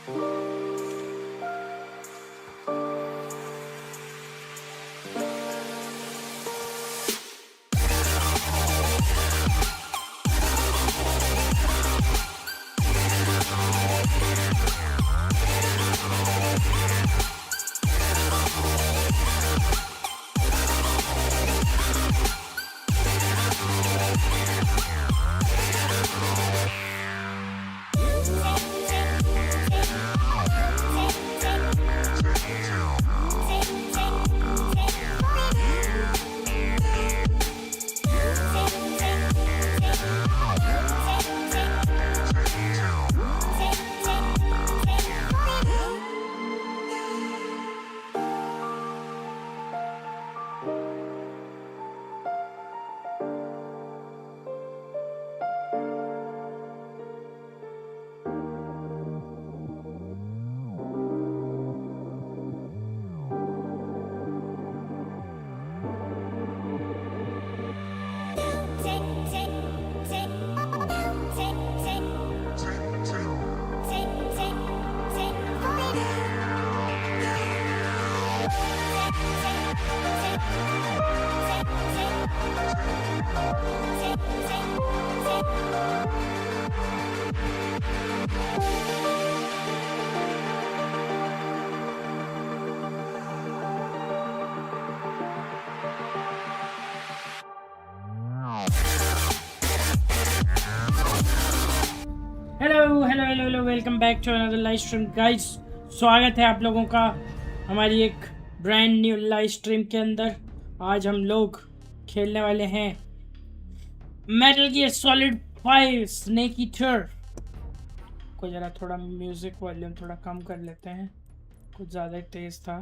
Hello welcome back to another live stream guys. स्वागत है आप लोगों का हमारी एक ब्रांड न्यू लाइव स्ट्रीम के अंदर। आज हम लोग खेलने वाले हैं metal gear solid 5 snake eater को। ज़रा थोड़ा म्यूज़िक वॉल्यूम थोड़ा कम कर लेते हैं, कुछ ज़्यादा तेज़ था।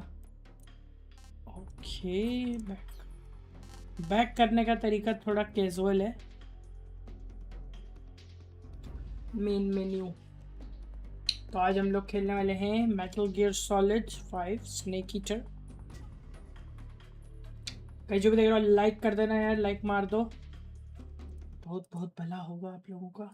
ओके, बैक करने का तरीका थोड़ा कैजुअल है। Main menu. तो आज हम लोग खेलने वाले हैं metal gear solid 5 snake eater. कहीं जो भी देख रहा हो लाइक कर देना यार, लाइक मार दो, बहुत बहुत भला होगा आप लोगों का।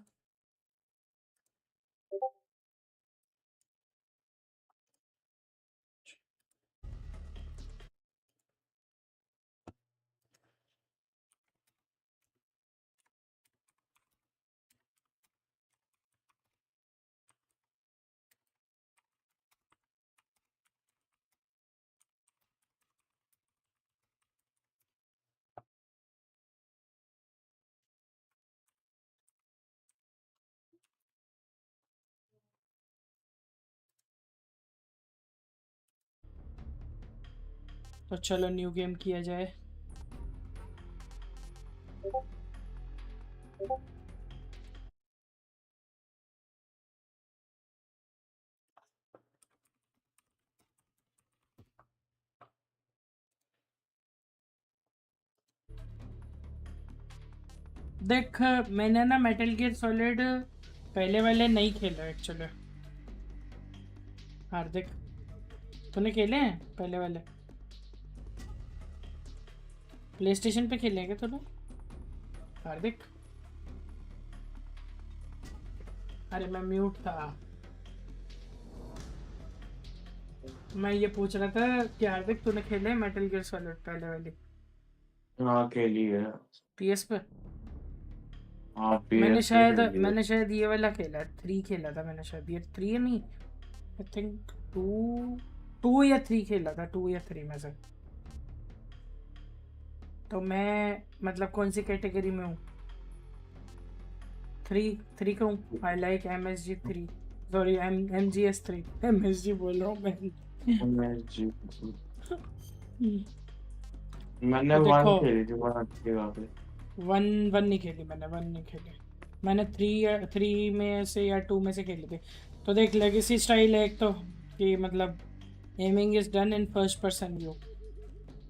तो चलो न्यू गेम किया जाए। देख, मैंने ना मेटल गियर सॉलिड पहले वाले नहीं खेला एक्चुअली। हार्दिक, तूने खेले हैं पहले वाले? प्ले स्टेशन पे खेले हैं क्या तूने हार्दिक? अरे मैं म्यूट था। मैं ये पूछ रहा था कि हार्दिक तूने खेले हैं मेटल गियर सॉलिड पहले वाली? हाँ खेली है। पीएस पे? हाँ मैंने PS पे शायद खेली है। मैंने शायद ये वाला खेला है, 3 खेला था मैंने शायद। ये 3 नहीं, आई थिंक 2 या 3 खेला था, 2 या 3 में से। तो मैं मतलब कौन सी कैटेगरी में हूँ? 3 का हूँ। I like MSG3, sorry MGS3, MSG बोल रहा हूँ मैं। मैंने तो वन देखो, खेली थी, वन अच्छी बात है। वन नहीं खेली मैंने, 1 नहीं खेली मैंने। 3 में से या 2 में से खेली थी। तो देख, लेगेसी स्टाइल है एक तो, कि मतलब aiming is done in first person view,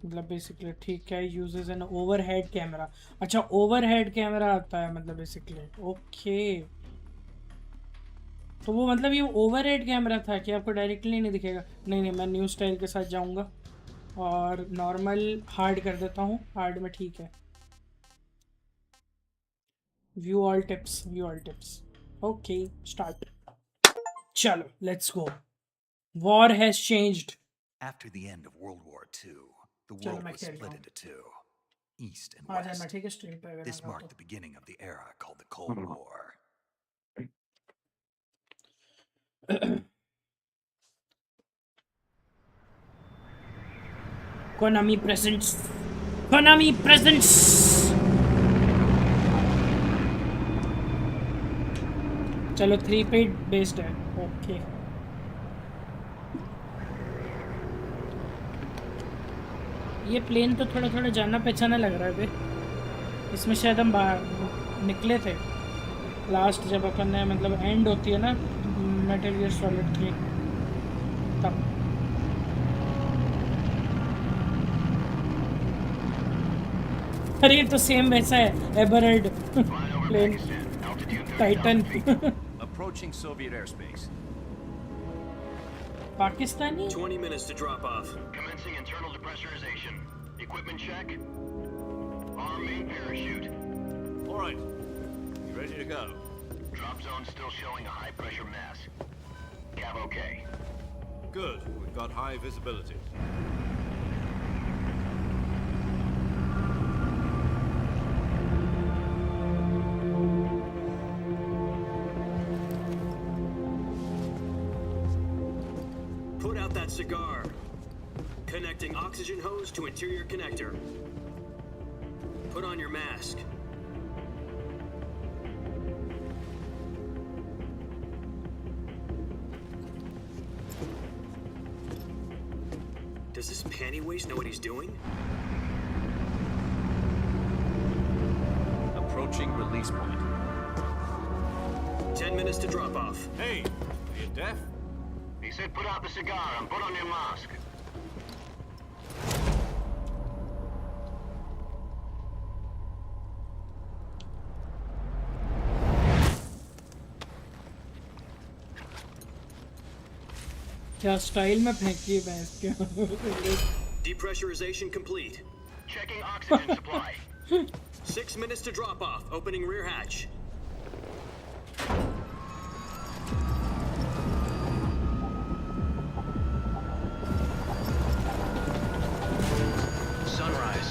मतलब बेसिकली ठीक है। Uses an overhead camera. अच्छा, ओवरहेड कैमरा आता है मतलब बेसिकली। ओके, तो वो मतलब ये ओवरहेड कैमरा था कि आपको डायरेक्टली नहीं दिखेगा? नहीं नहीं, मैं न्यू स्टाइल के साथ जाऊंगा और नॉर्मल हार्ड कर देता हूँ। हार्ड में ठीक है। View all tips, view all tips. Okay, start. चलो let's go. War has changed. After the end of World War II, the चलो world मैं was खेल रहा split हूँ. into two, East and आ जाना West. ठीक है स्ट्रीम पे अगर This आऊँगा marked तो. the beginning of the era called the Cold War. Konami presents. Konami presents. चलो 3 पे बेस्ड है. ओके. ये प्लेन तो थोड़ा थोड़ा जाना पहचाना लग रहा है बे. इसमें शायद हम बाहर निकले थे लास्ट जब अपन ने मतलब एंड होती है ना मेटल गियर सॉलिड की तब. अरे ये तो सेम वैसा है एबरहेड plane Titan. Approaching Soviet airspace. Pakistani. 20 minutes to drop off. Commencing internal depressurization. Equipment check. Arm main parachute. All right. You ready to go? Drop zone still showing a high pressure mass. Cav okay. Good. We've got high visibility. Put out that cigar. Connecting oxygen hose to interior connector. Put on your mask. Does this panty waste know what he's doing? Approaching release point. 10 minutes to drop off. Hey, are you deaf? He said put out the cigar and put on your mask. क्या style में फेंकी है भैंस के. Depressurization complete. Checking oxygen supply. 6 minutes to drop off. Opening rear hatch. Sunrise.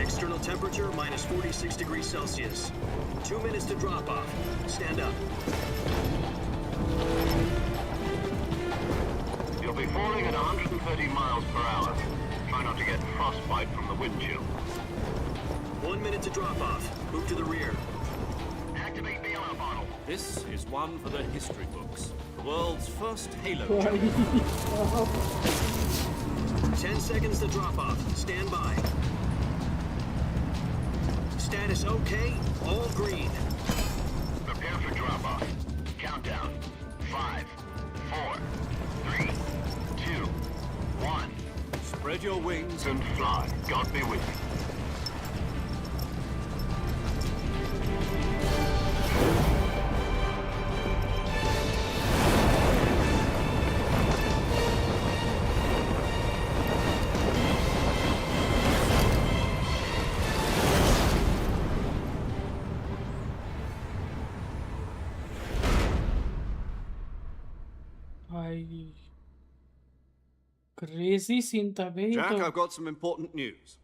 External temperature minus 46 degrees Celsius. 2 minutes to drop off. Stand up. You'll be falling at 130 miles per hour. Try not to get frostbite from the wind chill. 1 minute to drop off. Move to the rear. Activate the alarm bottle. This is one for the history books. The world's first Halo jump. 10 seconds to drop off. Stand by. Status okay. All green. Prepare for drop off. Countdown. 5, 4, 3, 2, 1. Spread your wings And fly. God be with you. भाई crazy scene था भाई ये Jack, तो. I've got some important news.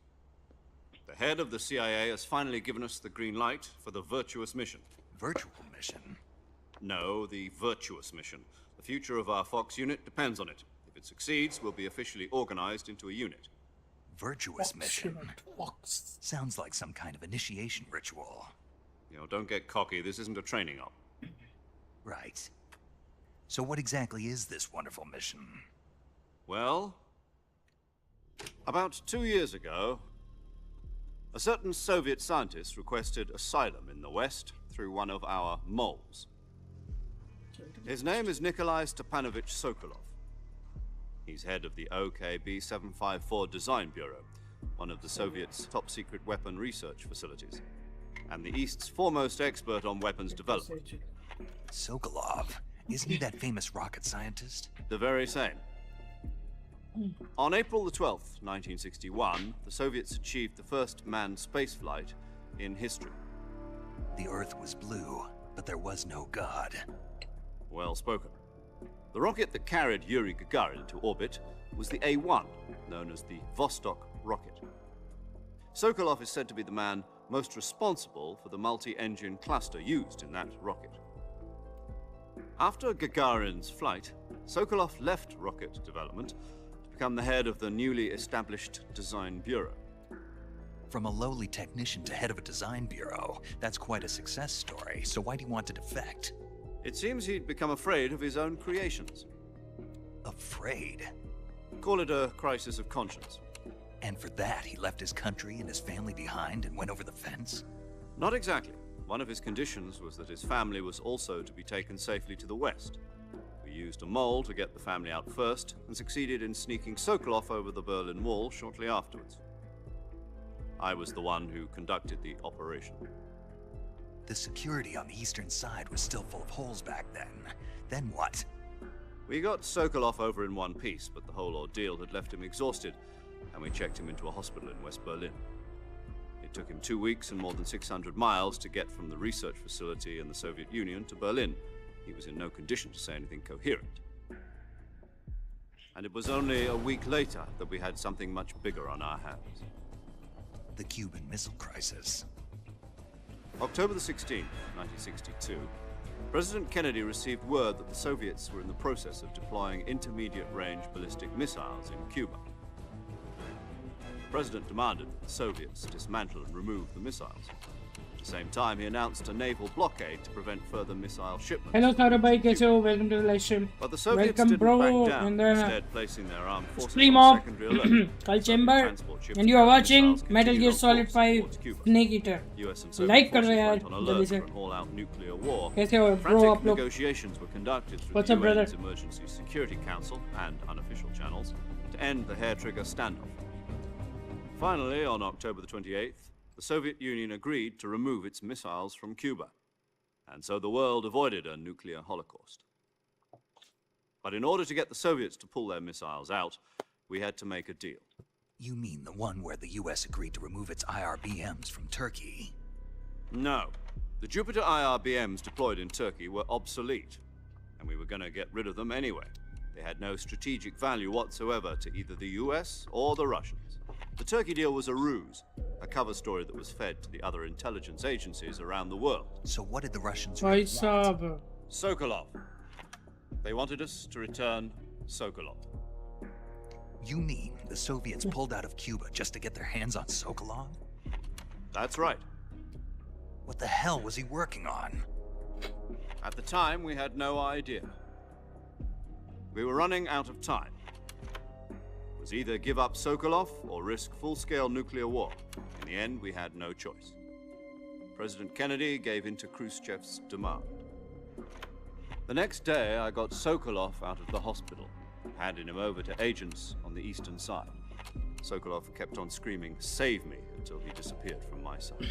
The head of the CIA has finally given us the green light for the virtuous mission. Virtual mission? No, the virtuous mission. The future of our Fox unit depends on it. If it succeeds, we'll be officially organized into a unit. Virtuous mission? Fox. Sounds like some kind of initiation ritual. You know, don't get cocky. This isn't a training op. Right. So what exactly is this wonderful mission? Well, about 2 years ago, a certain Soviet scientist requested asylum in the West through one of our moles. His name is Nikolai Stepanovich Sokolov. He's head of the OKB-754 Design Bureau, one of the Soviets' top-secret weapon research facilities, and the East's foremost expert on weapons development. Sokolov? Isn't he that famous rocket scientist? The very same. On April the 12th, 1961, the Soviets achieved the first manned spaceflight in history. The Earth was blue, but there was no God. Well spoken. The rocket that carried Yuri Gagarin into orbit was the A-1, known as the Vostok rocket. Sokolov is said to be the man most responsible for the multi-engine cluster used in that rocket. After Gagarin's flight, Sokolov left rocket development to become the head of the newly established Design Bureau. From a lowly technician to head of a design bureau, that's quite a success story, so why'd he want to defect? It seems he'd become afraid of his own creations. Afraid? Call it a crisis of conscience. And for that, he left his country and his family behind and went over the fence? Not exactly. One of his conditions was that his family was also to be taken safely to the west. We used a mole to get the family out first and succeeded in sneaking Sokolov over the Berlin Wall shortly afterwards. I was the one who conducted the operation. The security on the eastern side was still full of holes back then. Then what? We got Sokolov over in one piece, but the whole ordeal had left him exhausted, and we checked him into a hospital in West Berlin. It took him 2 weeks and more than 600 miles to get from the research facility in the Soviet Union to Berlin. He was in no condition to say anything coherent. And it was only a week later that we had something much bigger on our hands. The Cuban Missile Crisis. October the 16th, 1962, President Kennedy received word that the Soviets were in the process of deploying intermediate-range ballistic missiles in Cuba. The President demanded that the Soviets dismantle and remove the missiles. At the same time, he announced a naval blockade to prevent further missile shipments. Hello Saurabh bhai, kaise ho? Welcome to the live stream. But the Soviets Welcome, didn't bro. back down, And then, instead placing their armed forces stream on of secondary alert. Kaal Chamber, Transport ships and you are carrying watching missiles Metal continued Gear on Solid course 5 towards Cuba. Snake Eater. US and Soviet Like कर forces रहे हैं went यार, on जल्दी alert से. for an all-out nuclear war. कैसे हो bro Frantic आप लोग? negotiations were conducted through What's the up, brother? UN's Emergency Security Council and unofficial channels to end the hair-trigger standoff. Finally, on October the 28th, the Soviet Union agreed to remove its missiles from Cuba, and so the world avoided a nuclear holocaust. But in order to get the Soviets to pull their missiles out, we had to make a deal. You mean the one where the US agreed to remove its IRBMs from Turkey? No. The Jupiter IRBMs deployed in Turkey were obsolete, and we were going to get rid of them anyway. They had no strategic value whatsoever to either the US or the Russians. The Turkey deal was a ruse, a cover story that was fed to the other intelligence agencies around the world. So what did the Russians भाई really want? साहब, Sokolov. They wanted us to return Sokolov. You mean the Soviets pulled out of Cuba just to get their hands on Sokolov? That's right. What the hell was he working on? At the time, we had no idea. We were running out of time. It was either give up Sokolov or risk full-scale nuclear war. In the end, we had no choice. President Kennedy gave in to Khrushchev's demand. The next day, I got Sokolov out of the hospital, handing him over to agents on the eastern side. Sokolov kept on screaming, "Save me," until he disappeared from my side.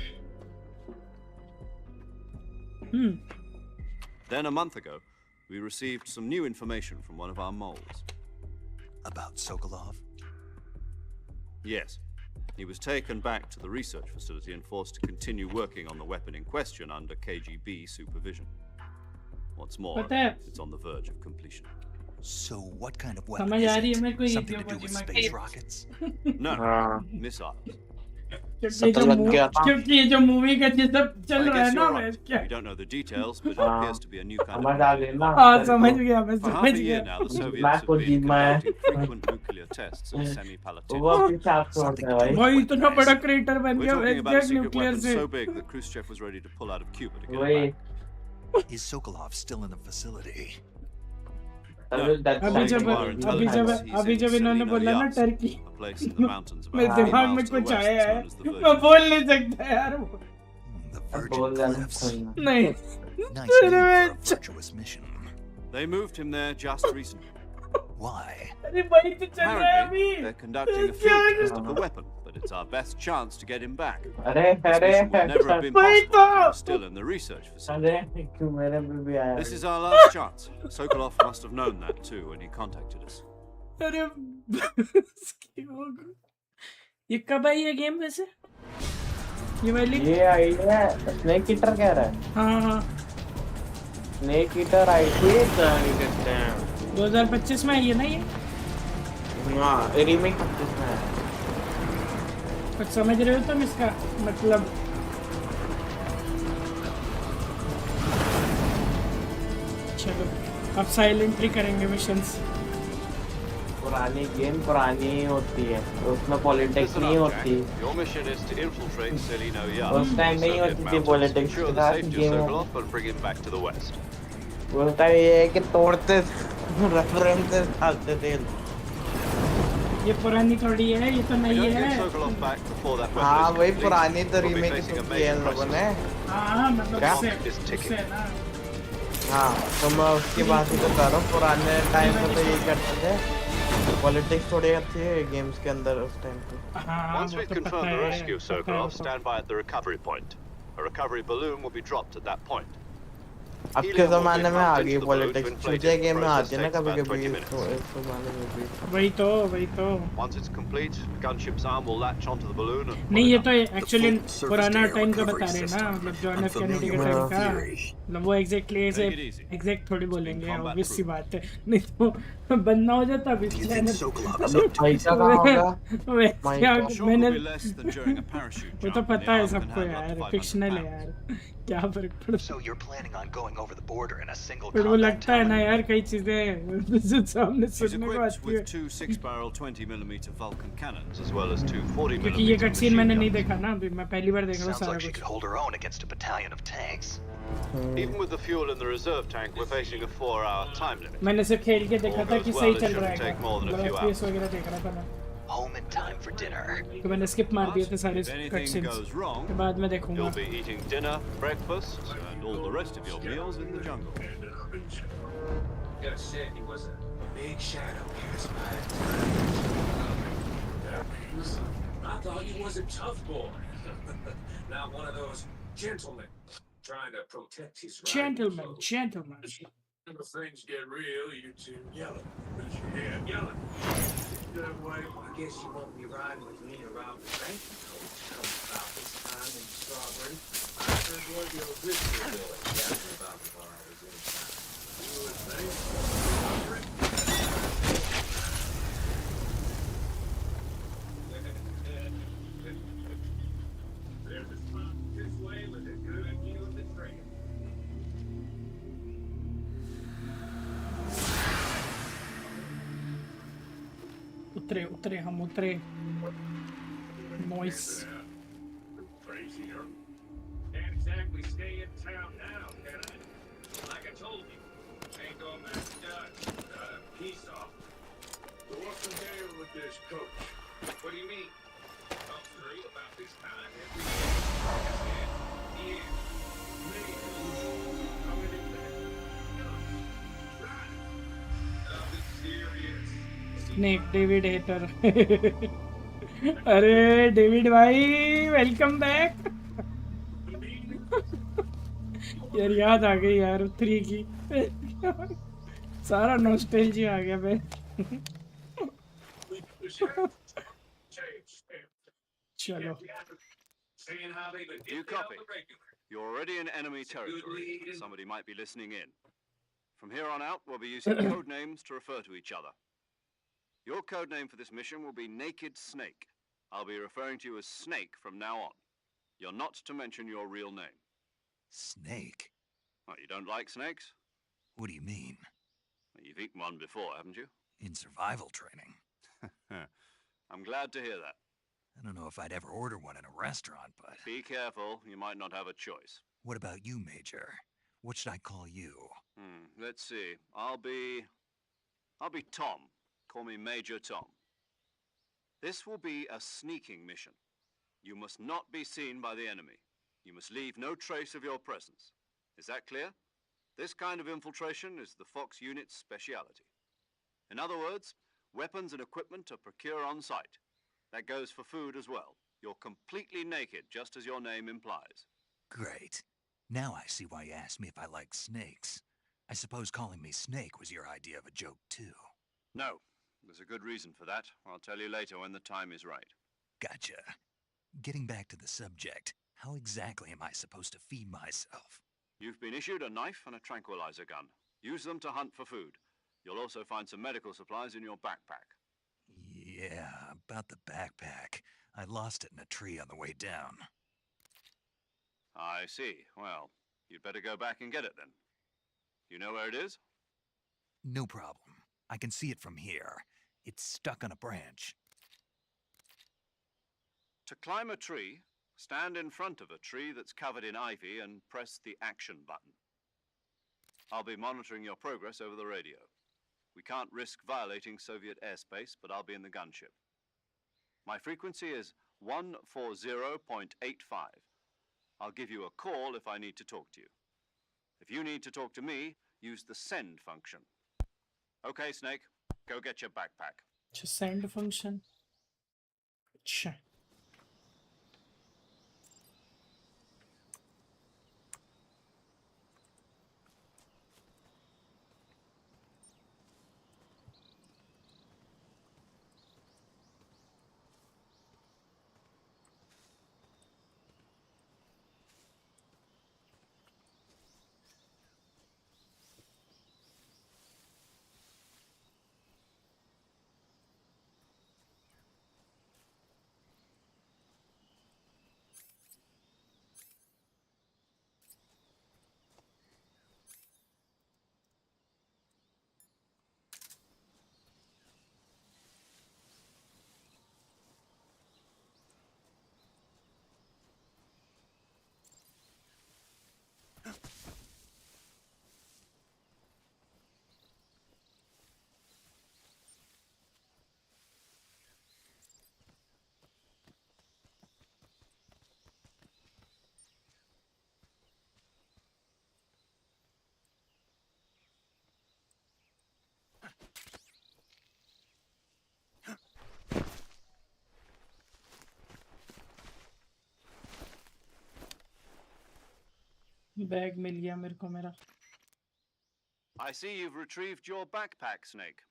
Then a month ago, we received some new information from one of our moles. About Sokolov? Yes. He was taken back to the research facility and forced to continue working on the weapon in question under KGB supervision. What's more, पता है, it's on the verge of completion. So what kind of weapon समझ is आ रही है मेरे को it? ये Something to क्यों do with मुझे space rockets? No, हाँ missiles. पता लग गया था क्योंकि ये जो मूवी का ये सब चल I रहा है guess ना you're मैं right. क्या We don't know the details, but it हाँ appears to be a new kind समझ of आ weapon. गई ना हाँ समझ गया मैं For half समझ a year गया now, the Soviets मैं have को been जीतना है conducting frequent nuclear tests of वो semi-palatine. अपने साथ Something होता है to do भाई भाई इतना बड़ा क्रेटर बन We're गया talking about a secret nuclear weapon से so big that Khrushchev was ready to pull out of Cuba to get it वही back. Is Sokolov still in the facility? अभी जब इन्होंने बोला ना Turkey A place in the mountains about मेरे 3 दिमाग में miles to the कुछ west आया that's है known as the मैं Virgin. बोल नहीं सकता यार The बोल Virgin जाना Cliffs. कोई ना नहीं Nice name for a virtuous mission. They moved him there just recently. Why? अरे भाई तो चल रहा है Apparently, अभी they're conducting a field test of the weapon, but it's our best chance to get him back. अरे This अरे mission would never have been Wait possible if he up! was still in the research facility. अरे क्यों मेरे पे भी आया This is our last chance. Sokolov must have known that too when he contacted us. अरे ये कब आई है गेम वैसे? ये वाली? ये आई है स्नेक ईटर कह रहा है। हाँ स्नेक ईटर आई थी 2025 में आई है ना ये? हाँ रीमेक 25 में है। कुछ समझ रहे हो तुम इसका मतलब? चलो अब साइलेंटली करेंगे मिशंस। पुरानी गेम पुरानी ही होती है, तो उसमें पॉलिटिक्स नहीं होती। Your mission is to infiltrate Celino उस टाइम नहीं होती थी पॉलिटिक्स के साथ गेम में। and bring him back to the west. उस टाइम ये है कि तोड़ते रेफरेंसेस डालते थे। ये पुरानी थोड़ी है, ये तो नई है। हाँ वही पुरानी तो रीमेक की किया इन लोगों ने। हाँ मतलब उससे ना। हाँ तो मैं उसकी बात ही तो कर रहा हूँ, पुराने टाइम में तो यही करते थे। पॉलिटिक्स थोड़ी अच्छी है गेम्स के अंदर उस टाइम पे। Once we've confirmed the rescue, Sokolov, stand by at the recovery point. A recovery balloon will be dropped at that point. अब के ज़माने में आ गई पॉलिटिक्स, चूजे गेम में आती है ना कभी-कभी इस ज़माने में भी। वही तो। Once it's complete, the gunship's arm will latch onto the balloon and नहीं, ये तो एक्चुअली पुराना टाइम का बता रहे हैं ना, मतलब जॉन एफ कैनेडी का टाइम का। मतलब वो एग्जैक्टली ऐसे एग्जैक्ट थोड़ी बोलेंगे, ऑब्वियस सी बात है। नहीं तो बनना हो जाता अभी। पैसा कहाँ होगा? मैंने वो तो पता है सबको यार, फिक्शनल है यार, क्या फर्क पड़ता। So you're planning on going over the border in a single फिर वो combat लगता है ना tower? यार कई चीजें सामने He's सुनने को equipped आती है। with two 6-barrel 20mm Vulcan cannons as well as two 40mm क्योंकि ये कटसीन machine मैंने नहीं guns. देखा ना अभी, मैं पहली बार देख रहा हूँ Sounds सारा like she कुछ। could hold her own against a battalion of tanks. Even with the fuel in the reserve tank, we're facing a 4-hour time limit. मैंने सिर्फ खेल के देखा था कि सही चल रहा है, Take more than a few FPS वगैरह देख रहा था मैं, Home in time for dinner. तो मैंने स्किप मार दिए थे सारे If anything कटसीन्स, goes wrong, के बाद मैं देखूंगा। you'll be eating dinner, breakfast, and all the rest of your meals in the jungle. Gus said he was a big shadow cast by I thought he was a tough boy. Not one of those gentlemen trying to protect his Gentlemen. When things get real, you two yelling. Raise your hand, yelling. Good way. I guess you won't be riding with me around the banking coach coming about this time in Strawberry. I heard one of your visitor boys yapping about the bar I was in town. You would think. There's a spot this way with a good view of the trail. उतरे हम उतरे। Noise. Crazy, huh? Can't exactly stay in town now, can I? Like I told you, ain't going back to Dutch. Peace off. So what's the deal with this coach? What do you mean? Come through about this time every year. Yeah. Me. Coming in there. Right. Nothing serious. Snake David hater. अरे David भाई welcome back. यार याद आ गई यार 3 की, सारा nostalgia आ गया भाई। चलो Saying how they've been You dipping out copy. the regular. You're already in enemy territory. lead. Somebody might be listening in. From here on out, we'll be using code names to refer to each other. Your code name for this mission will be Naked Snake. I'll be referring to you as Snake from now on. You're not to mention your real name. Snake? What, you don't like snakes? What do you mean? Well, you've eaten one before, haven't you? In survival training? I'm glad to hear that. I don't know if I'd ever order one in a restaurant, but... Be careful, you might not have a choice. What about you, Major? What should I call you? Let's see. I'll be Tom. Call me Major Tom. This will be a sneaking mission. You must not be seen by the enemy. You must leave no trace of your presence. Is that clear? This kind of infiltration is the Fox unit's speciality. In other words, weapons and equipment are procured on site. That goes for food as well. You're completely naked, just as your name implies. Great. Now I see why you asked me if I like snakes. I suppose calling me Snake was your idea of a joke, too. No, There's a good reason for that. I'll tell you later when the time is right. Gotcha. Getting back to the subject, how exactly am I supposed to feed myself? You've been issued a knife and a tranquilizer gun. Use them to hunt for food. You'll also find some medical supplies in your backpack. Yeah, about the backpack. I lost it in a tree on the way down. I see. Well, you'd better go back and get it then. You know where it is? No problem. I can see it from here. It's stuck on a branch. To climb a tree, stand in front of a tree that's covered in ivy and press the action button. I'll be monitoring your progress over the radio. We can't risk violating Soviet airspace, but I'll be in the gunship. My frequency is 140.85. I'll give you a call if I need to talk to you. If you need to talk to me, use the send function. Okay, Snake, go get your backpack. Just send function. अच्छा bag मिल गया मेरे को मेरा I see you've retrieved your backpack, Snake.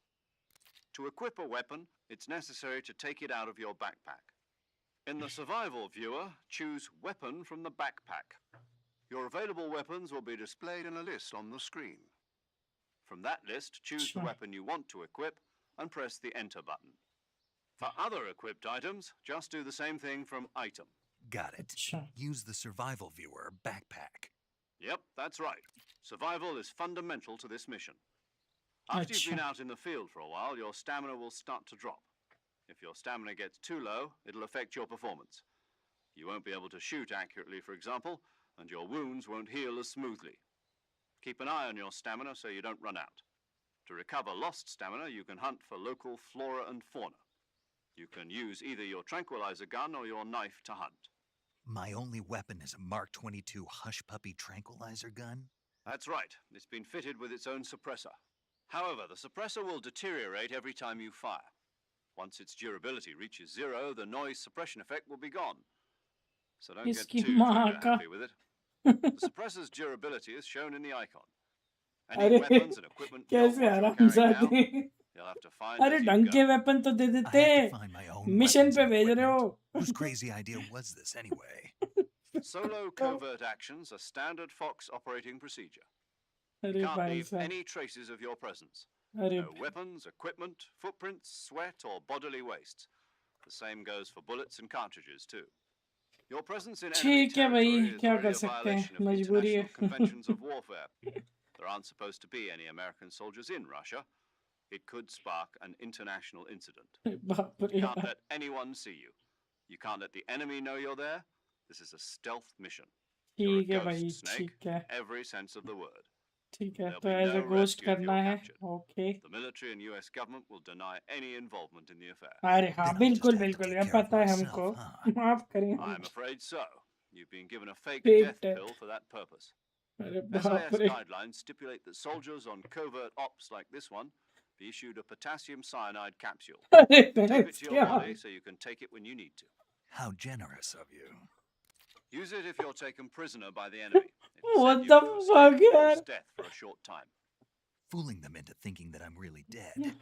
To equip a weapon, it's necessary to take it out of your backpack. In the survival viewer, choose Weapon from the backpack. Your available weapons will be displayed in a list on the screen. From that list, choose the weapon you want to equip and press the Enter button. For other equipped items, just do the same thing from Item. Got it. Use the survival viewer backpack. Yep, that's right. Survival is fundamental to this mission. After you've been out in the field for a while, your stamina will start to drop. If your stamina gets too low, it'll affect your performance. You won't be able to shoot accurately, for example, and your wounds won't heal as smoothly. Keep an eye on your stamina so you don't run out. To recover lost stamina, you can hunt for local flora and fauna. You can use either your tranquilizer gun or your knife to hunt. My only weapon is a Mark 22 Hush Puppy tranquilizer gun? That's right. It's been fitted with its own suppressor. However, the suppressor will deteriorate every time you fire. Once its durability reaches 0, the noise suppression effect will be gone. So don't get too happy with it. The suppressor's durability is shown in the icon. Any weapons and equipment you're carrying now, you'll have to find अरे ढंग के weapon तो दे देते mission पे भेज रहे हो Whose crazy idea was this anyway? Solo covert actions are standard Fox operating procedure. You can't leave any traces of your presence. No weapons, equipment, footprints, sweat, or bodily waste. The same goes for bullets and cartridges too. Your presence in enemy territory is already a violation of the international conventions of warfare. There aren't supposed to be any American soldiers in Russia. It could spark an international incident. You can't let anyone see you. You can't let the enemy know you're there. This is a stealth mission. You're a ghost, Snake, every sense of the word. ठीक है तो as a ghost करना है okay The military and US government will deny any involvement in the affair. अरे हाँ बिल्कुल बिल्कुल ये पता है हमको माफ करें I'm afraid so. You've been given a fake death pill for that purpose. SAS guidelines stipulate that soldiers on covert ops like this one be issued a potassium cyanide capsule. Tape it to your body so you can take it when you need to. How generous of you. Use it if you're taken prisoner by the enemy. What the fuck, death for a short time. Fooling them into thinking that I'm really dead.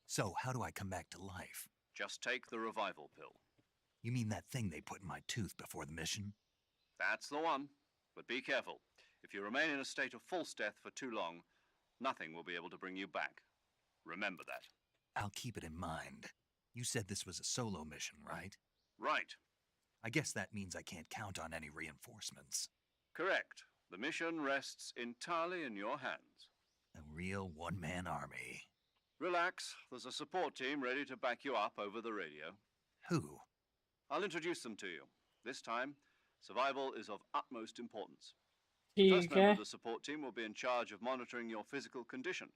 So, how do I come back to life? Just take the revival pill. You mean that thing they put in my tooth before the mission? That's the one. But be careful. If you remain in a state of false death for too long, nothing will be able to bring you back. Remember that. I'll keep it in mind. You said this was a solo mission, right? Right. I guess that means I can't count on any reinforcements. Correct. The mission rests entirely in your hands. A real one-man army. Relax. There's a support team ready to back you up over the radio. Who? I'll introduce them to you. This time, survival is of utmost importance. The first ठीक member है of the support team will be in charge of monitoring your physical condition,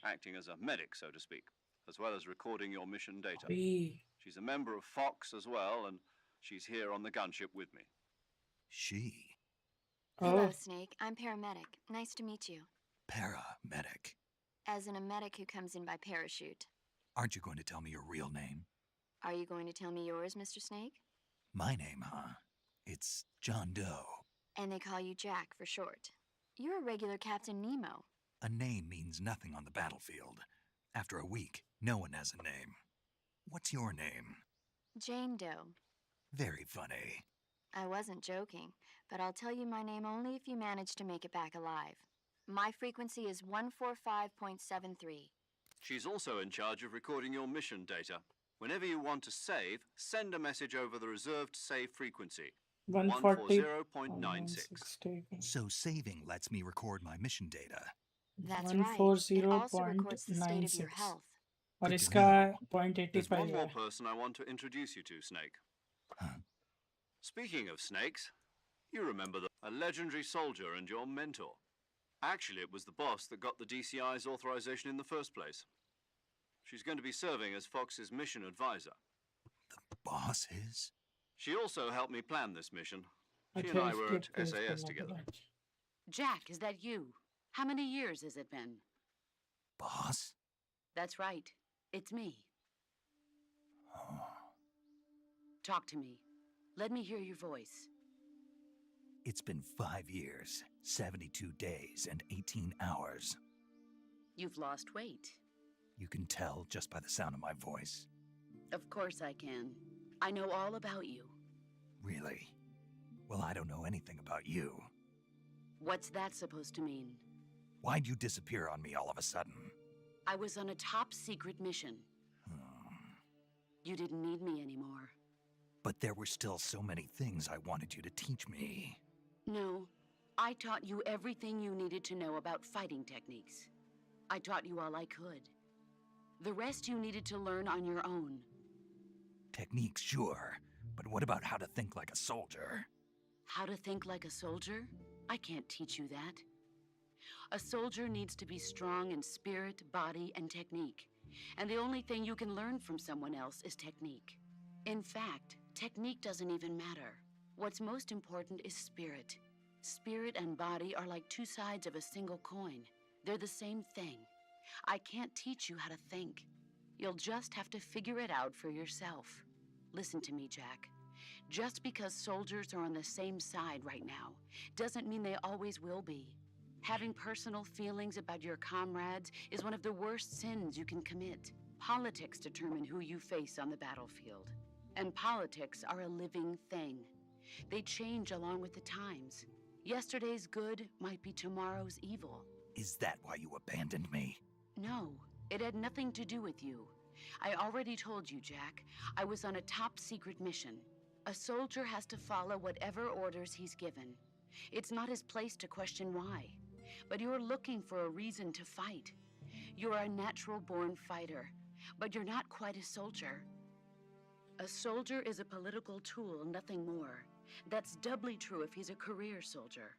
acting as a medic, so to speak, as well as recording your mission data. अभी She's a member of Fox as well, and she's here on the gunship with me. She. Hello, oh Snake. I'm paramedic. Nice to meet you. Paramedic. As in a medic who comes in by parachute. Aren't you going to tell me your real name? Are you going to tell me yours, Mr. Snake? My name, huh? It's John Doe. And they call you Jack for short. You're a regular Captain Nemo. A name means nothing on the battlefield. After a week, no one has a name. What's your name? Jane Doe. Very funny. I wasn't joking, but I'll tell you my name only if you manage to make it back alive. My frequency is 145.73. She's also in charge of recording your mission data. Whenever you want to save, send a message over the reserved save frequency, 140 140.96. So saving lets me record my mission data. That's right. It also records the state of your 140.96 health. और Good to इसका know. There's 0.85 one more है person I want to introduce you to, Snake. Huh? Speaking of snakes, you remember a legendary soldier and your mentor. Actually, it was the boss that got the DCI's authorization in the first place. She's going to be serving as Fox's mission advisor. Boss is? She also helped me plan this mission. She and अच्छा I were skip at page SAS करना together. पड़ा Jack, is that you? How many years has it been? Boss? That's right. It's me. Talk to me. Let me hear your voice. It's been 5 years, 72 days, and 18 hours. You've lost weight. You can tell just by the sound of my voice. Of course I can. I know all about you. Really? Well, I don't know anything about you. What's that supposed to mean? Why'd you disappear on me all of a sudden? I was on a top secret mission. You didn't need me anymore. But there were still so many things I wanted you to teach me. No, I taught you everything you needed to know about fighting techniques. I taught you all I could. The rest you needed to learn on your own. Techniques, sure. But what about how to think like a soldier? How to think like a soldier? I can't teach you that. A soldier needs to be strong in spirit, body, and technique. And the only thing you can learn from someone else is technique. In fact, technique doesn't even matter. What's most important is spirit. Spirit and body are like two sides of a single coin. They're the same thing. I can't teach you how to think. You'll just have to figure it out for yourself. Listen to me, Jack. Just because soldiers are on the same side right now doesn't mean they always will be. Having personal feelings about your comrades is one of the worst sins you can commit. Politics determine who you face on the battlefield. And politics are a living thing. They change along with the times. Yesterday's good might be tomorrow's evil. Is that why you abandoned me? No, it had nothing to do with you. I already told you, Jack. I was on a top secret mission. A soldier has to follow whatever orders he's given. It's not his place to question why. But you're looking for a reason to fight. You're a natural-born fighter, but you're not quite a soldier. A soldier is a political tool, nothing more. That's doubly true if he's a career soldier.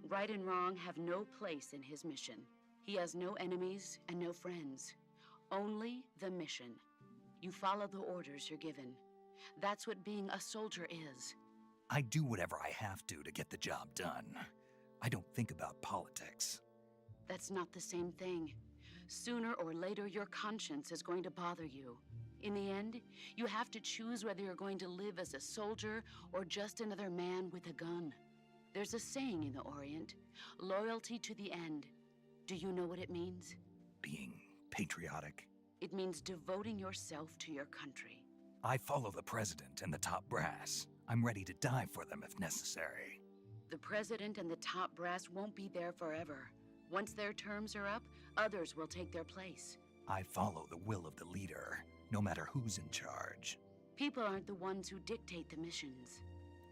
Right and wrong have no place in his mission. He has no enemies and no friends. Only the mission. You follow the orders you're given. That's what being a soldier is. I do whatever I have to get the job done. I don't think about politics. That's not the same thing. Sooner or later, your conscience is going to bother you. In the end, you have to choose whether you're going to live as a soldier or just another man with a gun. There's a saying in the Orient, loyalty to the end. Do you know what it means? Being patriotic. It means devoting yourself to your country. I follow the president and the top brass. I'm ready to die for them if necessary. The president and the top brass won't be there forever. Once their terms are up, others will take their place. I follow the will of the leader, no matter who's in charge. People aren't the ones who dictate the missions.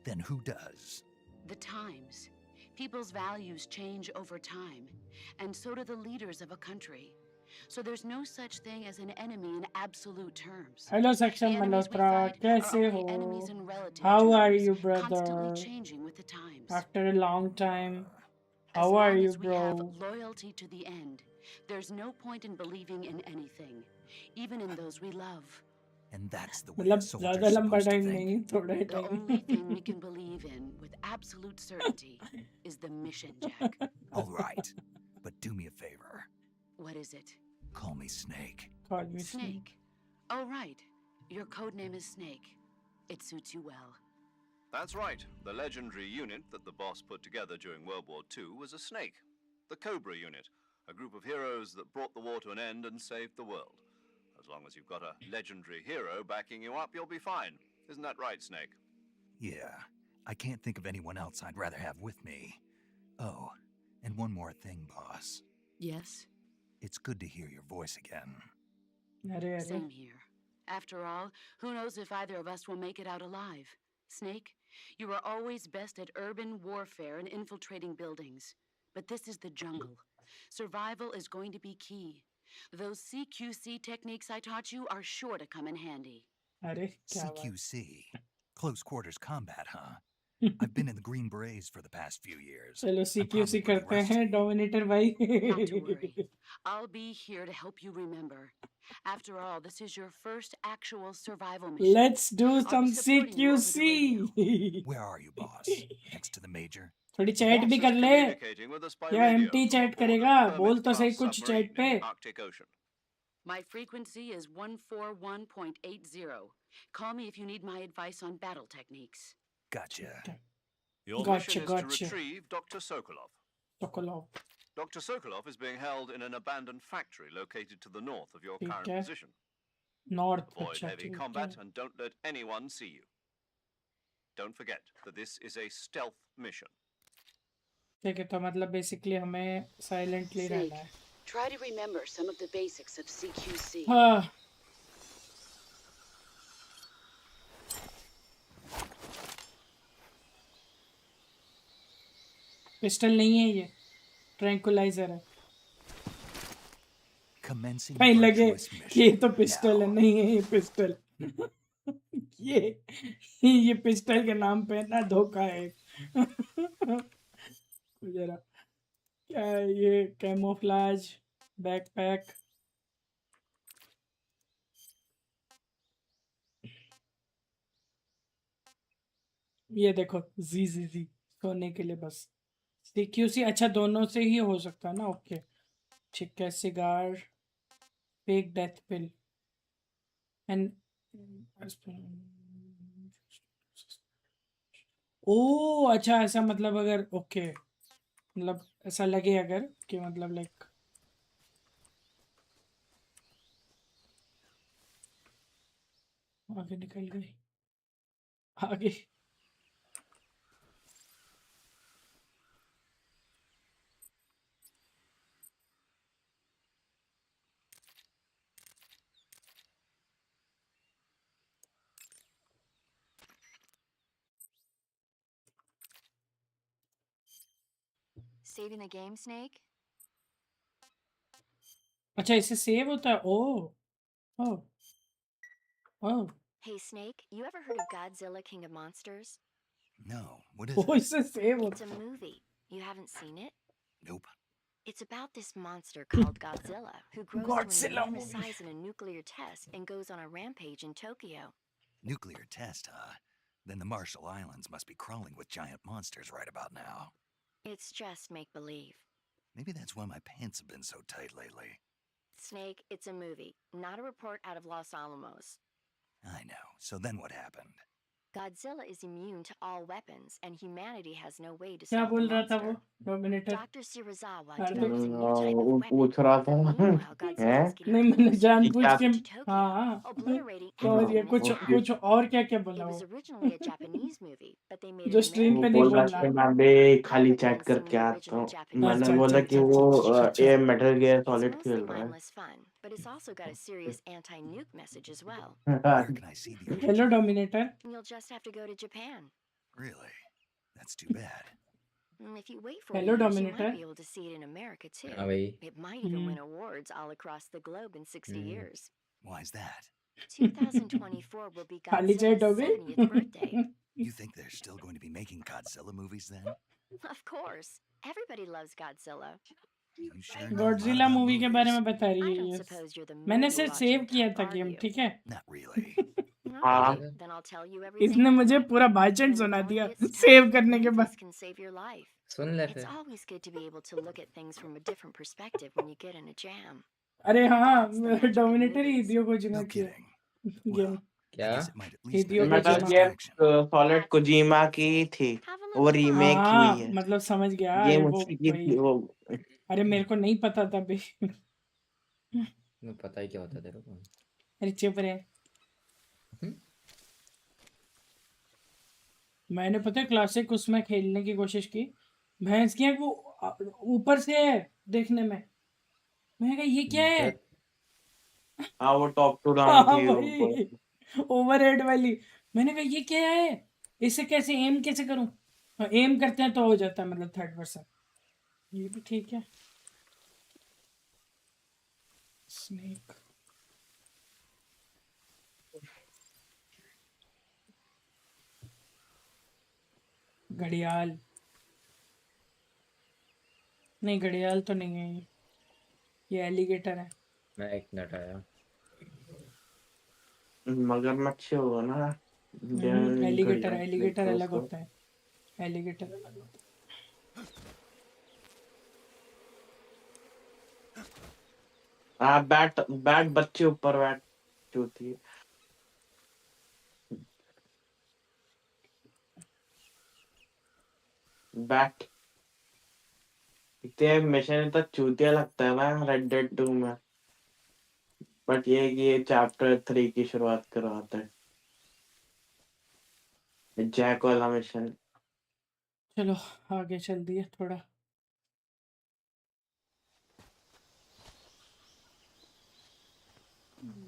Then who does? The times. People's values change over time, and so do the leaders of a country. So there's no such thing as an enemy in absolute terms. Hello section The enemies we Malhotra, fight are कैसे only हो? enemies in relative How are terms, you, constantly brother? changing with the times. After a long time. As How are long you, as we have bro? loyalty to the end, there's no point in believing in anything, even in those we love. And that's the way a मतलब soldier's ज़्यादा लंबा supposed to time think. नहीं, थोड़ा ही The only thing we time. can believe in with absolute certainty is the mission, Jack. All right, but do me a favor. What is it? Call me Snake. Call me Snake. Oh, right. Your code name is Snake. It suits you well. That's right. The legendary unit that the boss put together during World War II was a snake. The Cobra unit, a group of heroes that brought the war to an end and saved the world. As long as you've got a legendary hero backing you up, you'll be fine. Isn't that right, Snake? Yeah, I can't think of anyone else I'd rather have with me. Oh, and one more thing, boss. Yes? It's good to hear your voice again. अरे अरे. Same here. After all, who knows if either of us will make it out alive? Snake, you are always best at urban warfare and infiltrating buildings. But this is the jungle. Survival is going to be key. Those CQC techniques I taught you are sure to come in handy. अरे क्या बात. CQC. Close quarters combat, huh? I've been in the Green Berets for the past few years. चलो I'm CQC probably करते rusty. हैं dominator भाई. Not to worry. I'll be here to help you remember. After all, this is your first actual survival mission. Let's do I'll be some supporting you over the CQC. Where are you, boss? Next to the major? थोड़ी chat भी कर ले. Communicating with us by क्या radio एमटी from chat aboard करेगा? a बोल तो Hermit-class सही कुछ submarine चैट पे. in the Arctic Ocean. My frequency is 141.80. Call me if you need my advice on battle techniques. Gotcha. Your Gotcha, mission is gotcha. to retrieve Dr. Sokolov. Sokolov. Dr. Sokolov is being held in an abandoned factory located to the north of your ठीक current है. position. North. Avoid अच्छा heavy ठीक combat है. and don't let anyone see you. Don't forget that this is a stealth mission. ठीक है तो मतलब basically हमें साइलेंटली Snake, रहना है. try to remember some of the basics of CQC. हाँ. पिस्टल नहीं है ये. ट्रैंकुलाइजर है. Commencing नहीं लगे virtuous ये mission. तो पिस्टल है. Now. नहीं है ये पिस्टल. ये पिस्टल के नाम पे ना धोखा है. जरा क्या है ये? Camouflage backpack. ये देखो जी सोने के लिए बस. CQC अच्छा दोनों से ही हो सकता है ना. ओके ठीक है. Cigar fake death pill and ओ अच्छा ऐसा मतलब अगर ओके मतलब ऐसा लगे अगर कि मतलब लाइक आगे निकल गई. आगे Saving the game, Snake? अच्छा इससे सेव होता है. ओ ओ ओ Hey, Snake, you ever heard of Godzilla King of Monsters? No, what is ओ it? इससे सेव It's होता a movie. You haven't seen it? Nope. It's about this monster called Godzilla, who grows to an Godzilla enormous movie. size in a nuclear test and goes on a rampage in Tokyo. Nuclear test, huh? Then the Marshall Islands must be crawling with giant monsters right about now. It's just make-believe. Maybe that's why my pants have been so tight lately. Snake, it's a movie, not a report out of Los Alamos. I know. So then what happened? Godzilla is immune to all weapons, and humanity has no way to क्या stop the बोल रहा था वो monster. Dominator? Dr. Shirazawa अरे develops a new type वो of weapon. पूछ रहा But था meanwhile, Godzilla हैं is getting नहीं मैंने closer जानबूझ क्या के to Tokyo, हाँ obliterating और ये everything in कुछ its path. कुछ और क्या क्या बोला It वो was originally a Japanese movie, but they made जो an स्ट्रीम वो पे American नहीं बोल रहा बोल version. रहा। कि मैं भी I've खाली चैट recommend seeing करके the आता original हूँ। Japanese मैंने अच्छा बोला अच्छा version कि अच्छा just वो to अच्छा check अच्छा it ये out. Metal gear It's solid mostly खेल रहा mindless fun, but it's also got a serious anti-nuke message as well. है। Where can I see the hello original? Dominator You'll just have to go to Japan. Really? That's too bad. If you wait 4 hello years, you might dominator be able to see it in America too. हाँ भाई It might even win awards all across the globe in 60 years. Why is that? 2024 will be खाली chat हो Godzilla's 70th birthday. गई You think they're still going to be making Godzilla movies then? Of course. Everybody loves Godzilla. You sure know a lot Godzilla about movie के बारे movies. में बता रही I है don't ये suppose you're the मैंने movie सिर्फ watching save किया type, था are गेम you? ठीक है Not really. हाँ Okay, then I'll tell you everything इसने I मुझे know. पूरा भाषण When the सुना going दिया gets सेव tough, करने के movies बाद can save your life. सुन ले It's फिर always good to be able to look at things from a different perspective when you get in a jam. अरे हाँ That's the magic of dominator he movies. हिदियो को No जिना किया kidding. Game Well, I क्या guess it might at least हिदियो act को as a metal Jinnah gear distraction. Solid That's Kojima what की kids say. थी Have a वो little remake की हाँ हुई है मतलब समझ गया अरे गेम वो उसी की वही थी वो अरे मेरे को नहीं पता था बे मैं पता ही क्या होता तेरे को अरे चुप रहे हम्म? मैंने पता है क्लासिक उसमें खेलने की कोशिश की भैंस की आंख वो ऊपर से है देखने में मैं कहा ये क्या है देख हाँ वो टॉप टू डाउन हाँ थी भाई ओवरहेड वाली मैंने कहा ये क्या है इसे कैसे एम कैसे करूं एम करते हैं तो हो जाता है मतलब थर्ड पर्सन ये भी ठीक है स्नेक घड़ियाल नहीं घड़ियाल तो नहीं है ये एलिगेटर है मैं एक मिनट आया मगरमच्छ होगा ना एलिगेटर घड़ियाल एलिगेटर देखो अलग उसको होता है एलिगेटर अलग होता हाँ बैट बैट बच्चे ऊपर बैट होती है बैट इतने मिशन तो चूतिया लगता है ना रेड डेड 2 में बट ये है कि ये चैप्टर 3 की शुरुआत करवाता है जैक वाला मिशन है चलो आगे चल दिए थोड़ा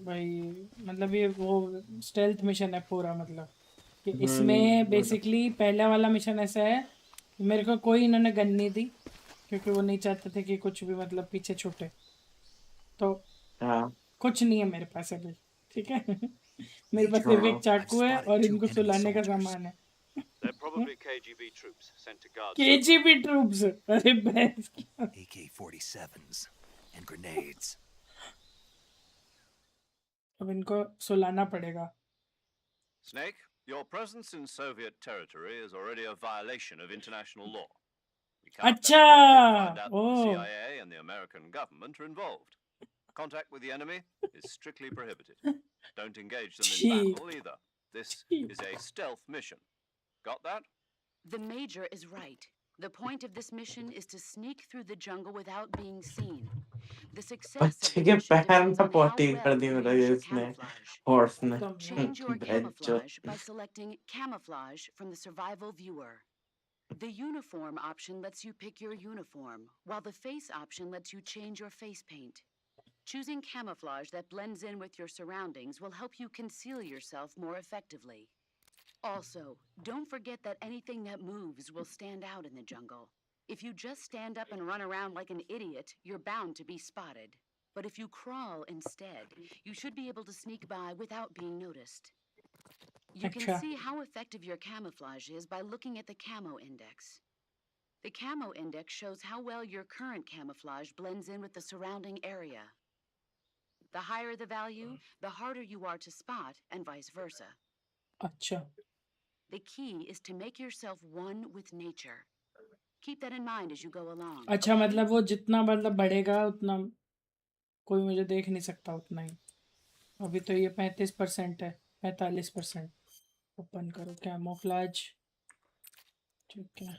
भाई मतलब ये वो स्टेल्थ मिशन है पूरा मतलब कि इसमें बेसिकली पहला वाला मिशन ऐसा है कि मेरे को कोई इन्होंने गन नहीं दी क्योंकि वो नहीं चाहते थे कि कुछ भी मतलब पीछे छूटे तो हाँ कुछ नहीं है मेरे पास अभी ठीक है मेरे पास Major, सिर्फ एक I've चाकू है spotted और 2 इनको enemy सुलाने का soldiers. सामान है They're probably KGB troops sent to guard KGB troops अरे भैंस की AK-47s and grenades. अब इनको सुलाना पड़ेगा Snake, your presence in Soviet territory is already a violation of international law. We can't let अच्छा the public find out that the O CIA and the American government are involved. Contact with the enemy is strictly prohibited. Don't engage them in ठीक battle either. This ठीक is a stealth mission. Got that? The Major is right. The point of this mission is to sneak through the jungle without being seen. The success of बच्चे the के mission पैर depends में on how potty well कर दी you मेरा use ये your इसने camouflage. Horse ने Change your बेंचो camouflage by selecting Camouflage from the survival viewer. The uniform option lets you pick your uniform, while the face option lets you change your face paint. Choosing camouflage that blends in with your surroundings will help you conceal yourself more effectively. Also, don't forget that anything that moves will stand out in the jungle. If you just stand up and run around like an idiot, you're bound to be spotted. But if you crawl instead, you should be able to sneak by without being noticed. You can अच्छा see how effective your camouflage is by looking at the camo index. The camo index shows how well your current camouflage blends in with the surrounding area. The higher the value, the harder you are to spot, and vice versa. अच्छा The key is to make yourself one with nature. Keep that in mind as you go along. अच्छा Okay? मतलब वो जितना मतलब बढ़ेगा उतना कोई मुझे देख नहीं सकता उतना ही अभी तो ये 35% है 45% ओपन करो कैमोफ्लेज, ठीक है।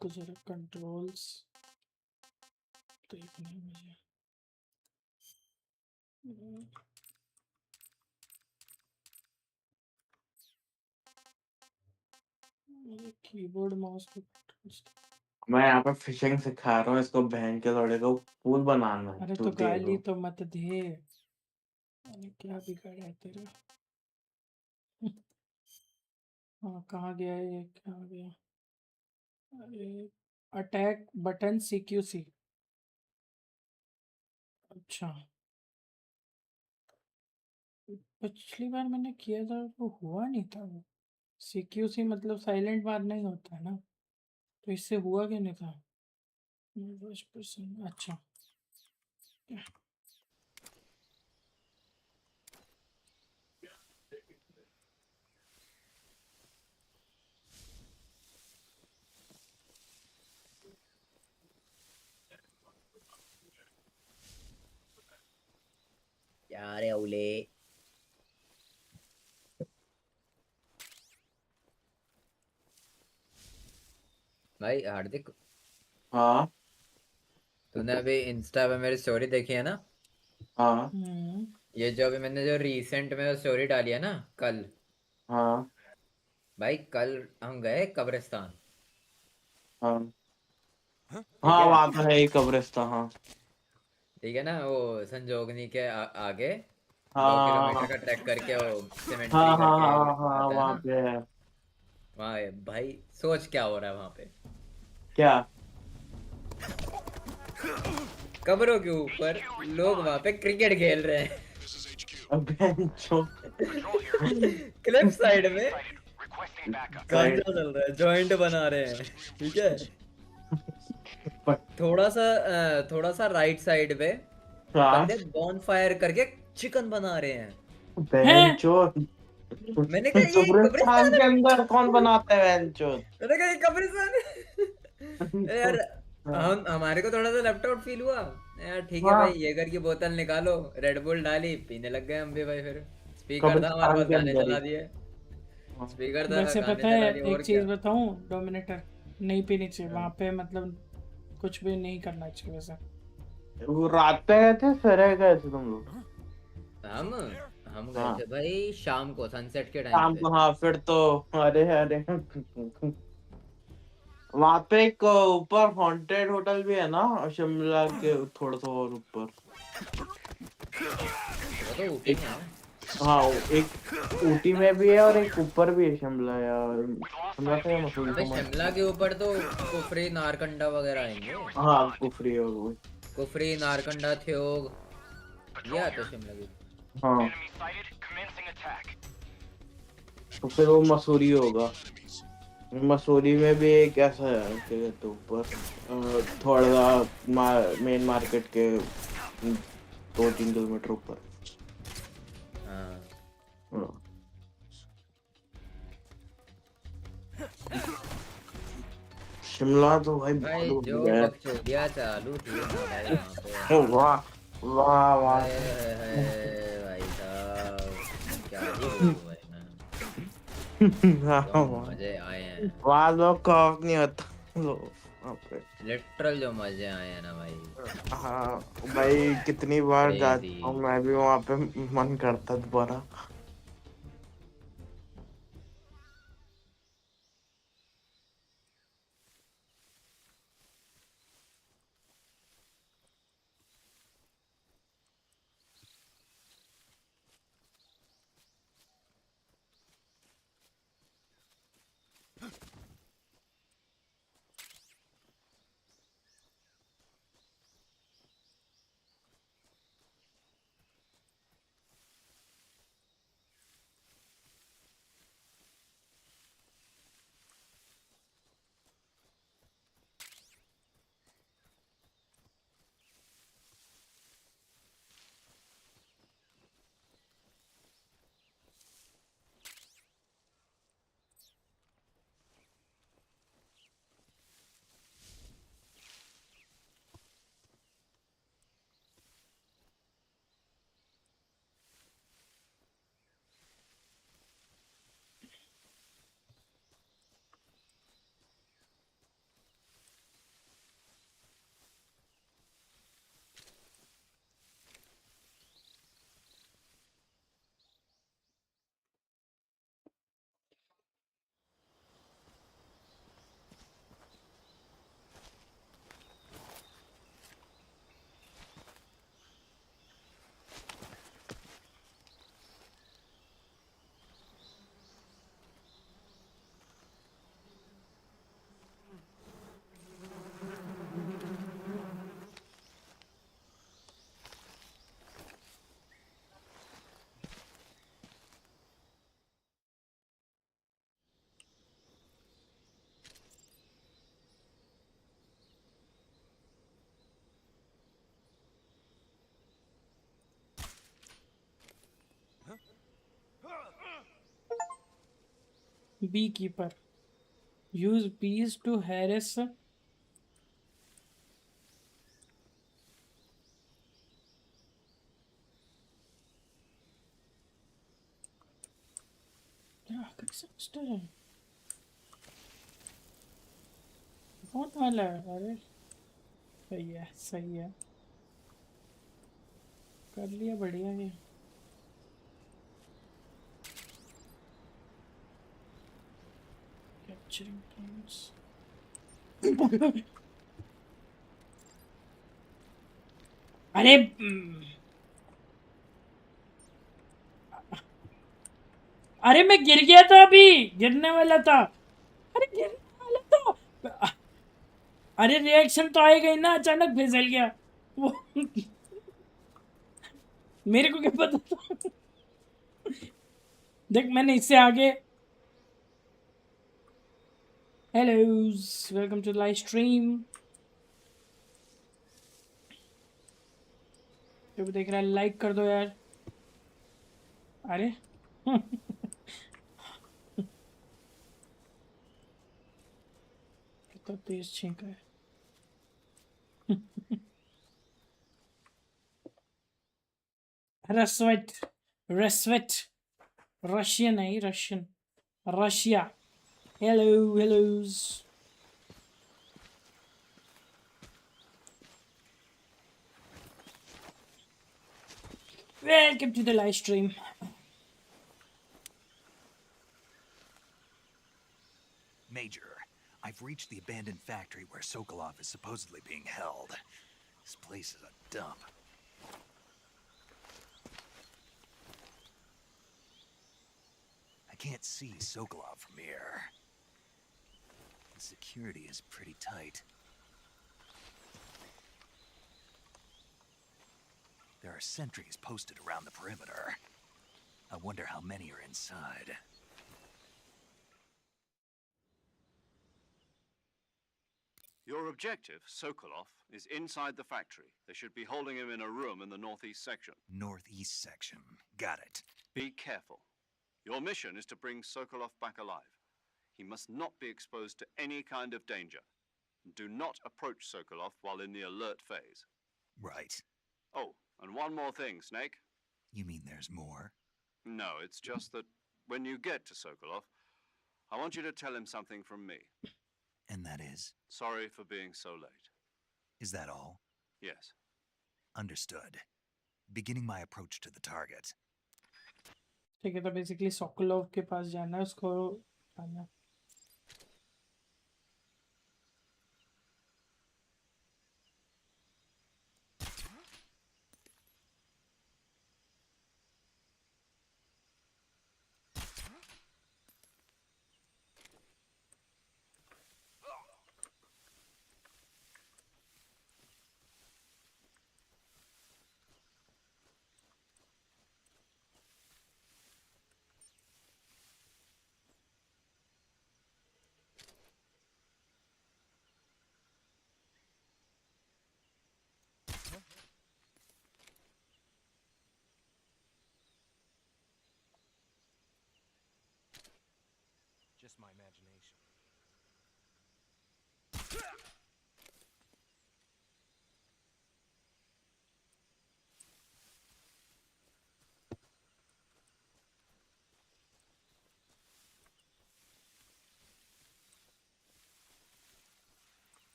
कुछ कंट्रोल्स देखने हैं मुझे। ये कीबोर्ड माउस पे मैं यहाँ पे फिशिंग सिखा रहा हूँ इसको, बहन के लौड़े को पूल बनाना है। अरे तू तो देख गाली लो। तो मत दे। अरे क्या बिगाड़ा है तेरा? हाँ कहाँ गया ये, कहाँ गया? अरे अटैक बटन CQC। अच्छा पिछली बार मैंने किया था वो हुआ नहीं था वो। CQC मतलब साइलेंट मारना ही होता है ना, तो इससे हुआ क्या नहीं था? 10%। अच्छा यार औले भाई हार्दिक, हाँ तूने अभी इंस्टा पे मेरी स्टोरी देखी है ना? हाँ ये जो अभी मैंने जो रिसेंट में स्टोरी डाली है ना कल, हाँ भाई कल हम गए कब्रिस्तान, हाँ ठीक हाँ, है? वहाँ तो है ही कब्रिस्तान। हाँ ठीक है ना, वो संजोगनी के आगे 2 किलोमीटर हाँ का ट्रैक करके वो हाँ सीमेंट्री हाँ करके हाँ हाँ, आता है वहाँ ना, पे है। वहाँ है। भाई सोच क्या हो रहा है वहाँ पे, क्या? कब्रों के ऊपर लोग वहाँ पे क्रिकेट खेल रहे हैं। अबे जो क्लिफ साइड में साइड गांजा चल रहा है, जॉइंट बना रहे हैं, ठीक है? थोड़ा सा राइट साइड पे हाँ बंदे बॉन फायर करके चिकन बना रहे हैं। बहन हैं। चोद, मैंने कहा ये कब्रिस्तान कब्रिस्तान के है। अंदर कौन बनाता है बहन चोद? मैंने कहा ये कब्रिस्तान है। अरे यार, हम हमारे को थोड़ा सा लेफ्ट आउट फील हुआ यार। ठीक है भाई, हाँ ये की बोतल निकालो, रेड बुल डाली, पीने लग गए हम भी भाई। फिर स्पीकर था हमारे कब्रिस्तान पास, के गाने अंदर ही। चला दिए। हाँ। स्पीकर था, वैसे गाने पता है चला दिए, एक और चीज क्या। बताऊं, डोमिनेटर नहीं पीनी चाहिए वहां पे, मतलब कुछ भी नहीं करना चाहिए वैसे। वो रात पे गए थे, सवेरे गए थे तुम लोग? हम हम गए हाँ थे भाई शाम को, सनसेट के टाइम शाम पे। को, हाँ फिर तो। अरे अरे वहां पे एक ऊपर हॉन्टेड होटल भी है ना, शिमला के थोड़ा सा और ऊपर। वो तो ऊटी एक, में है। हाँ एक ऊटी में भी है और एक ऊपर भी है, शिमला या शिमला से या मसूरी भाई समझ। शिमला के ऊपर तो कुफरी नारकंडा वगैरह आएंगे। हाँ कुफरी और वो। कुफरी नारकंडा थ्योग, ये आते शिमला के ऊपर। हाँ तो फिर वो मसूरी होगा। मसूरी में भी एक ऐसा है, क्या कहते हैं, ऊपर थोड़ा सा मेन मार्केट के 2-3 किलोमीटर ऊपर। हाँ हाँ। शिमला तो भाई भाई, बहुत जो बढ़िया बकचोदियाँ चालू थी ना भाई वहाँ पे, है। वाह वाह वाह। हाय हाय हाय भाई साहब, क्या ही बोलूं भाई मैं। हाँ जो वाह। मजे आए हैं, वहाँ लोग का ऑफ नहीं होता वहाँ पे। लिटरल जो मजे आए हैं ना भाई, हाँ भाई, कितनी बार जा क्रेजी। चुका हूँ मैं भी वहाँ पे, मन करता है दोबारा। beekeeper. Use bees to harass. क्या सेमेस्टर है? बहुत वाला है. अरे सही है, सही है. कर लिया, बढ़िया है. Capturing points. अरे अरे मैं गिर गया था, अभी गिरने वाला था. अरे गिरने वाला था. अरे रिएक्शन तो आएगा ही ना, अचानक फिसल गया वो. मेरे को क्या पता था. देख मैंने इससे आगे. Hello, welcome to live stream. जो भी देख रहा है लाइक कर दो यार. अरे कितना तेज छींका है. रस्वेट, रस्वेट, रशियन है, Russian, Russia. Hello, hellos. Welcome to the live stream. Major, I've reached the abandoned factory where Sokolov is supposedly being held. This place is a dump. I can't see Sokolov from here. The security is pretty tight. There are sentries posted around the perimeter. I wonder how many are inside. Your objective, Sokolov, is inside the factory. They should be holding him in a room in the northeast section. Northeast section. Got it. Be careful. Your mission is to bring Sokolov back alive. He must not be exposed to any kind of danger. Do not approach Sokolov while in the alert phase. Right. Oh, and one more thing, Snake. You mean there's more? No, it's just that when you get to Sokolov, I want you to tell him something from me. And that is? Sorry for being so late. Is that all? Yes. Understood. Beginning my approach to the target. ठीक है, तो basically Sokolov के पास जाना है, उसको आना. Just my imagination.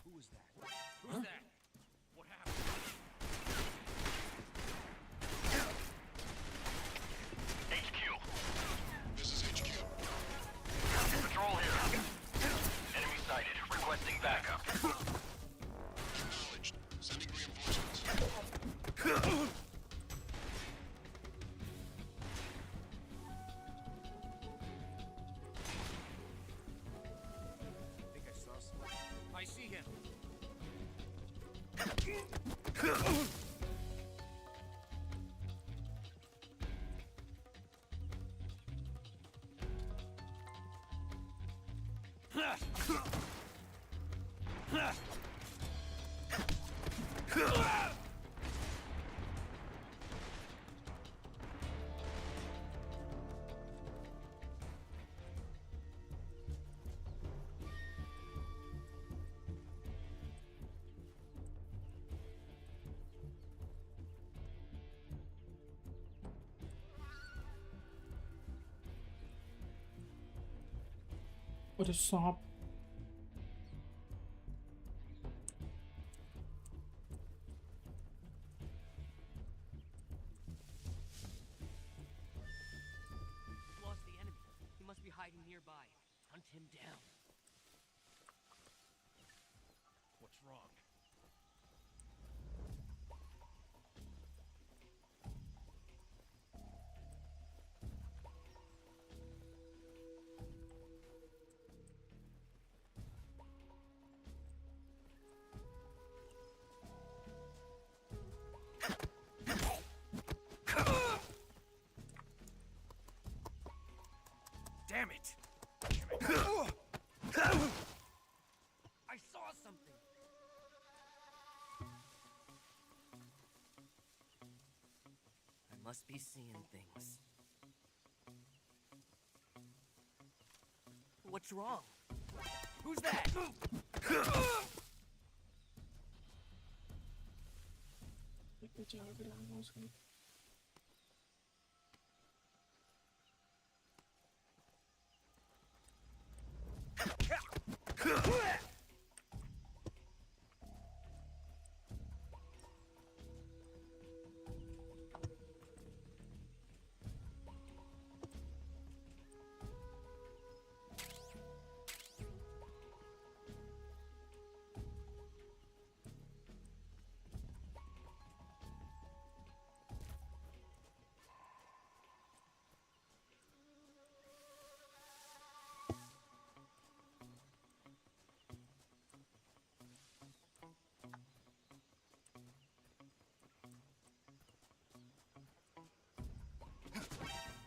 Who was that? Who's that? What happened? HQ. This is HQ. Patrol here. Enemy sighted. Requesting backup. Acknowledged. Sending reinforcements. What a सांप. Lost the enemy. He must be hiding nearby. Hunt him down. What's wrong? Damn it! I saw something. I must be seeing things. What's wrong? Who's that?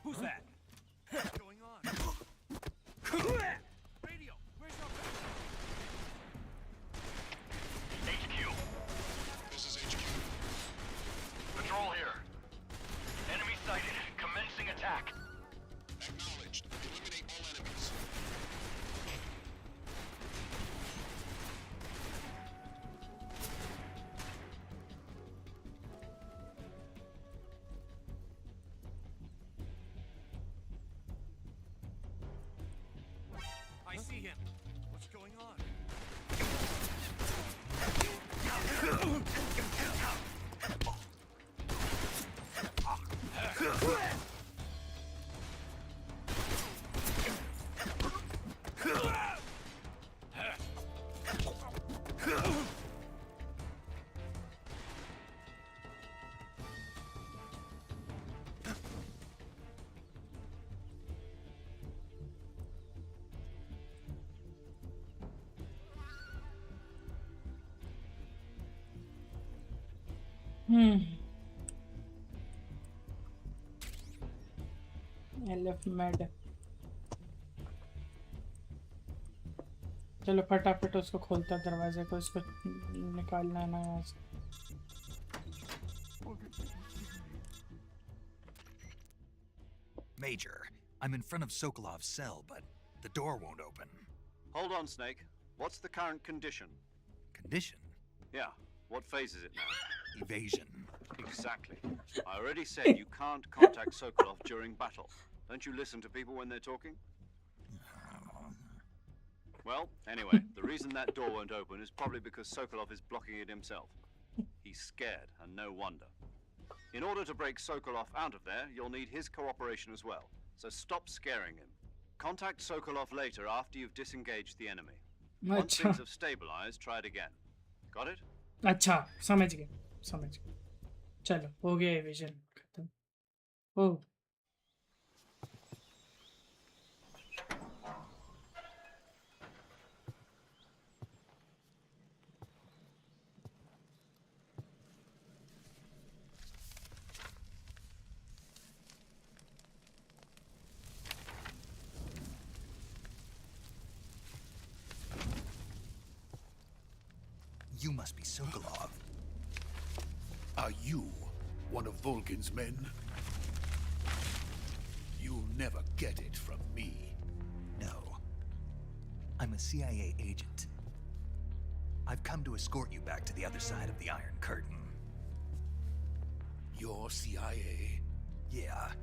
Who's that? What's going on? Radio! Where's our radio? HQ. This is HQ. Patrol here. Enemy sighted. Commencing attack. Acknowledged. Eliminate all enemies. I see him. What's going on? LF med. चलो फटाफट उसको खोलता दरवाजे को, उसको निकालना है ना यहाँ से. Major, I'm in front of Sokolov's cell, but the door won't open. Hold on, Snake. What's the current condition? Condition? Yeah. What phase is it now? Evasion. Exactly. I already said you can't contact Sokolov during battle. Don't you listen to people when they're talking? Well, anyway, the reason that door won't open is probably because Sokolov is blocking it himself. He's scared, and no wonder. In order to break Sokolov out of there, you'll need his cooperation as well. So stop scaring him. Contact Sokolov later after you've disengaged the enemy. Once things have stabilized, try it again. Got it? अच्छा, समझ गए. चलो, हो गया evasion खत्म. Oh. You must be Sokolov. Are you one of Volgin's men? You'll never get it from me. No. I'm a CIA agent. I've come to escort you back to the other side of the Iron Curtain. You're CIA? Yeah.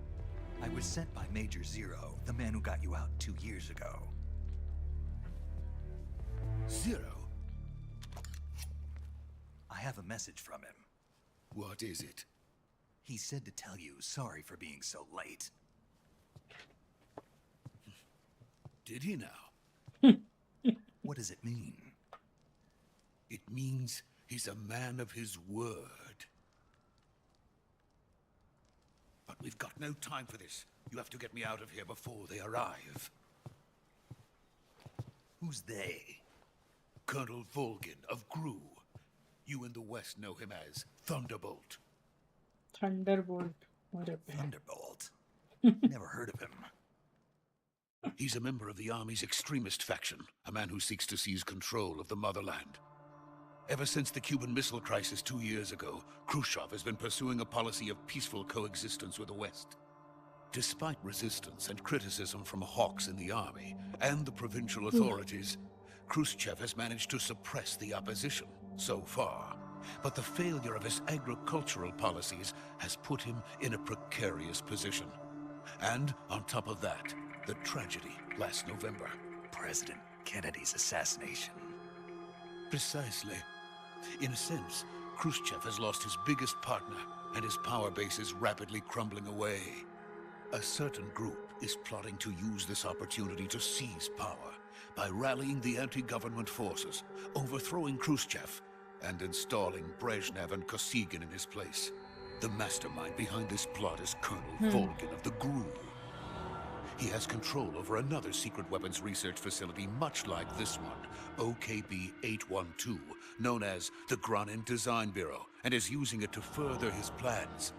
I was sent by Major Zero, the man who got you out 2 years ago. Zero? I have a message from him. What is it? He said to tell you sorry for being so late. Did he now? What does it mean? It means he's a man of his word. But we've got no time for this. You have to get me out of here before they arrive. Who's they? Colonel Volgin of Gru. You in the West know him as Thunderbolt. Thunderbolt. Thunderbolt? Never heard of him. He's a member of the Army's extremist faction, a man who seeks to seize control of the motherland. Ever since the Cuban Missile Crisis 2 years ago, Khrushchev has been pursuing a policy of peaceful coexistence with the West. Despite resistance and criticism from hawks in the army and the provincial authorities, Khrushchev has managed to suppress the opposition so far. But the failure of his agricultural policies has put him in a precarious position. And on top of that, the tragedy last November. President Kennedy's assassination. Precisely. In a sense, Khrushchev has lost his biggest partner, and his power base is rapidly crumbling away. A certain group is plotting to use this opportunity to seize power by rallying the anti-government forces, overthrowing Khrushchev, and installing Brezhnev and Kosygin in his place. The mastermind behind this plot is Colonel Volgin of the GRU. He has control over another secret weapons research facility much like this one, OKB-812, known as the Granin Design Bureau, and is using it to further his plans.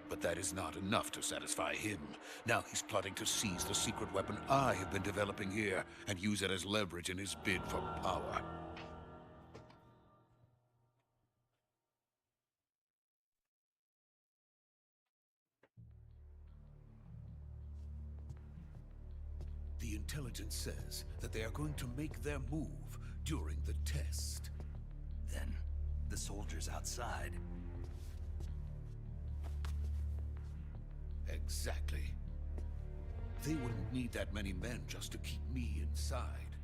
But that is not enough to satisfy him. Now he's plotting to seize the secret weapon I have been developing here and use it as leverage in his bid for power. The intelligence says that they are going to make their move during the test. Then, the soldiers outside. Exactly. They wouldn't need that many men just to keep me inside.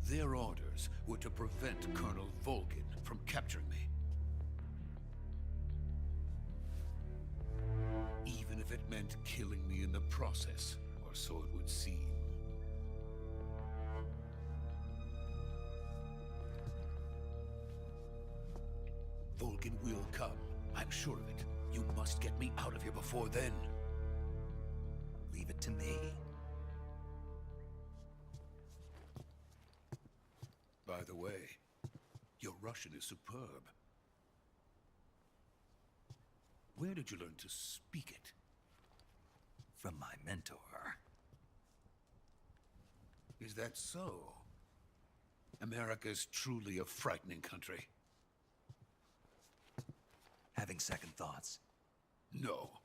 Their orders were to prevent Colonel Volgin from capturing me. Even if it meant killing me in the process, or so it would seem. Volgin will come. I'm sure of it. You must get me out of here before then. Leave it to me. By the way, your Russian is superb. Where did you learn to speak it? From my mentor. Is that so? America's truly a frightening country. Having second thoughts? No.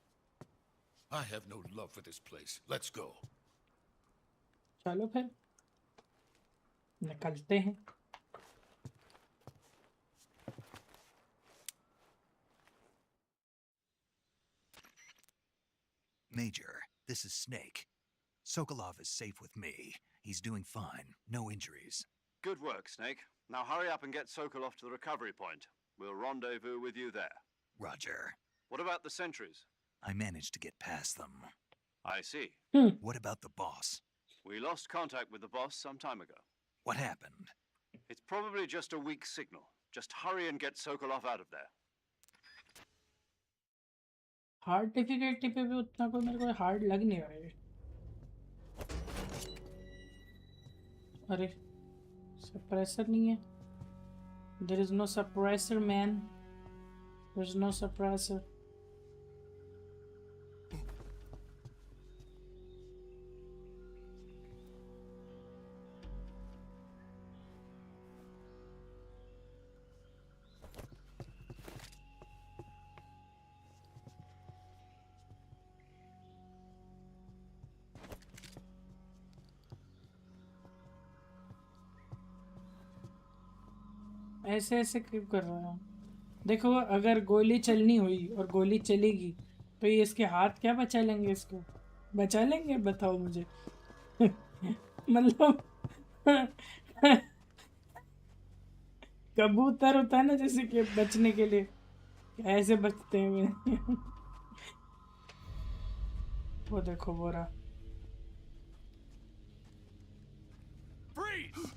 I have no love for this place. Let's go. चलो फिर निकलते हैं. Major, this is Snake. Sokolov is safe with me. He's doing fine. No injuries. Good work, Snake. Now hurry up and get Sokolov to the recovery point. We'll rendezvous with you there. Roger. What about the sentries? I managed to get past them. I see. What about the boss? We lost contact with the boss some time ago. What happened? It's probably just a weak signal. Just hurry and get Sokolov out of there. Hard difficulty पे भी उतना कोई मेरे को hard लग नहीं रहा है. अरे सप्रेसर नहीं है. There is no suppressor, man. There's no suppressor. ऐसे ऐसे क्यों कर रहा है? देखो अगर गोली चलनी हुई और गोली चलेगी तो ये इसके हाथ क्या बचा लेंगे? इसको बचा लेंगे? बताओ मुझे। मतलब कबूतर होता है ना, जैसे कि बचने के लिए ऐसे बचते हैं। वो देखो बोरा। Freeze!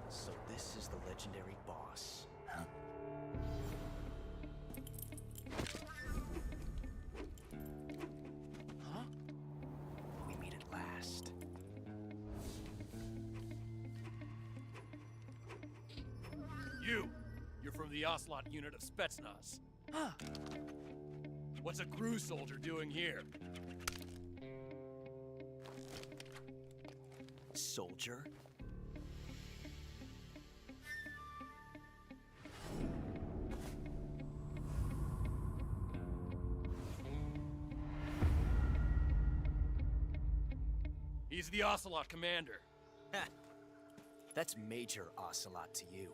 So this is the legendary boss. Huh? We meet at last. You're from the Ocelot unit of Spetsnaz. What's a crew soldier doing here? Soldier? He's the Ocelot commander. That's Major Ocelot to you.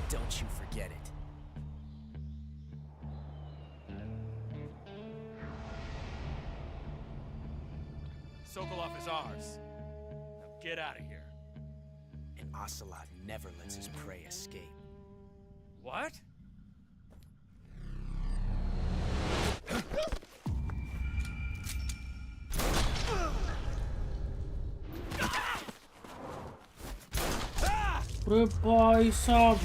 Don't you forget it. Sokolov is ours. Now get out of here. And Ocelot never lets his prey escape. What? अरे भाई साहब,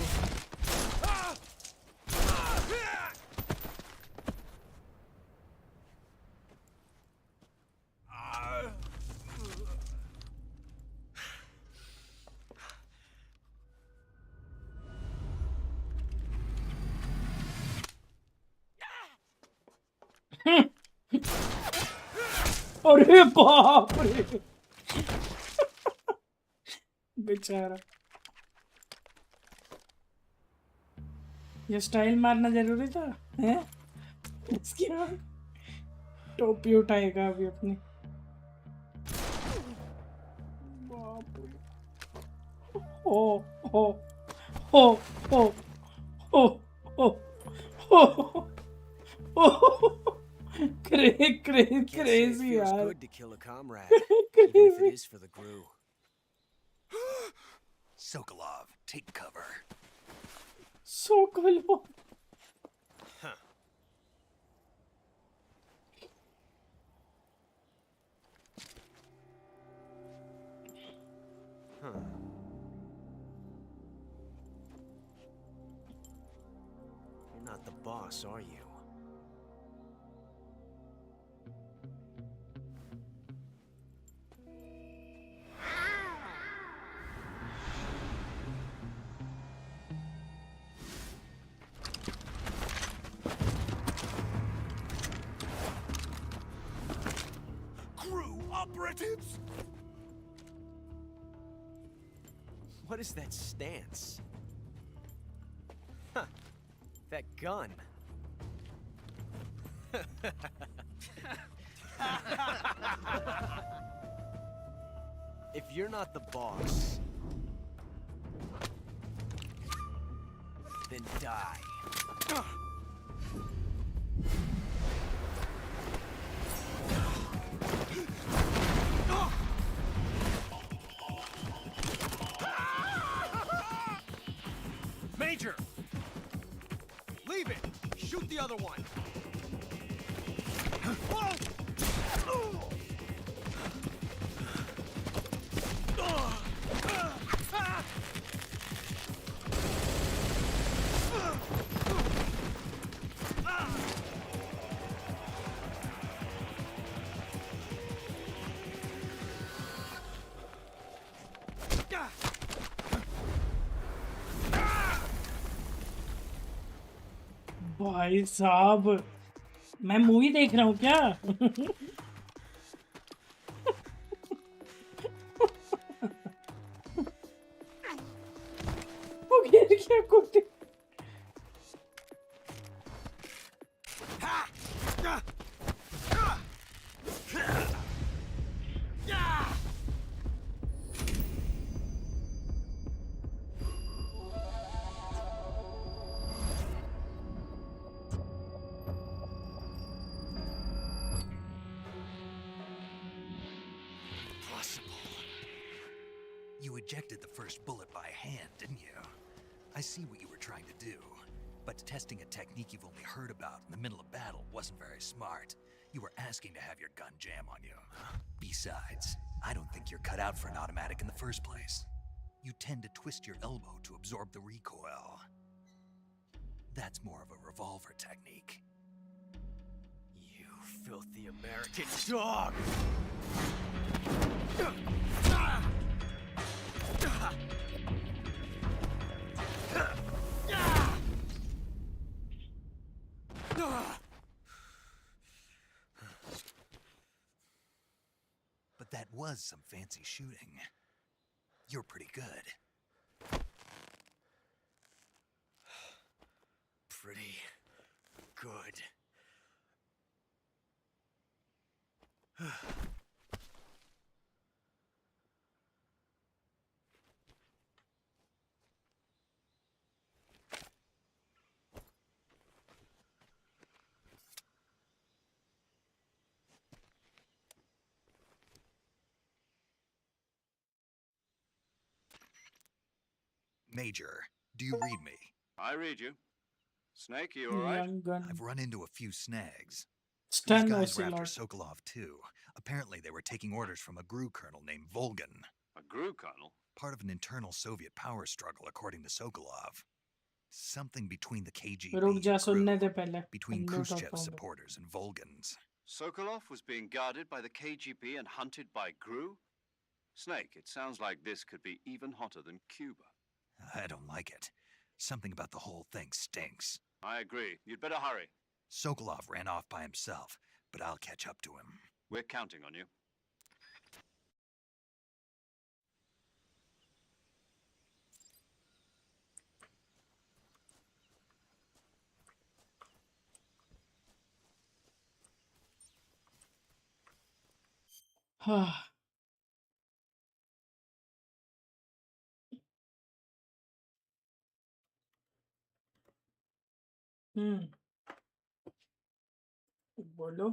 अरे बाप रे, बेचारा। ये style मारना जरूरी था, हैं? इसकी टोपी उठाएगा अभी अपनी। बाप रे। ओ हो हो हो हो हो हो हो, crazy Feels यार। good to kill a comrade, even if it is for the crew. Sokolov, take cover. Sokolov. Huh. Huh. You're not the boss, are you? Operatives? What is that stance? Huh. That gun. If you're not the boss, then die. Major! Leave it! Shoot the other one! भाई साहब, मैं movie देख रहा हूँ क्या? You ejected the first bullet by hand, didn't you? I see what you were trying to do. But testing a technique you've only heard about in the middle of battle wasn't very smart. You were asking to have your gun jam on you. Besides, I don't think you're cut out for an automatic in the first place. You tend to twist your elbow to absorb the recoil. That's more of a revolver technique. You filthy American dog! But that was some fancy shooting. You're pretty good. Pretty good. Major, do you read me? I read you. Snake, you all right? Young gun. I've run into a few snags. These Stun guys were after Ocelot. Sokolov too. Apparently they were taking orders from a GRU colonel named Volgan. A GRU colonel? Part of an internal Soviet power struggle, according to Sokolov. Something between the KGB रुक जा and सुनने GRU, दे पहले. between सुनने तो Khrushchev's पाऊंगा. supporters and Volgan's. Sokolov was being guarded by the KGB and hunted by GRU? Snake, it sounds like this could be even hotter than Cuba. I don't like it. Something about the whole thing stinks. I agree. You'd better hurry. Sokolov ran off by himself, but I'll catch up to him. We're counting on you. हाँ. बोलो.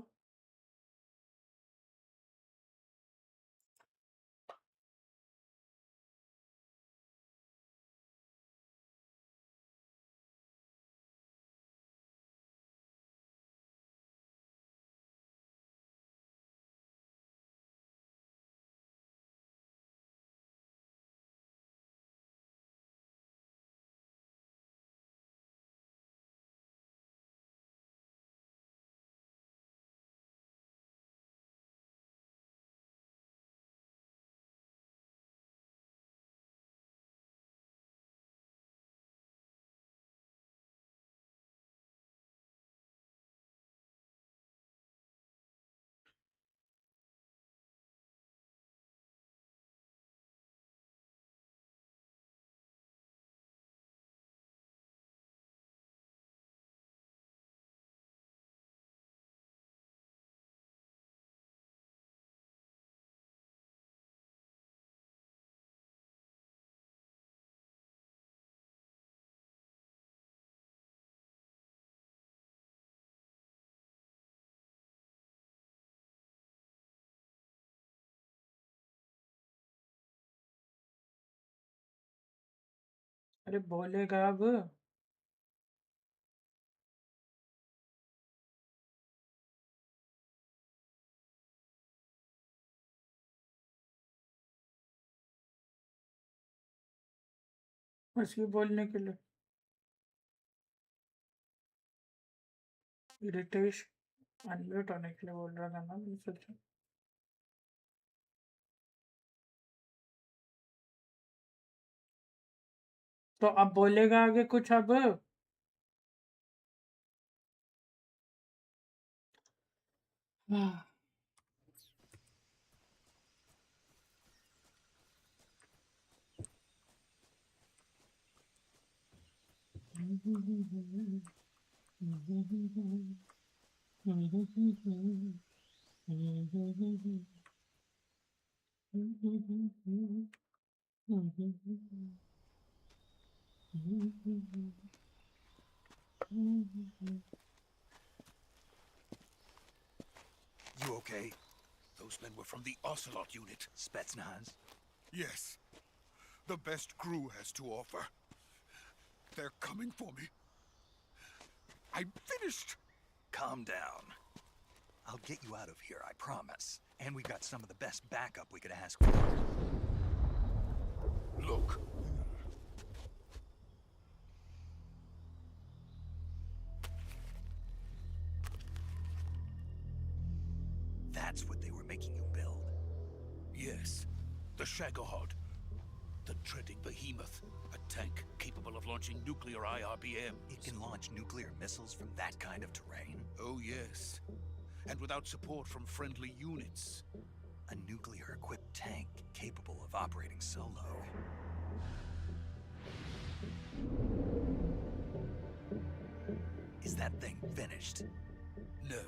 अरे बोलेगा अब. बस ये बोलने के लिए. रितेश अनम्यूट होने के लिए बोल रहा था ना, मैंने सोचा. तो अब बोलेगा आगे कुछ अब. You okay? Those men were from the Ocelot unit. Spetsnaz? Yes. The best crew has to offer. They're coming for me. I'm finished. Calm down. I'll get you out of here, I promise. And we've got some of the best backup we could ask for. Look. That's what they were making you build? Yes. The Shagohod. The treading behemoth. A tank capable of launching nuclear IRBMs. It can launch nuclear missiles from that kind of terrain? Oh, yes. And without support from friendly units. A nuclear-equipped tank capable of operating solo. Is that thing finished? No.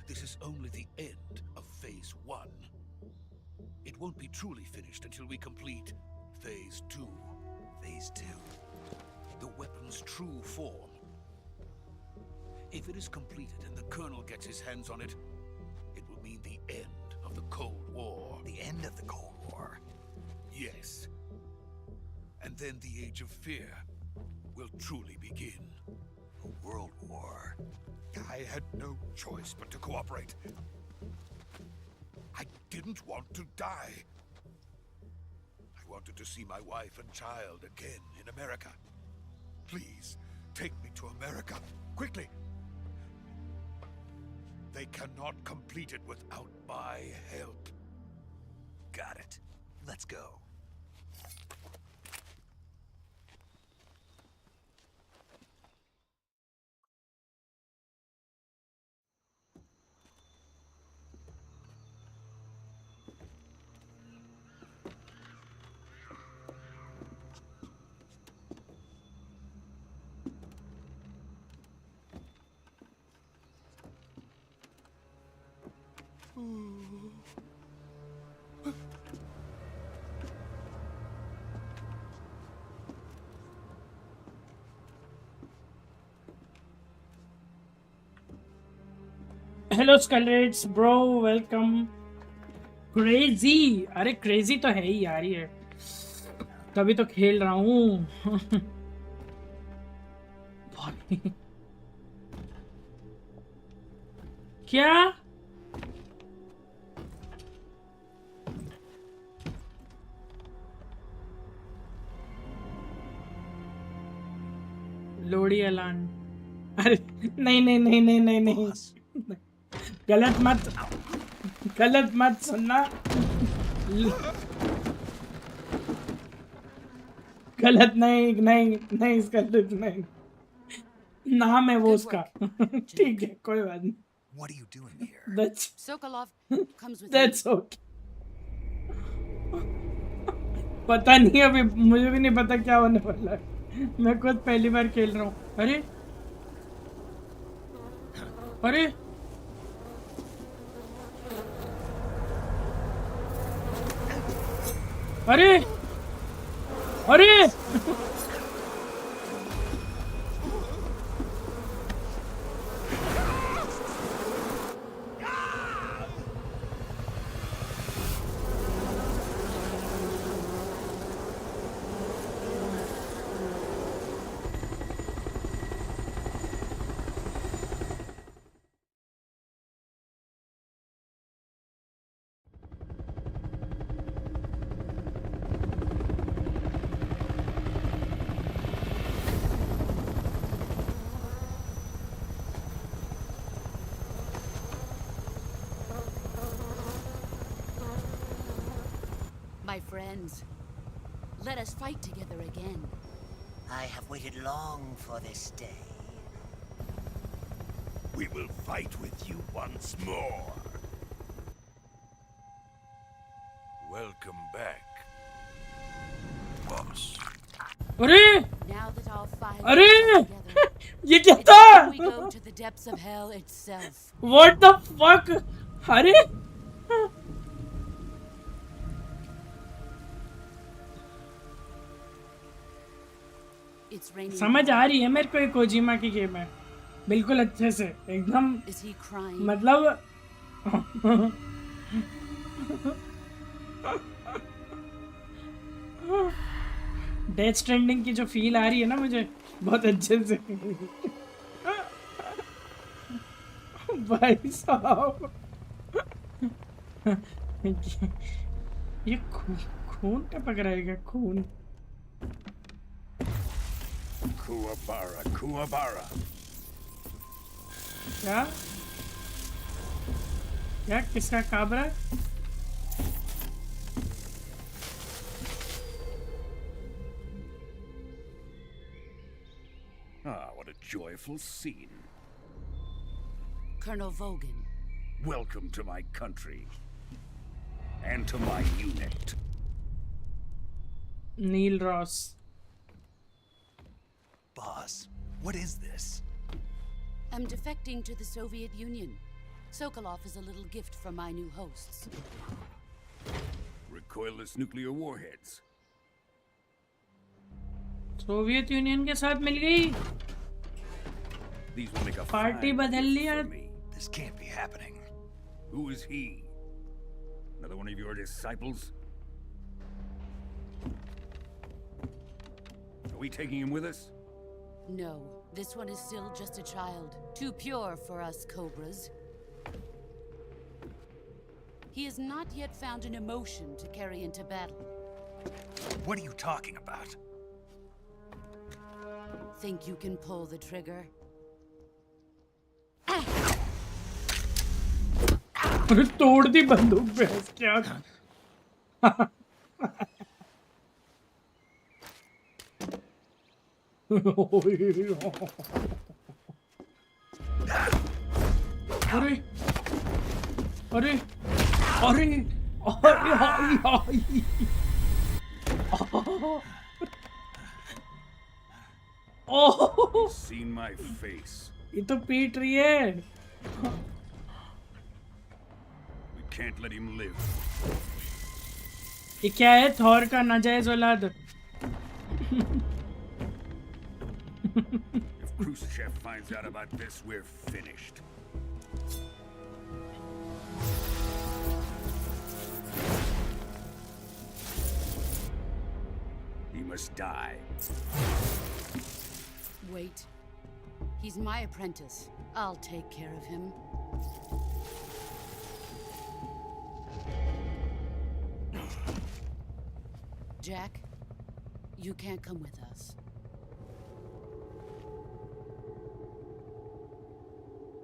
This is only the end of Phase 1. It won't be truly finished until we complete Phase 2. Phase 2? The weapon's true form. If it is completed and the Colonel gets his hands on it, it will mean the end of the Cold War. The end of the Cold War? Yes. And then the Age of Fear will truly begin. A world war? I had no choice but to cooperate. I didn't want to die. I wanted to see my wife and child again in America. Please, take me to America, quickly. They cannot complete it without my help. Got it. Let's go. Hello स्कलेट्स bro, welcome. Crazy, अरे crazy तो है ही यार, ये तभी तो खेल रहा हूँ। क्या लोड़ी एलान? अरे नहीं नहीं नहीं नहीं नहीं नहीं, गलत मत सुनना। गलत नहीं नहीं नहीं, इसका नहीं नाम है वो उसका। ठीक है, कोई बात नहीं। What are you doing here? That's Sokolov comes with that's okay। पता नहीं, अभी मुझे भी नहीं पता क्या होने वाला है। मैं खुद पहली बार खेल रहा हूँ। अरे अरे अरे अरे My friends, let us fight together again. I have waited long for this day. We will fight with you once more. Welcome back, boss. अरे Now that all five अरे are together, ये क्या था? We go to the depths of hell itself. What the fuck? अरे It's raining. समझ आ रही है मेरे को, ये कोजिमा की गेम है बिल्कुल अच्छे से एकदम, Is he crying? मतलब डेथ स्ट्रैंडिंग की जो फील आ रही है ना मुझे बहुत अच्छे से। भाई साहब ये खून टपक रहेगा, खून। Kuwabara, Kuwabara. क्या क्या किसका Kabra? Ah, what a joyful scene. Colonel Vogan. Welcome to my country. And to my unit. Neil Ross. Boss, what is this? I'm defecting to the Soviet Union. Sokolov is a little gift from my new hosts. Recoilless nuclear warheads. Soviet union के साथ मिल गई, These will make a party fine बदल gift लिया। for me. This can't be happening. Who is he? Another one of your disciples? Are we taking him with us? No, this one is still just a child. Too pure for us Cobras. He has not yet found an emotion to carry into battle. What are you talking about? Think you can pull the trigger? अरे तोड़ दी बंदूक भैंस, क्या अरे अरे अरे अरे ओह, Seen my face. ये तो पीट रही है। We can't let him live. ये क्या है? थॉर का नाजायज औलाद। If Khrushchev finds out about this, we're finished. He must die. Wait. He's my apprentice. I'll take care of him. Jack, you can't come with us.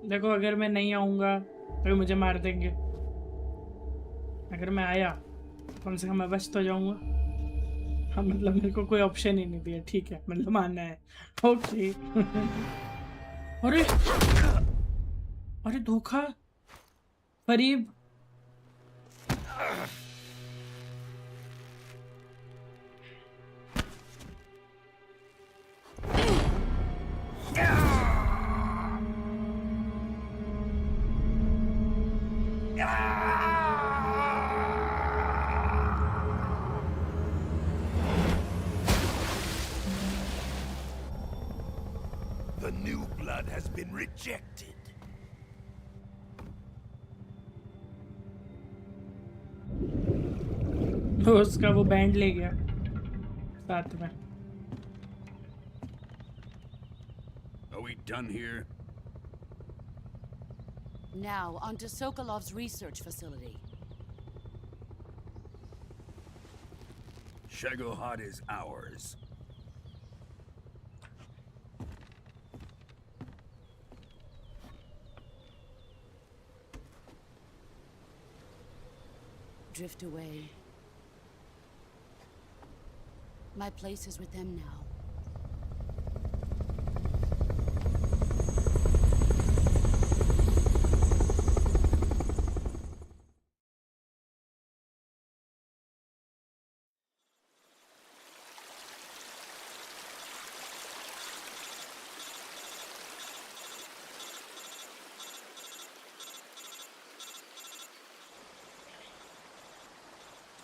देखो, अगर मैं नहीं आऊंगा तो मुझे मार देंगे। अगर मैं आया कम से कम मैं बच तो जाऊंगा। हाँ, मतलब मेरे को कोई ऑप्शन ही नहीं दिया। ठीक है, मतलब मानना है। ओके। अरे अरे धोखा, फरीब। The new blood has been rejected. उसका वो बैंड ले गया साथ में। Are we done here? Now, onto Sokolov's research facility. Shagohod is ours. Drift away. My place is with them now.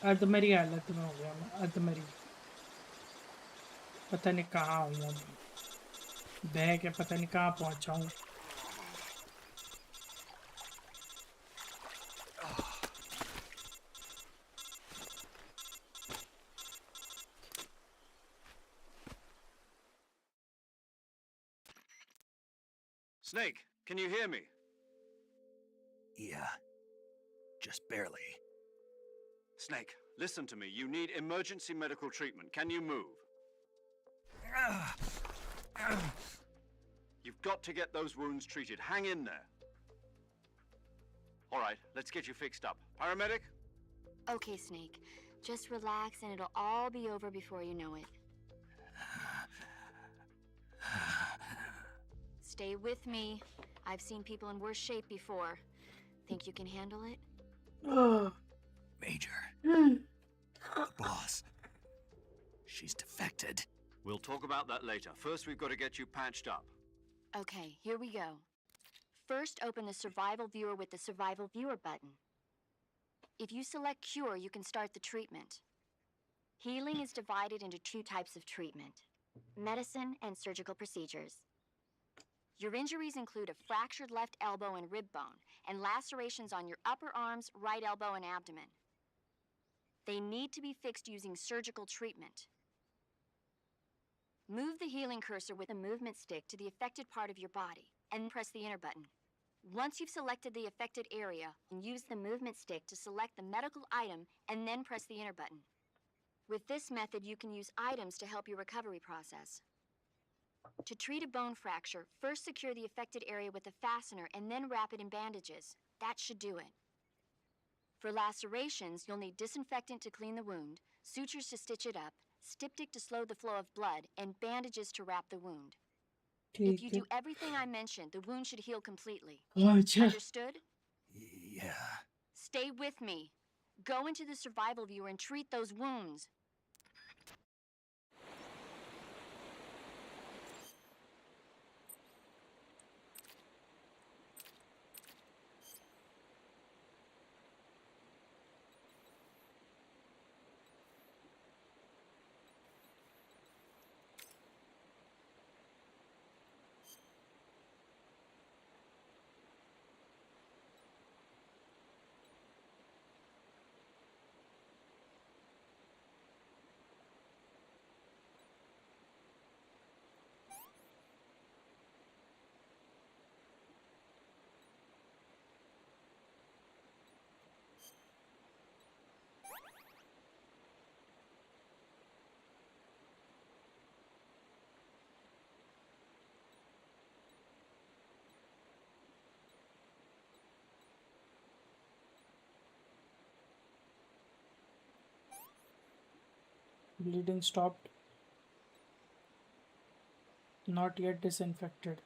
अधमरी हालत में हो गया मैं, अधमरी। पता नहीं कहाँ हूँ अभी, बह के पता नहीं कहाँ पहुँचा हूँ। Snake, can you hear me? Yeah. Just barely. Snake, listen to me. You need emergency medical treatment. Can you move? You've got to get those wounds treated. Hang in there. All right, let's get you fixed up. Paramedic? Okay, Snake. Just relax and it'll all be over before you know it. Stay with me. I've seen people in worse shape before. Think you can handle it? Major. The boss. She's defected. We'll talk about that later. First, we've got to get you patched up. Okay, here we go. First, open the Survival Viewer with the Survival Viewer button. If you select Cure, you can start the treatment. Healing is divided into two types of treatment: medicine and surgical procedures. Your injuries include a fractured left elbow and rib bone, and lacerations on your upper arms, right elbow, and abdomen. They need to be fixed using surgical treatment. Move the healing cursor with a movement stick to the affected part of your body, and press the enter button. Once you've selected the affected area, use the movement stick to select the medical item, and then press the enter button. With this method, you can use items to help your recovery process. To treat a bone fracture, first secure the affected area with a fastener and then wrap it in bandages. That should do it. For lacerations, you'll need disinfectant to clean the wound, sutures to stitch it up, styptic to slow the flow of blood, and bandages to wrap the wound. If you do everything I mentioned, the wound should heal completely. Understood? Yeah. Stay with me. Go into the Survival Viewer and treat those wounds. Bleeding stopped. Not yet disinfected.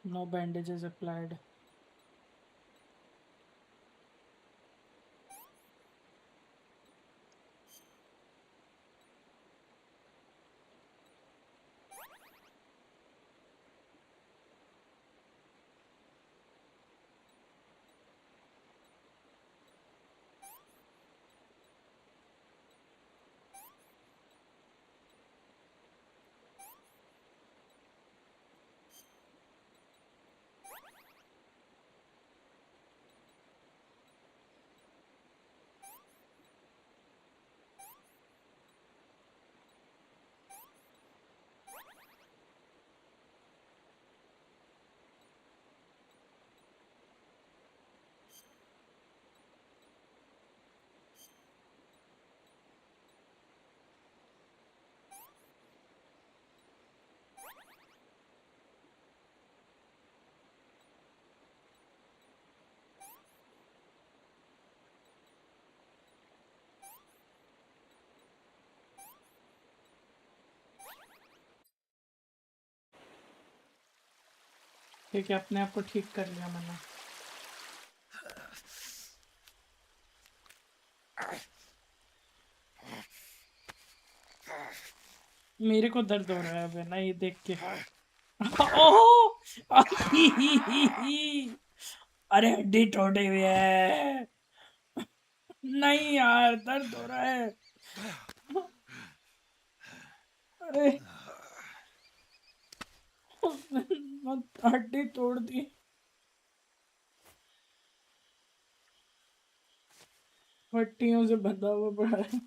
No bandages applied. ठीक है, अपने आप को ठीक कर लिया मैंने। मेरे को दर्द हो रहा है अब ना ये देख के। ओह अरे हड्डी टूटी हुई है। नहीं यार, दर्द हो रहा है। अरे उसने हड्डी तोड़ दी। पट्टियों से बंधा हुआ पड़ा है।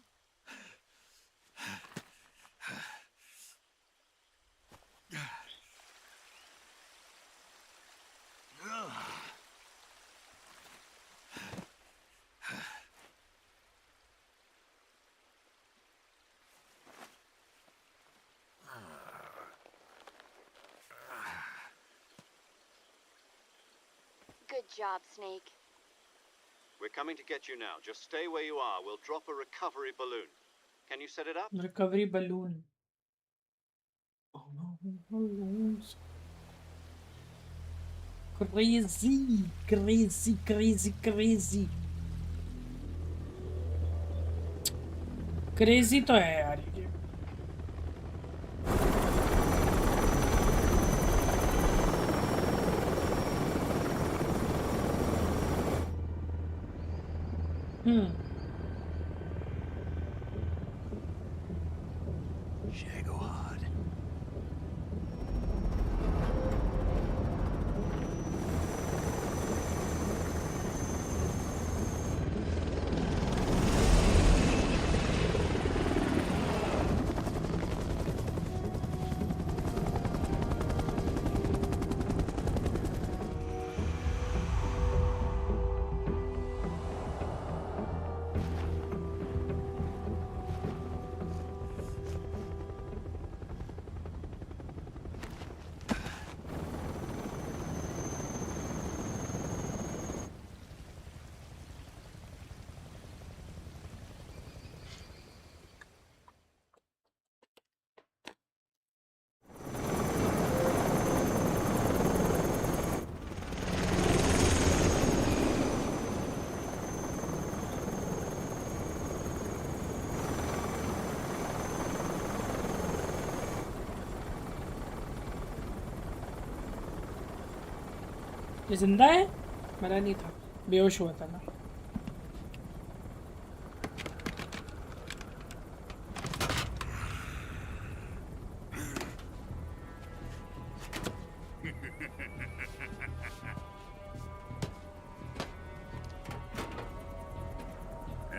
Good job, Snake. We're coming to get you now. Just stay where you are. We'll drop a recovery balloon. Can you set it up? Recovery balloon. Oh no, balloons. Crazy, crazy, crazy, crazy. Crazy तो है यार ये। Shagohod. ये जिंदा है? मरा नहीं था, बेहोश हुआ था ना।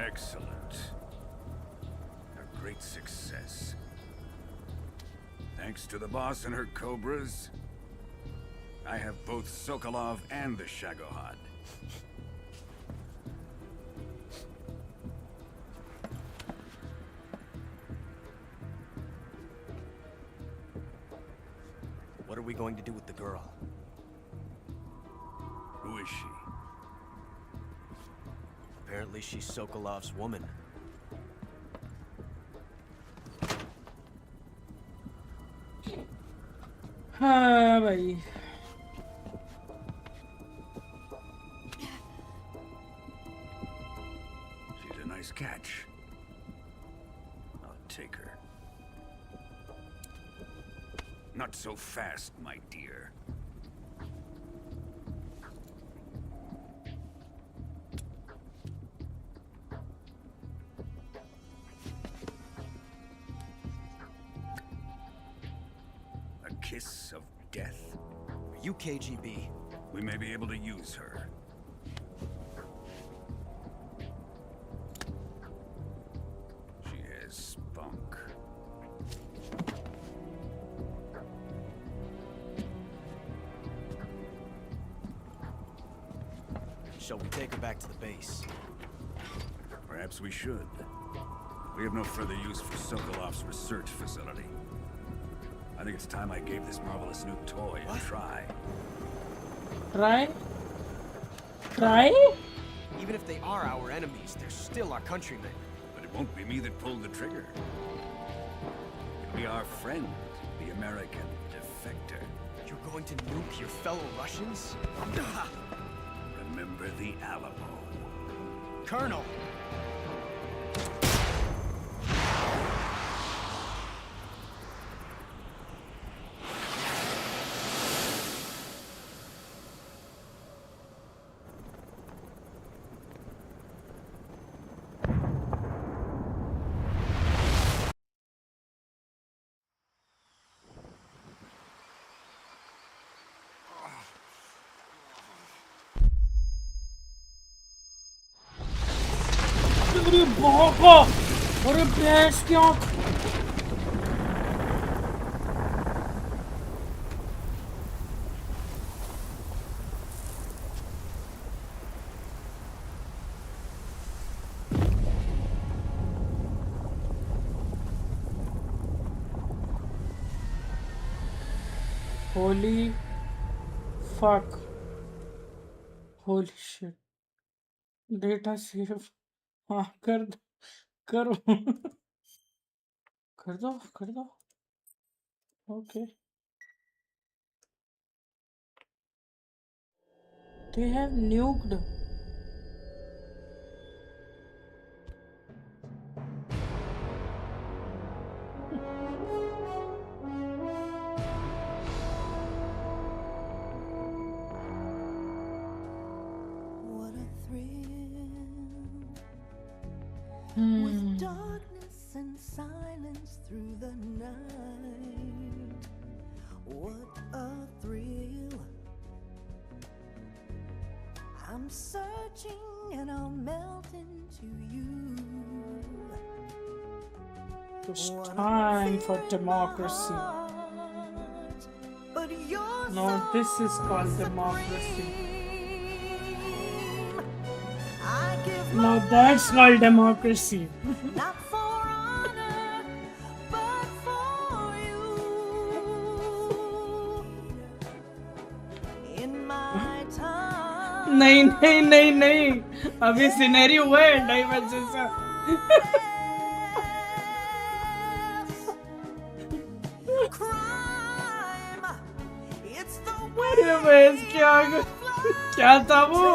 Excellent. A great success. Thanks to the boss and her cobras, I have both Sokolov and the Shagohod. What are we going to do with the girl? Who is she? Apparently she's Sokolov's woman. हाँ भाई। She's a nice catch. I'll take her. Not so fast, my dear. A kiss of death? Are you KGB? We may be able to use her. She has spunk. Shall we take her back to the base? Perhaps we should. We have no further use for Sokolov's research facility. I think it's time I gave this marvelous new toy a try. Try? Try? Even if they are our enemies, they're still our countrymen. But it won't be me that pulled the trigger. It'll be our friend, the American defector. You're going to nuke your fellow Russians? Remember the Alamo. Colonel! अरे भौंको, अरे भैंस की आँख। Holy fuck. Holy shit. Data save. हाँ कर दो, करो। कर दो। Okay. They have nuked. With darkness and silence through the night. What a thrill. I'm searching and I'll melt into you. It's time for democracy. No, this is called democracy. No, that's called democracy. Not for honor, but for you. In my time. नहीं, अभी scenario हुआ है diverse जैसा। अरे भैंस क्या था वो?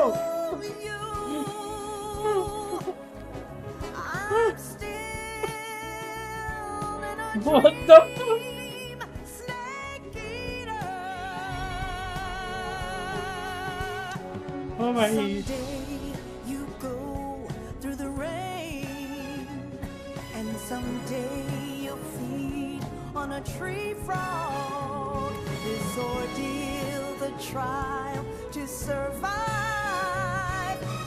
What the fuck? Oh my. Someday you go through the rain, and someday you'll feed on a tree frog. This ordeal, the trial to survive,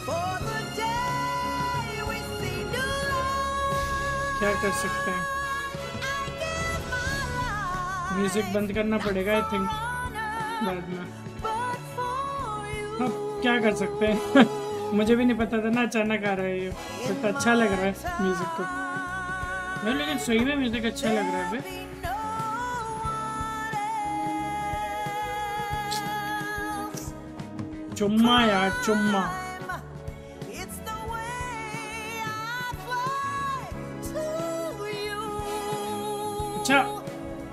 for the day we see new life. क्या कर सकते हैं? Music बंद करना पड़ेगा I think बाद में। अब क्या कर सकते हैं? मुझे भी नहीं पता था ना, अचानक आ रहा है ये। बट अच्छा लग रहा है म्यूजिक तो नहीं, लेकिन सही में म्यूजिक अच्छा लग रहा है बे। चुम्मा यार, चुम्मा।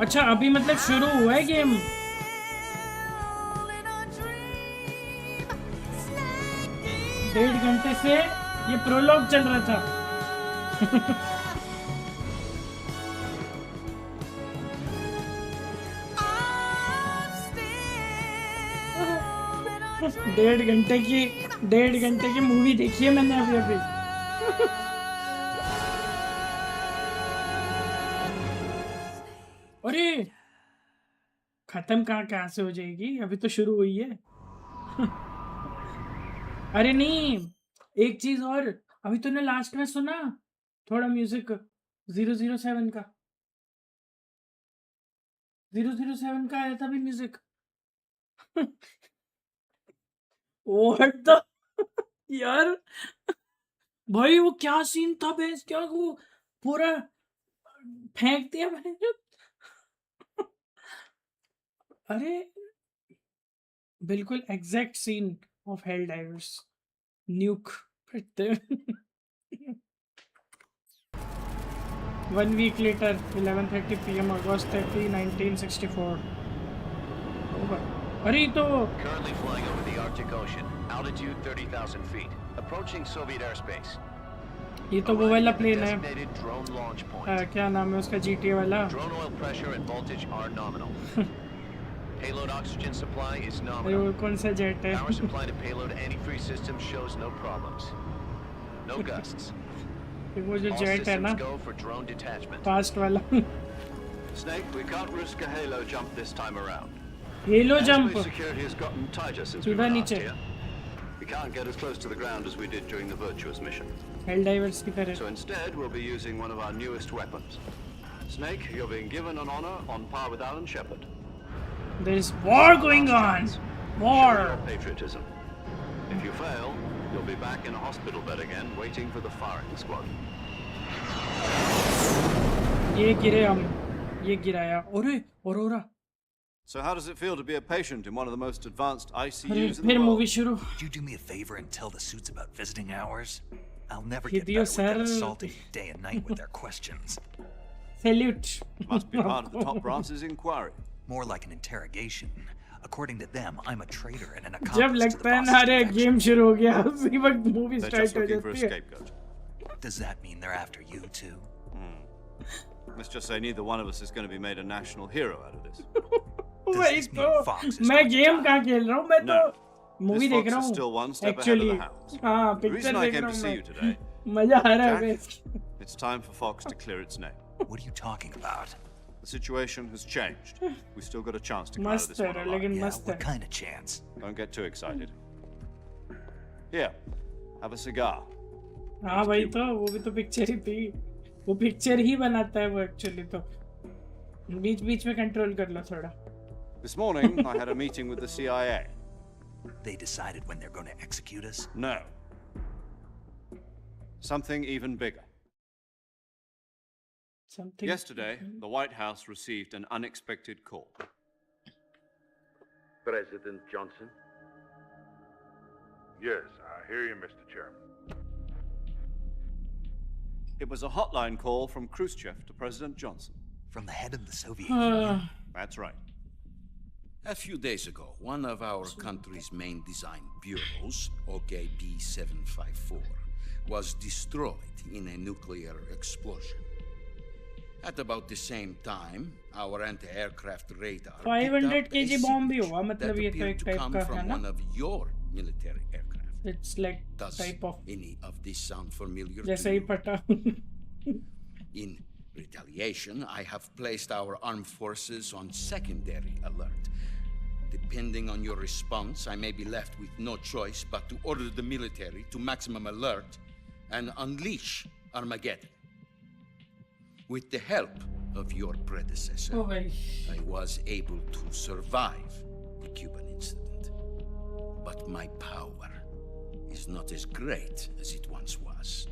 अच्छा अभी मतलब शुरू हुआ है गेम। डेढ़ घंटे से ये प्रोलॉग चल रहा था। डेढ़ घंटे की मूवी देखी है मैंने अभी। अरे खत्म कहाँ से हो जाएगी, अभी तो शुरू हुई है। अरे नहीं, एक चीज और, अभी तूने लास्ट में सुना थोड़ा म्यूजिक 007 का? 007 का आया था भी म्यूजिक। व्हाट द यार भाई, वो क्या सीन था बेस, क्या वो पूरा फेंक दिया मैंने। अरे बिल्कुल exact scene of Helldivers, nuke करते। 1 week later, 11:30 PM, August 30, 1964. अरे तो Currently flying over the Arctic Ocean, altitude 30,000 feet, approaching Soviet airspace. ये तो वो वाला प्लेन है, Designated drone launch point. क्या नाम है उसका, GTA वाला। Drone oil pressure and voltage are nominal. Payload oxygen supply is अरे nominal. वो कौन सा जेट है? Power supply to payload antifreeze system shows no problems. No gusts. वो जो All जेट है ना, systems go for drone detachment. Fast वाला। Snake, we can't risk a halo jump this time around. Hello jump Airspace security has gotten tighter since we सीधा were last नीचे। here. We can't get as close to the ground as we did during the Virtuous mission. Helldivers की तरह. So instead, we'll be using one of our newest weapons. Snake, you're being given an honor on par with Alan Shepard. There's war going on. Show War. your patriotism. If you fail, you'll be back in a hospital bed again, waiting for the firing squad. ये गिरे हम. ये गिराया. अरे aurora. So how does it feel to be a patient in one of the most advanced ICUs in अरे the फिर world? Movie शुरू. Would you do me a favor and tell the suits about visiting hours? I'll never He get dio, better with them sir. assaulting me day and night with their questions. Salute. Must be part of the top brass's inquiry. More like an interrogation. According to them, I'm a traitor and an जब accomplice to the लगता है boss's ना अरे defection. Game शुरू हो गया उसी वक्त मूवी They're स्टार्ट just हो looking for a जाती है. scapegoat. Does that mean they're after you too? Let's just say neither one of us is going to be made a national hero out of this. वही तो मैं game कहाँ खेल रहा हूँ मैं तो No. मूवी This देख fox रहा is हूँ. still one step ahead of Actually, the hounds. हाँ The पिक्चर reason I देख came रहा to हूँ see you today, मैं. मजा आ रहा है Jack, बस. it's time for Fox to clear its name. What are you talking about? The situation has changed. We've still got a chance to come out of मस्त this है one alive. लेकिन Yeah, मस्त what है. kind of chance? Don't get too excited. Here, have a cigar. हाँ भाई तो वो भी तो पिक्चर ही थी. वो पिक्चर ही बनाता है वो एक्चुअली तो. बीच बीच में कंट्रोल कर लो थोड़ा. This morning, I had a meeting with the CIA. They decided when they're going to execute us? No. Something even bigger. Something. Yesterday, the White House received an unexpected call. President Johnson? Yes, I hear you, Mr. Chairman. It was a hotline call from Khrushchev to President Johnson. From the head of the Soviet Union? That's right. A few days ago, one of our country's main design bureaus, OKB-754, was destroyed in a nuclear explosion. At about the same time, our anti-aircraft radar 500 picked kg up a bomb भी signature होगा मतलब that ये तो appeared एक to type come का है from ना. one of your military aircraft. It's like Does type of any of this sound familiar जैसे to ही you? पटा. In retaliation, I have placed our armed forces on secondary alert. Depending on your response, I may be left with no choice but to order the military to maximum alert and unleash Armageddon. With the help of your predecessor, Oh, भाई. I was able to survive the Cuban incident. But my power is not as great as it once was.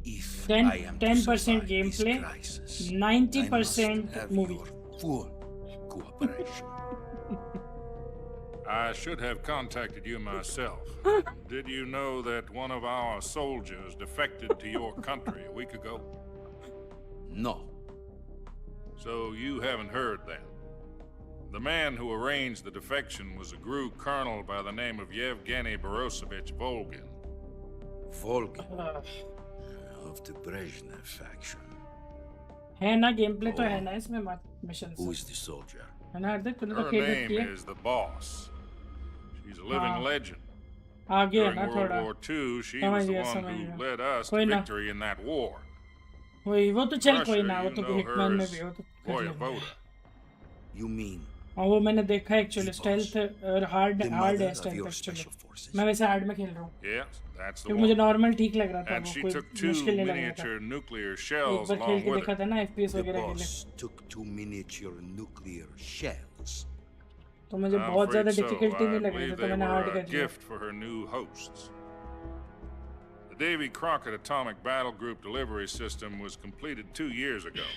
If 10% I am to survive this gameplay, crisis, 90% I must have movie. your full cooperation. I should have contacted you myself. Did you know that one of our soldiers defected to your country a week ago? No. So you haven't heard then. The man who arranged the defection was a GRU colonel by the name of Yevgeny Borosovich Volgin. Volgin? Of the Brezhnev faction. है ना gameplay तो है ना इसमें mission Who is the soldier? है ना हार्दिक तूने तो Her खेल name रखी है. is the Boss. She's a living हाँ. legend. आगे है During ना World थोड़ा. War II, she समझ was the गया, one समझ who गया. led us कोई to ना. victory in that war. वही वो तो चल कोई Russia, ना वो you तो know हिटमैन her में as भी वो तो कर लेंगे. Voyevoda. You mean और वो मैंने देखा एक्चुअली स्टेल्थ और हार्ड the हार्ड mother है of stealth your actually. special forces? मैं वैसे हार्ड में खेल रहा हूँ. Yes, that's the क्योंकि मुझे one. नॉर्मल ठीक लग रहा था And वो she कोई took two मुश्किल नहीं लग रहा था. miniature nuclear एक shells बार खेल along के with देखा her. था ना FPS The वगैरह के लिए. boss took 2 miniature nuclear shells. तो मुझे I'm बहुत ज़्यादा afraid so. डिफिकल्टी I नहीं लग रही believe थी तो they मैंने were हार्ड a कर लिया. gift for her new hosts. The Davy Crockett Atomic Battle Group delivery system was completed 2 years ago.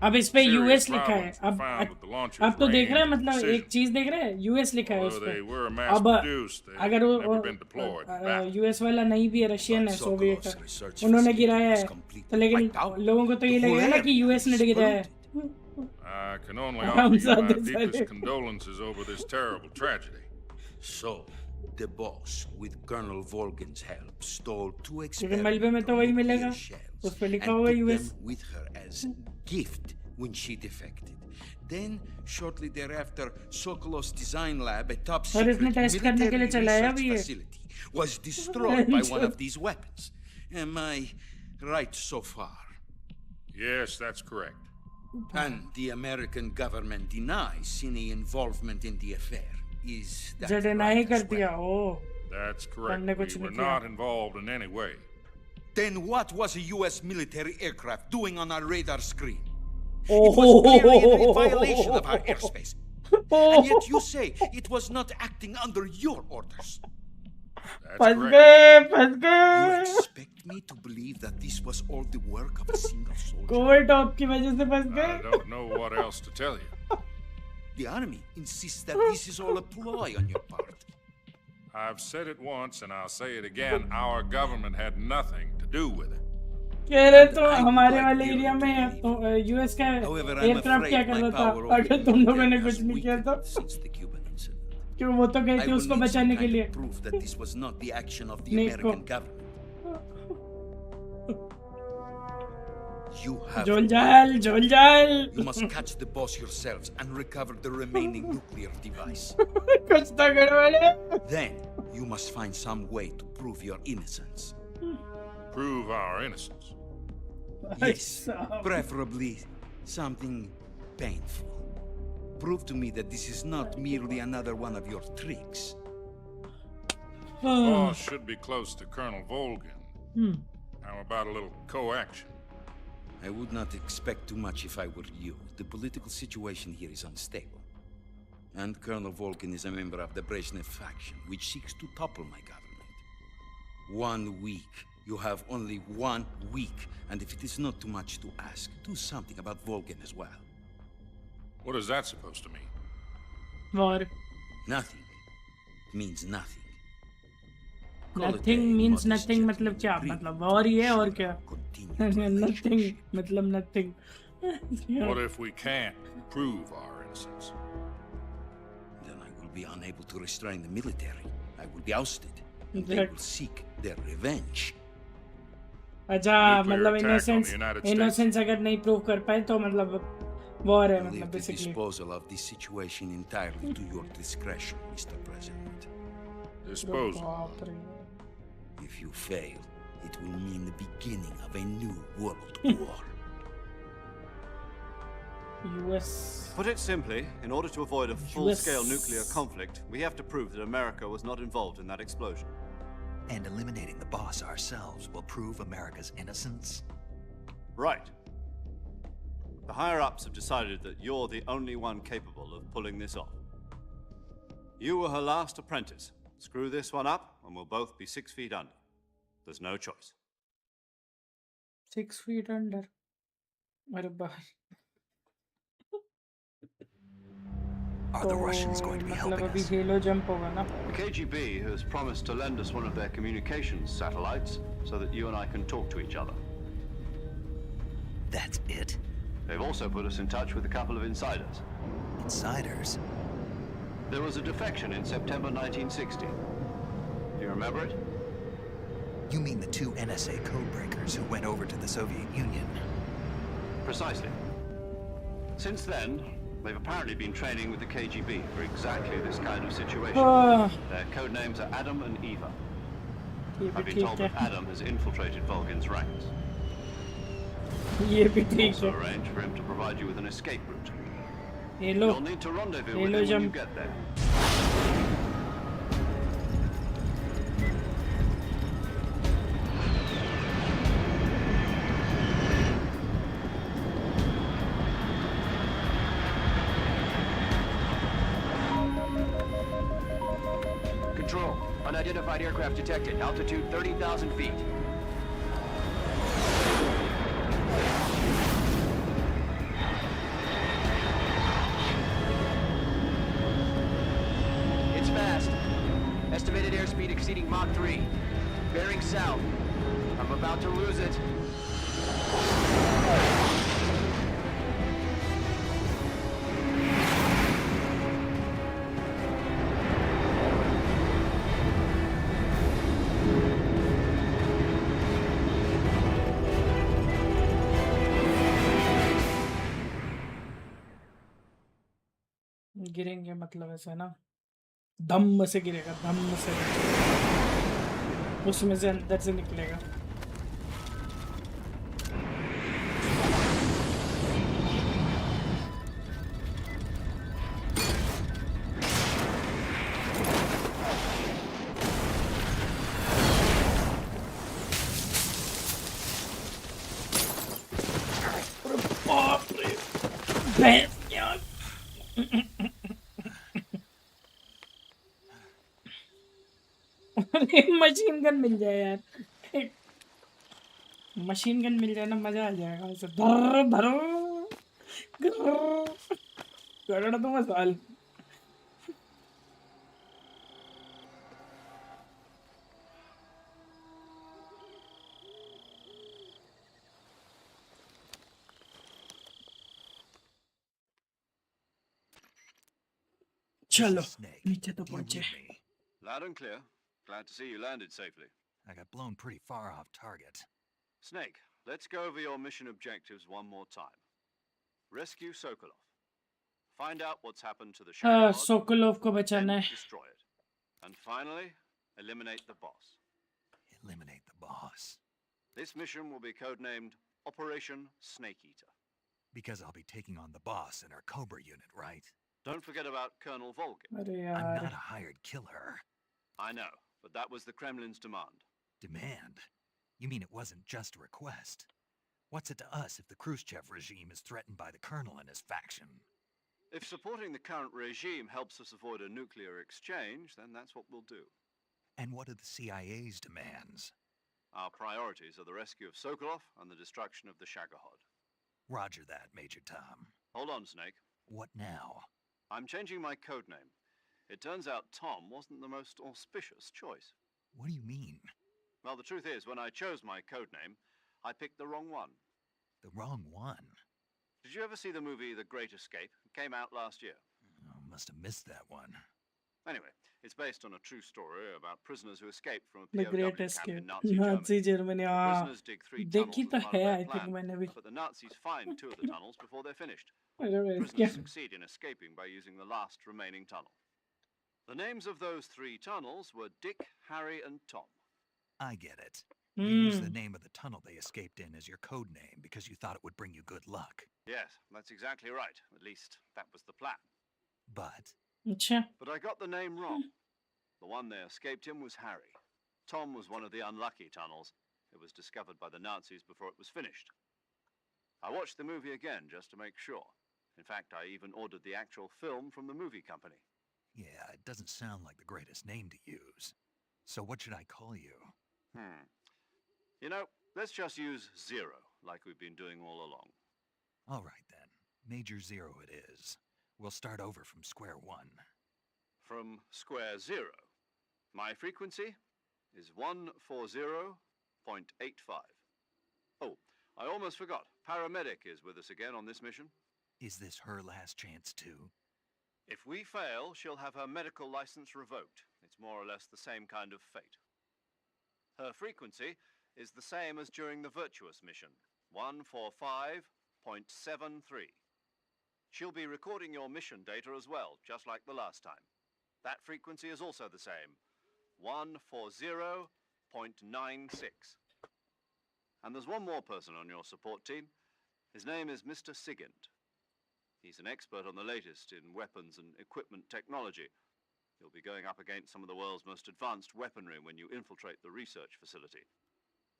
अब इस पे Serious यूएस लिखा है. problems were found with the launcher's अब तो देख रहा है range and मतलब एक precision. चीज देख रहा है यूएस लिखा है उस Although पे. they were अब mass-produced, they अगर had never been deployed back. US वाला नहीं भी है रशियन है सोवियत है. research उन्होंने facility गिराया was है. completely तो लेकिन wiped out. लोगों को तो ये The whole लगेगा ना area कि यूएस ने was गिराया है. I can only I'm offer you my sorry, deepest sorry. condolences over this terrible tragedy. So, the boss, with Colonel Volgin's help, stole 2 क्योंकि मलबे में तो वही मिलेगा. shells उस पे and लिखा हुआ है took US. them with her as gift when she defected. Then, shortly thereafter, Sokolov's design lab, a top और इसने secret टेस्ट करने के लिए military चलाया research भी है. facility, was destroyed by one of these weapons. Am I right so far? Yes, that's correct. And the American government denies any involvement in the affair. Is that जड़े right नहीं as कर well? दिया. ओ That's correct. हमने कुछ We were नहीं किया। not involved in any way. Then what was a U.S. military aircraft doing on our radar screen? Oh. It was clearly in violation of our airspace. And yet you say it was not acting under your orders. That's correct. फंस गए। You expect me to believe that this was all the work of a single soldier? Covid top की वजह से फंस गए। I don't know what else to tell you. The army insists that this is all a ploy on your part. I've said it once and I'll say it again. Our government had nothing to do with it. कह रहे तो हमारे वाले area में तो US का aircraft क्या कर रहा था अगर तुम लोगों ने कुछ नहीं किया तो क्यों वो तो गए थे उसको बचाने के लिए proof that this was not the action of the American government. You have जोलजाल You must catch the boss yourselves and recover the remaining nuclear device. कुछ तो गड़बड़ है। Then you must find some way to prove your innocence. Prove our innocence. Yes, preferably something painful. Prove to me that this is not merely another one of your tricks. Boss should be close to Colonel Volgin. How about a little co-action? I would not expect too much if I were you. The political situation here is unstable. And Colonel Volgin is a member of the Brezhnev faction, which seeks to topple my government. 1 week. You have only 1 week. And if it is not too much to ask, do something about Volgin as well. What is that supposed to mean? War. Nothing. Means nothing. Nothing means nothing मतलब क्या मतलब war ही है और क्या nothing मतलब nothing What if we can't prove our innocence? Then I will be unable to restrain the military. I will be ousted. And they will seek their revenge. अच्छा मतलब innocence अगर नहीं prove कर पाए तो मतलब war है मतलब Leave the basically disposal of this situation entirely to your discretion, Mr. President. Disposal. If you fail, it will mean the beginning of a new world war. US. Put it simply, in order to avoid a full-scale nuclear conflict, we have to prove that America was not involved in that explosion. And eliminating the boss ourselves will prove America's innocence? Right. The higher-ups have decided that you're the only one capable of pulling this off. You were her last apprentice. Screw this one up, and we'll both be 6 feet under. There's no choice. 6 feet under. अरे बाहर Are the Russians going to be helping us? The KGB has promised to lend us one of their communications satellites so that you and I can talk to each other. That's it? They've also put us in touch with a couple of insiders. Insiders? There was a defection in September 1960. Do you remember it? You mean the 2 NSA codebreakers who went over to the Soviet Union? Precisely. Since then, they've apparently been training with the KGB for exactly this kind of situation. Their code names are Adam and Eva. I've been told that Adam has infiltrated Volgin's ranks. Also arranged for him to provide you with an escape route. You'll need to rendezvous with him when you get there. Control. Unidentified aircraft detected. Altitude 30,000 feet. It's fast. Estimated airspeed exceeding Mach 3. Bearing south. I'm about to lose it. गिरेंगे मतलब ऐसा ना दम से गिरेगा दम से उसमें से अंदर से निकलेगा मशीन गन मिल जाए यार, मशीन गन मिल जाए ना मजा आ जाएगा ऐसे धर धर कर दूंगा साल। चलो नीचे तो पहुंचे। Loud and clear. Glad to see you landed safely. I got blown pretty far off target. Snake, let's go over your mission objectives one more time. Rescue Sokolov. Find out what's happened to the Shadow Sokolov को then बचाना है। destroy it. And finally, eliminate the boss. Eliminate the boss. This mission will be codenamed Operation Snake Eater. Because I'll be taking on the boss in our Cobra unit, right? Don't forget about Colonel Volgin. अरे I'm यार not a hired killer. I know, but that was the Kremlin's demand. Demand? You mean it wasn't just a request? What's it to us if the Khrushchev regime is threatened by the colonel and his faction? If supporting the current regime helps us avoid a nuclear exchange, then that's what we'll do. And what are the CIA's demands? Our priorities are the rescue of Sokolov and the destruction of the Shagohod. Roger that, Major Tom. Hold on, Snake. What now? I'm changing my codename. It turns out Tom wasn't the most auspicious choice. What do you mean? Well, the truth is, when I chose my codename, I picked the wrong one. The wrong one? Did you ever see the movie The Great Escape? It came out last year. Oh, must have missed that one. Anyway, it's based on a true story about prisoners who escaped from a The POW Great camp Escape, in Nazi Nazi Germany. Germany, The हाँ prisoners dig 3 देखी tunnels तो as part है of their I think plan, मैंने भी। but the Nazis find 2 of the tunnels before they're finished. अरे भाई Prisoners क्या succeed in escaping by using the last remaining tunnel. The names of those 3 tunnels were Dick, Harry, and Tom. I get it. You used the name of the tunnel they escaped in as your code name because you thought it would bring you good luck. Yes, that's exactly right. At least, that was the plan. But अच्छा But I got the name wrong. The one they escaped in was Harry. Tom was one of the unlucky tunnels. It was discovered by the Nazis before it was finished. I watched the movie again just to make sure. In fact, I even ordered the actual film from the movie company. yeah, it doesn't sound like the greatest name to use. So what should I call you? You know, let's just use Zero, like we've been doing all along. All right then. Major Zero it is. We'll start over from square one. From square zero. My frequency is 140.85. Oh, I almost forgot. Paramedic is with us again on this mission. Is this her last chance too? If we fail, she'll have her medical license revoked. It's more or less the same kind of fate. Her frequency is the same as during the Virtuous mission, 145.73. She'll be recording your mission data as well, just like the last time. That frequency is also the same, 140.96. And there's one more person on your support team. His name is Mr. Sigint. He's an expert on the latest in weapons and equipment technology. You'll be going up against some of the world's most advanced weaponry when you infiltrate the research facility.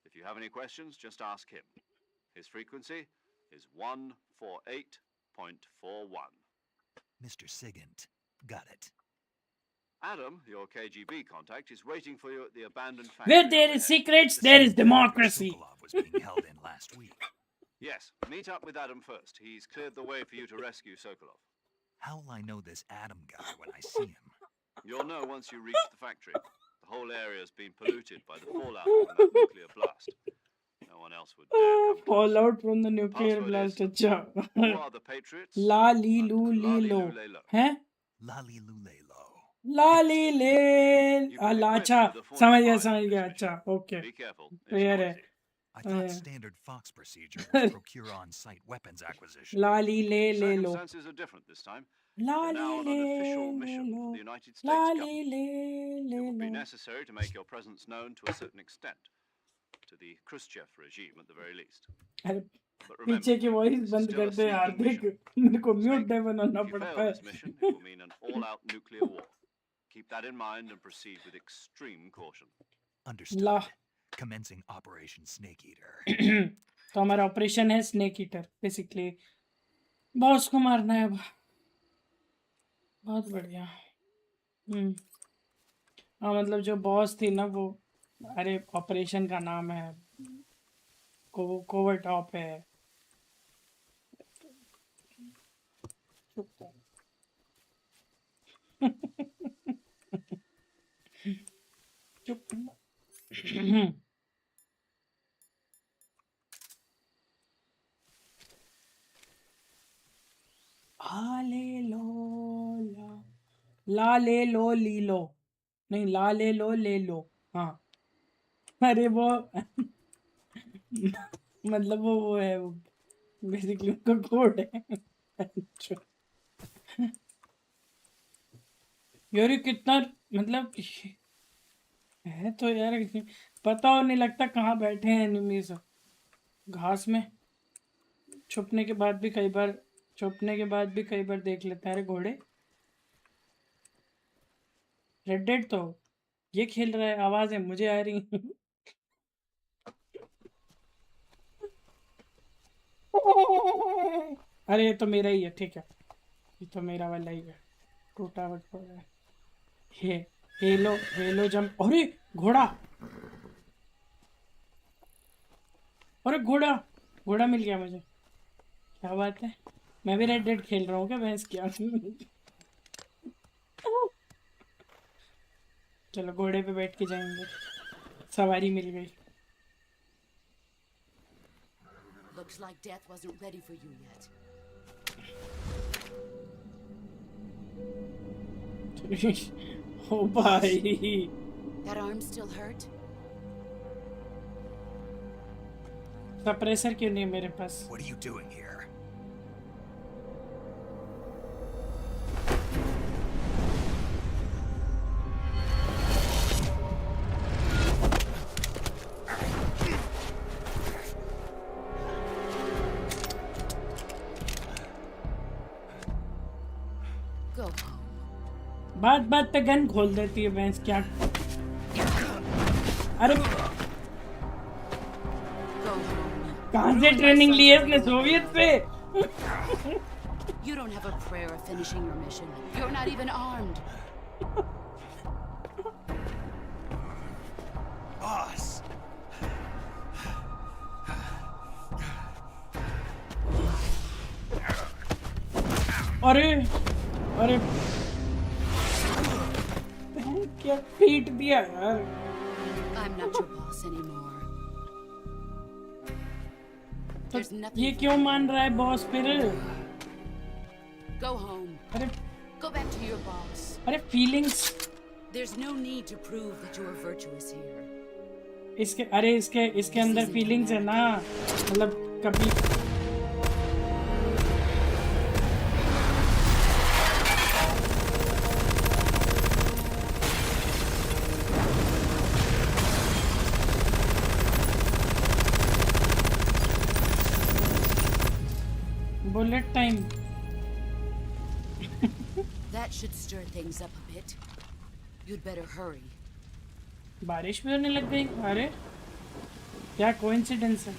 If you have any questions, just ask him. His frequency is 148.41. Mr. Sigint. Got it. Adam, your KGB contact, is waiting for you at the abandoned factory. where there is secrets there is democracy Sokolov was being held in last week. Yes, meet up with Adam first. He's cleared the way for you to rescue Sokolov. How will I know this Adam guy when I see him? You'll know once you reach the factory. The whole area's been polluted by the fallout from that nuclear blast. No one else would dare come close. fallout from the nuclear Password blast is, अच्छा Who are the patriots? ला ली लू ली Lali लो Lule Lo. हैं Lali Lule Lo. ला ली ले अच्छा समझ गया अच्छा okay Be careful. Clear है I thought standard Fox procedure was procure on-site weapons acquisition. ला ली ले ले लो Circumstances are different this time. La You're now Lee on an official ले mission low for the United States La government. ली ले ले It would be low necessary to make your presence known to a certain extent, to the Khrushchev regime at the very least. अरे But पीछे की remember, voice this is बंद still कर a दे यार sneaking देख mission. मेरे को mute Snake, they banana if you पड़ता fail है this mission, it will mean an all-out nuclear war. Keep that in mind and proceed with extreme caution. Understood. ला Commencing Operation Snake Eater. तो हमारा operation है snake eater basically boss को मारना है अब। बहुत बढ़िया। हाँ मतलब जो बॉस थी ना वो, अरे ऑपरेशन का नाम है कोवर टॉप है। चुप। ले लो ला ले लो ली लो, नहीं ला ले लो ले लो। हाँ अरे वो मतलब वो है, वो बेसिकली उनका कोड है। यार ये कितना मतलब है तो यार, पता और नहीं लगता कहाँ बैठे हैं एनिमीज। घास में छुपने के बाद भी कई बार देख लेते हैं। अरे घोड़े, रेड डेड तो ये खेल रहा है, आवाजें मुझे आ रही। अरे ये तो मेरा ही है, ठीक है, ये तो मेरा वाला ही है, टूटा हुआ है। हे हेलो जंप। अरे घोड़ा, अरे घोड़ा घोड़ा मिल गया मुझे, क्या बात है। मैं भी रेड डेड खेल रहा हूँ क्या भैंस क्या। चलो घोड़े पे बैठ के जाएंगे, सवारी मिल गई। Looks like death wasn't ready for you yet. Oh भाई, That arm still hurt? Suppressor क्यों नहीं है मेरे पास? What are you doing here? Go home. बात पे गन खोल देती है भैंस क्या। अरे कहाँ से ट्रेनिंग ली है इसने, सोवियत से? You don't have a prayer of finishing your mission. You're not even armed. Boss! अरे क्या पीट दिया यार। I'm not your boss anymore. There's nothing. ये क्यों मान रहा है बॉस फिर? Go home. अरे Go back to your boss. अरे feelings There's no need to prove that you are virtuous here. इसके अंदर फीलिंग्स है ना, मतलब कभी bullet time. That should stir things up a bit. You'd better hurry. बारिश भी होने लग गई। अरे क्या कोइंसिडेंस है।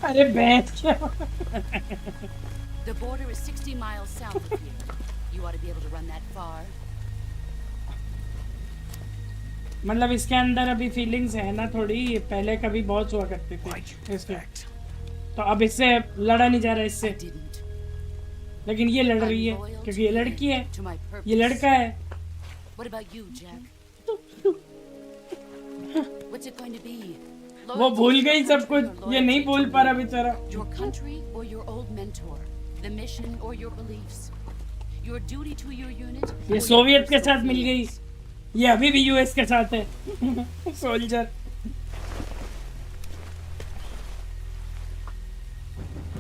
अरे बैठ क्या। The border is 60 miles south of here. You ought to be able to run that far. मतलब इसके अंदर अभी फीलिंग्स है ना थोड़ी, पहले कभी बहुत हुआ करती थी इसके, तो अब इससे लड़ा नहीं जा रहा इससे, लेकिन ये लड़ रही है क्योंकि ये लड़की है, ये लड़का है। What about you, Jack? What's it going to be? वो भूल गई सब कुछ, ये नहीं भूल पा रहा बेचारा। Your country or your old mentor? The mission or your beliefs? Your duty to your unit? ये सोवियत के साथ मिल गई, ये अभी भी यूएस के साथ है। Soldier.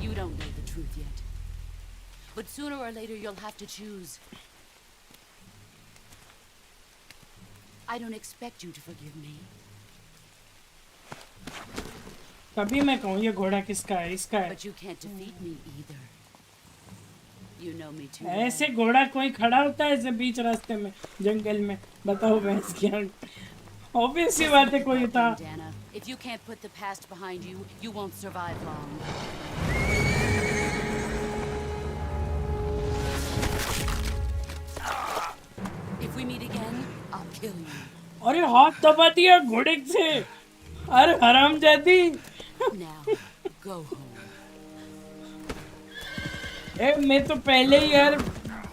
You don't know the truth yet. But sooner or later you'll have to choose. I don't expect you to forgive me. तभी मैं कहूँ ये घोड़ा किसका है, इसका है। But you can't defeat me either. You know me too well. ऐसे घोड़ा कोई खड़ा होता है ऐसे बीच रास्ते में जंगल में, बताओ भैंस क्या। ऑब्वियस सी बात है कोई था। Dana, if you can't put the past behind you, you won't survive long. If we meet again, I'll kill you. अरे हाथ दबा दिया घोड़े से, अरे हरामजादी। Now, go home. मैं तो पहले ही यार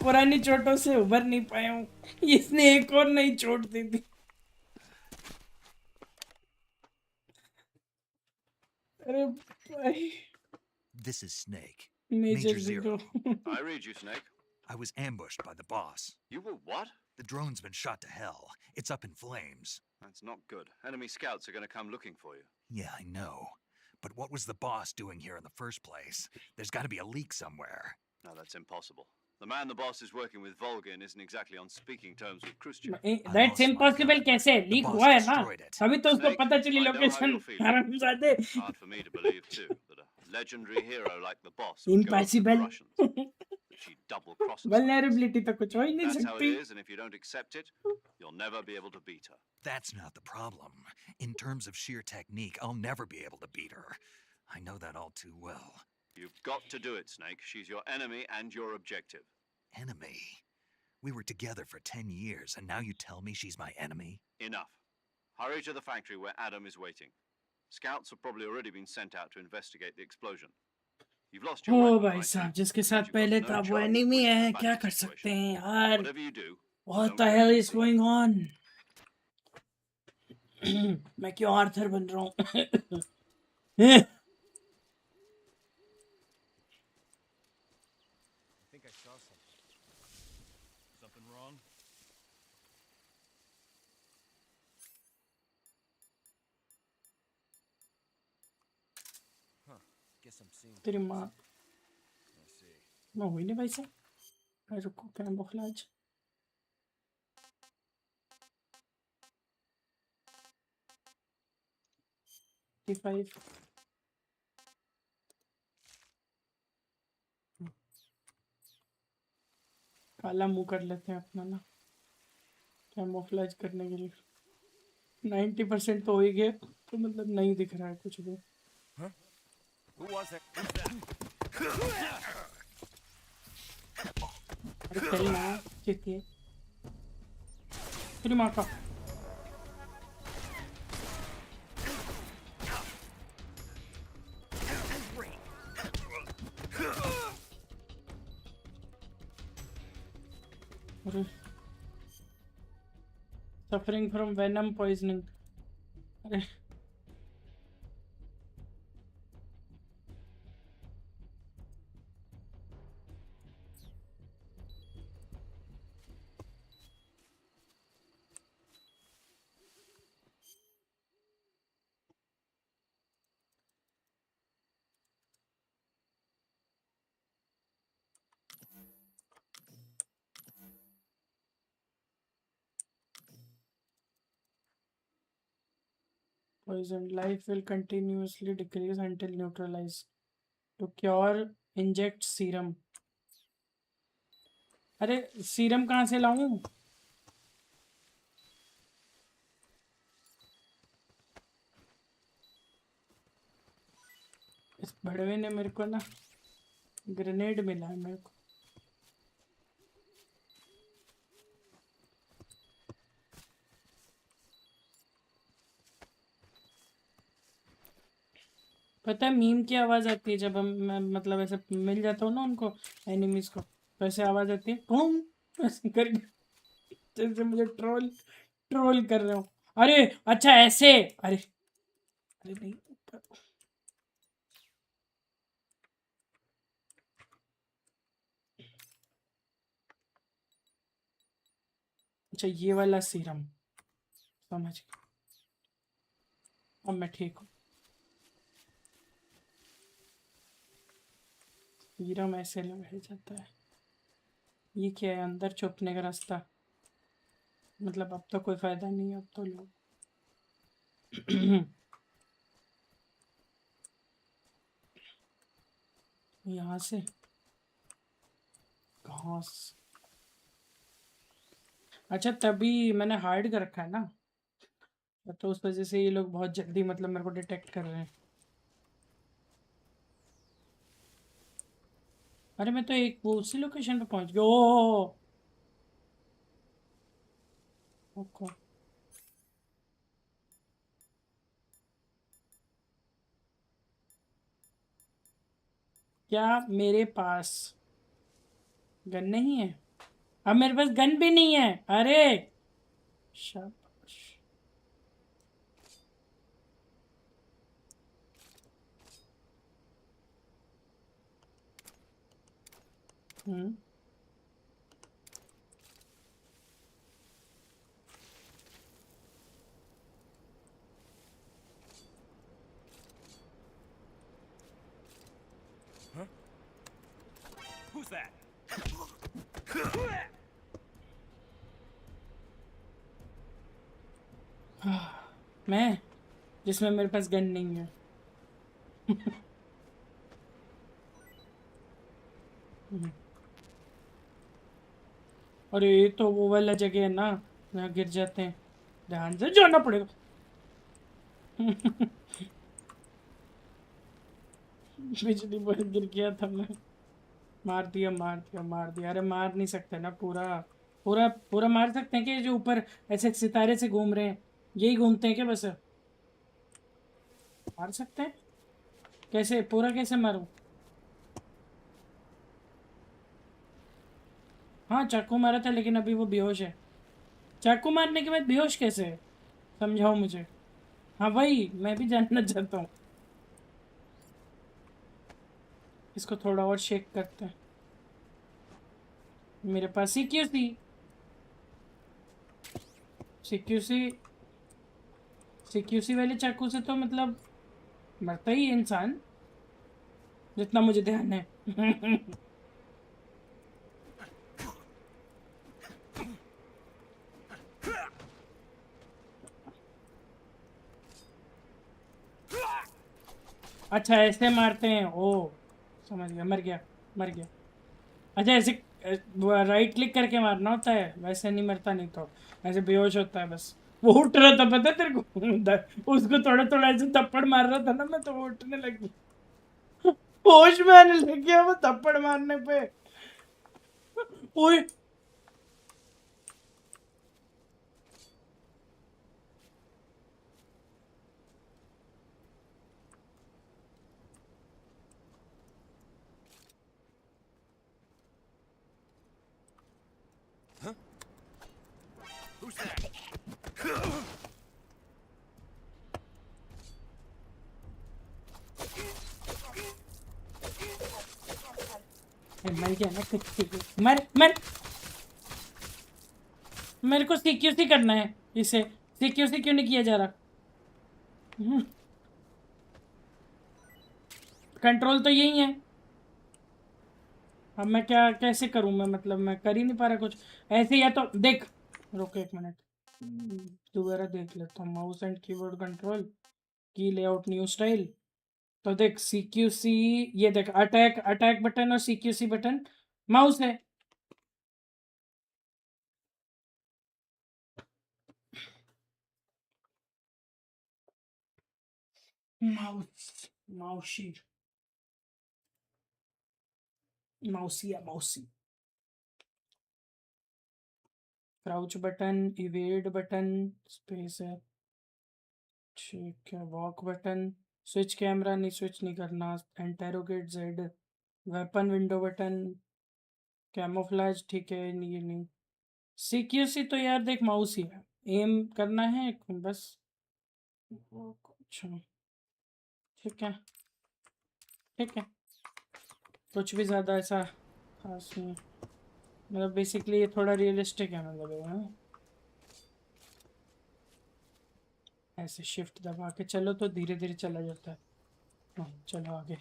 पुरानी चोटों से उभर नहीं पाया हूँ, इसने एक और नई चोट दी थी। अरे भाई। This is Snake. Major Zero. I read you, Snake. I was ambushed by the boss. You were what? The drone's been shot to hell. It's up in flames. That's not good. Enemy scouts are going to come looking for you. Yeah, I know. But what was the boss doing here in the first place? There's got to be a leak somewhere. No, that's impossible. The man the boss is working with Volgin isn't exactly on speaking terms with Khrushchev. That's impossible कैसे leak हुआ है ना, अभी तो उसको पता चली location. हरामजादे। Hard for me to believe too that a legendary hero like the boss Impossible. She double crosses. Vulnerability तो कुछ हो ही नहीं That's how सकती। it is, and if you don't accept it, you'll never be able to beat her. That's not the problem. In terms of sheer technique, I'll never be able to beat her. I know that all too well. You've got to do it, Snake. She's your enemy and your objective. Enemy? We were together for 10 years, and now you tell me she's my enemy? Enough. Hurry to the factory where Adam is waiting. Scouts have probably already been sent out to investigate the explosion. You've lost your O weapon, भाई right? साहब, जिसके साथ पहले था वो enemy है, क्या कर सकते हैं यार? Whatever you do, What the hell is going on? मैं क्यों आर्थर बन रहा हूँ? Something wrong? Huh. Guess I'm seeing. तेरी माँ। I see. मैं हुई नहीं भाई साहब। अरे रुको, क्या बोखलाज। T5 काला मुंह कर लेते हैं अपना ना, कैमोफ्लेज करने के लिए। 90% तो हो ही गया, तो मतलब नहीं दिख रहा है कुछ भी। Huh? Who was it? अरे चलना जीतिए तेरी माँ का। Suffering from venom poisoning. अरे poison life will continuously decrease until neutralized. To cure, inject serum. अरे सीरम कहाँ से लाऊं? इस बड़वे ने मेरे को ना ग्रेनेड मिला है मेरे को। पता है मीम की आवाज आती है जब मैं मतलब ऐसे मिल जाता हूँ ना उनको एनिमीज को, तो ऐसे आवाज आती है बूम ऐसे करके, जैसे मुझे ट्रोल कर रहे हो। अरे अच्छा ऐसे, अरे अरे नहीं, अच्छा ये वाला सीरम समझ गया, अब मैं ठीक हूँ। सीरम ऐसे लगाया जाता है। ये क्या है, अंदर छुपने का रास्ता? मतलब अब तो कोई फायदा नहीं है, अब तो लोग यहाँ से घास। अच्छा तभी मैंने हाइड कर रखा है ना, तो उस वजह से ये लोग बहुत जल्दी मतलब मेरे को डिटेक्ट कर रहे हैं। अरे मैं तो एक वो उसी लोकेशन पे पहुंच गया। ओ ओके क्या मेरे पास गन नहीं है? अब मेरे पास गन भी नहीं है। अरे शाबाश। हम्म Who's that? मैं जिसमें मेरे पास गन नहीं है। अरे ये तो वो वाला जगह है ना जहाँ गिर जाते हैं, ध्यान से जाना पड़ेगा। बिजली पर गिर गया था मैं। मार दिया मार दिया मार दिया। अरे मार नहीं सकते ना पूरा पूरा पूरा मार सकते हैं कि जो ऊपर ऐसे सितारे से घूम रहे हैं यही घूमते हैं क्या बस? मार सकते हैं कैसे? पूरा कैसे मारूं? हाँ चाकू मारा था लेकिन अभी वो बेहोश है। चाकू मारने के बाद बेहोश कैसे है? समझाओ मुझे। हाँ वही मैं भी जानना चाहता हूँ। इसको थोड़ा और शेक करते हैं। मेरे पास सीक्यूसी सीक्यूसी सीक्यूसी वाले चाकू से तो मतलब मरता ही है इंसान जितना मुझे ध्यान है। अच्छा ऐसे मारते हैं ओ समझ गया। मर गया मर गया। अच्छा ऐसे राइट क्लिक करके मारना होता है वैसे नहीं मरता नहीं तो ऐसे बेहोश होता है बस। वो उठ रहा था पता है तेरे को? उसको थोड़ा थोड़ा ऐसे थप्पड़ मार रहा था ना मैं तो वो उठने लगी। होश में आने लग गया वो थप्पड़ मारने पे। ओए Who's that? मर गया ना कुछ मर मर। मेरे को सीक्यूसी करना है इसे। सीक्यूसी क्यों नहीं किया जा रहा? कंट्रोल तो यही है। अब मैं क्या कैसे करूं? मैं मतलब मैं कर ही नहीं पा रहा कुछ ऐसे। या तो देख रुक एक मिनट दोबारा देख लेता हूँ। माउस एंड कीबोर्ड कंट्रोल की लेआउट न्यू स्टाइल। तो देख सीक्यूसी ये देख अटैक अटैक बटन और सीक्यूसी बटन माउस है। माउस माउसी माउसिया माउसी। Crouch button evade button space है ठीक है। वॉक बटन स्विच कैमरा नहीं स्विच नहीं करना। Interrogate Z weapon window button camouflage ठीक है नहीं ये नहीं। सीक्यूसी तो यार देख माउस ही है। एम करना है बस। अच्छा ठीक है ठीक है। कुछ भी ज़्यादा ऐसा खास नहीं। मतलब बेसिकली ये थोड़ा रियलिस्टिक है मतलब ये, हाँ? ऐसे शिफ्ट दबा के चलो तो धीरे धीरे चला जाता है। हाँ, चलो आगे।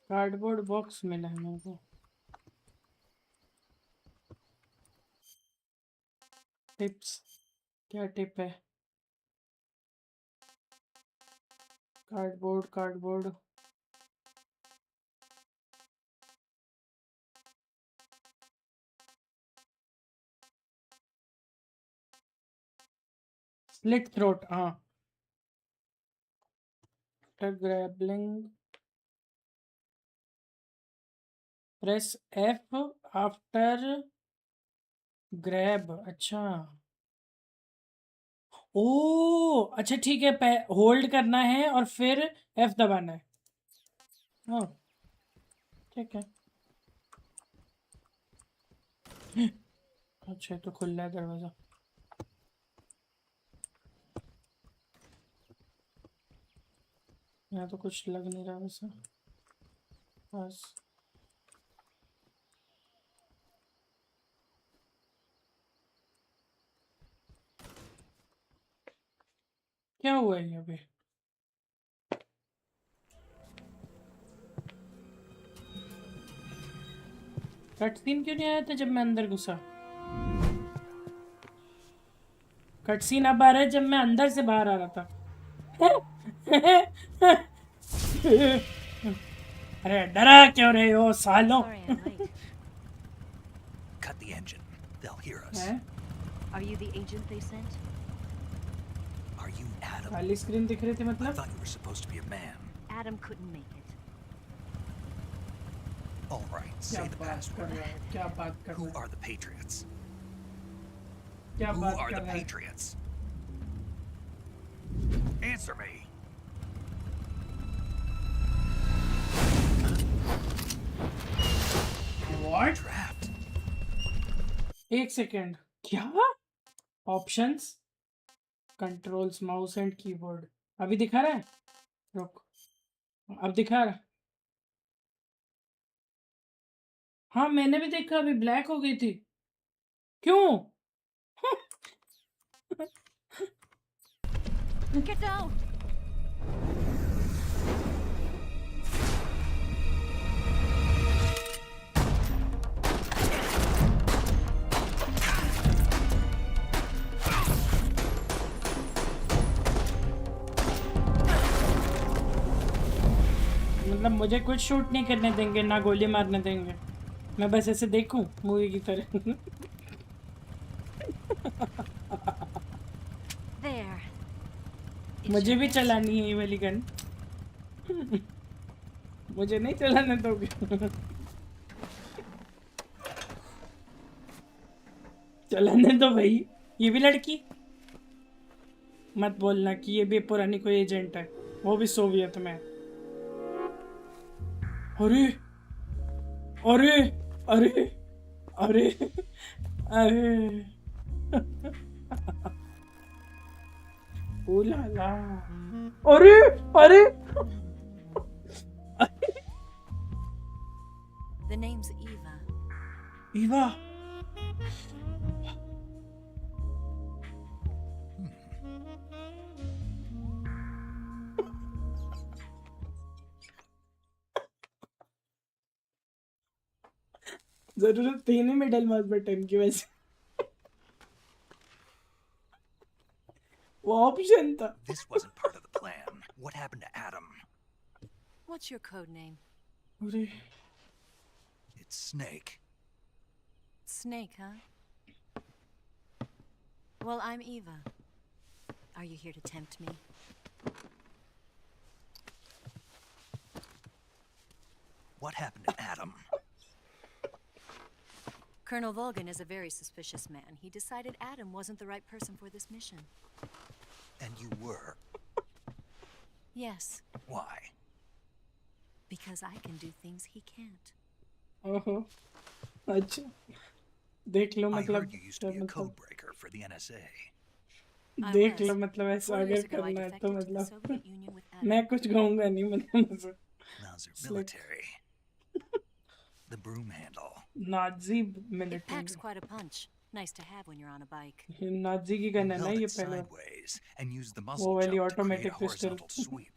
कार्डबोर्ड बॉक्स मिला है मेरे को। टिप्स, क्या टिप है? कार्डबोर्ड स्लिट थ्रोट, हाँ। ग्रैबलिंग, प्रेस एफ आफ्टर ग्रैब। अच्छा, ओ अच्छा ठीक है, होल्ड करना है और फिर एफ दबाना है। हाँ ठीक है। अच्छा तो खुल रहा है दरवाजा। यहाँ तो कुछ लग नहीं रहा वैसे, बस क्या हुआ है अभी? कट सीन क्यों नहीं आया था जब मैं अंदर घुसा? कट सीन अब आ रहा है जब मैं अंदर से बाहर आ रहा था। अरे डरा क्यों रहे हो सालों? Cut the engine. They'll hear us. Are you the agent they sent? Are you Adam? खाली स्क्रीन दिख रही थी I मतलब? thought you were supposed to be a man. Adam couldn't make it. All right, क्या say the बात कर password. रहा है? क्या बात कर Who रहा है? are the Patriots? क्या Who बात are कर the रहा है? Patriots? Answer me. What? Trapped. एक सेकेंड, क्या? Options, controls, mouse and keyboard. अभी दिखा रहा है? रुक, अब दिखा रहा। हाँ मैंने भी देखा, अभी ब्लैक हो गई थी। क्यों? Get down! मतलब मुझे कुछ शूट नहीं करने देंगे, ना गोली मारने देंगे, मैं बस ऐसे देखूं मूवी की तरह। There. मुझे भी चलानी है ये वाली गन। मुझे नहीं चलाने दोगे? चलाने दो भाई। ये भी लड़की? मत बोलना कि ये भी पुरानी कोई एजेंट है, वो भी सोवियत में। अरे अरे अरे अरे अरे ओ ला ला, अरे अरे The name's Eva. ईवा। जरूरत थी नहीं मिडल माउस बटन की वजह से, वो ऑप्शन था। This wasn't part of the plan. What happened to Adam? What's your code name? अरे It's Snake. Snake, huh? Well, I'm Eva. Are you here to tempt me? What happened to Adam? Colonel Volgan is a very suspicious man. He decided Adam wasn't the right person for this mission. And you were. Yes, Why? because I can do things he can't. ओहो अच्छा, देख लो I मतलब heard you used to be a code breaker for the NSA. देख लो मतलब ऐसा अगर करना है तो मतलब मैं कुछ कहूँगा नहीं मतलब Those are military. The broom handle. Nazi It packs military, quite a punch. Nice to have when you're on a bike. Nazi की गन है ना Held ये it पहले, sideways and used the वो muscle वाली jump to create automatic a pistol. horizontal sweep.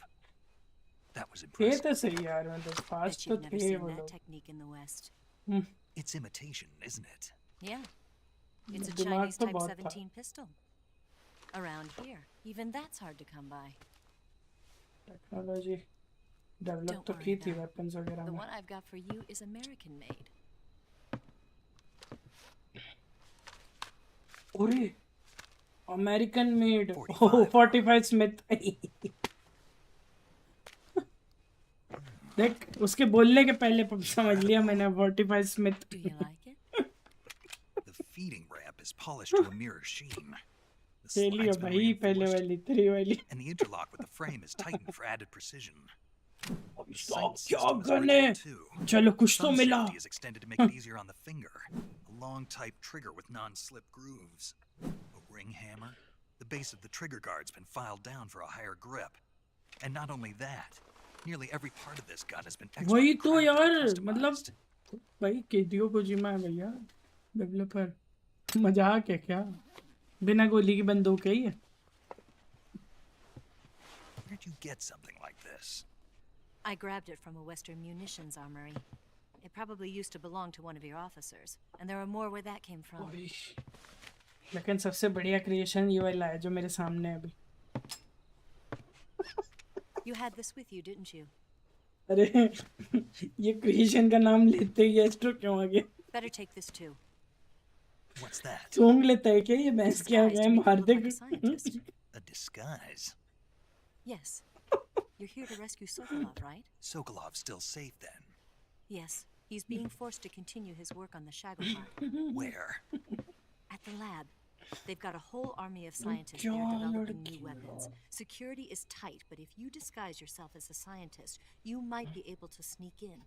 That was थे impressive. तो सही यार मतलब फास्ट Bet तो you've never थे seen वो that लोग technique in the West. It's imitation, isn't it? Yeah. It's a दिमाग Chinese तो Type बहुत था 17 pistol. Around here, even that's hard to come by. Technology develop Don't तो worry की थी though. वेपन्स वगैरह The में one I've got for you is American made. अरे अमेरिकन मेड 45 स्मिथ देख उसके बोलने के पहले समझ लिया मैंने 45 Smith Do you like it? The feeding ramp is polished to a mirror sheen. The ले लियो slide's been भाई पहले reinforced, वाली 3 वाली and the interlock with the frame is tightened for added precision. The क्या sight क्या system is gun है original too. चलो कुछ तो Thumb मिला safety is extended to make it easier on the finger. A long type trigger with non-slip grooves. A ring hammer. The base of the trigger guard's been filed down for a higher grip. And not only that, nearly every part of this gun has been वही expertly तो crafted यार and customized. मतलब भाई केदियो Kojima है भैया developer मजाक है क्या बिना गोली की बंदूक है ये Where'd you get something like this? I grabbed it from a Western munitions armory. It probably used to belong to one of your officers, and there are more where that came from. लेकिन सबसे बढ़िया creation ये वाला है जो मेरे सामने है अभी You had this with you, didn't you? अरे ये क्रिएशन का नाम लेते ही एस्ट्रो क्यों आ गया Better take this too. What's that? सूंघ लेता है क्या ये भैंस क्या Disguise गए to make you मार look they like a scientist. A disguise. Yes. You're here to rescue Sokolov, right? Sokolov's still safe then. Yes. He's being forced to continue his work on the Shagopod. Where? At the lab. They've got a whole army of scientists there developing new weapons. Security is tight, but if you disguise yourself as a scientist, you might be able to sneak in.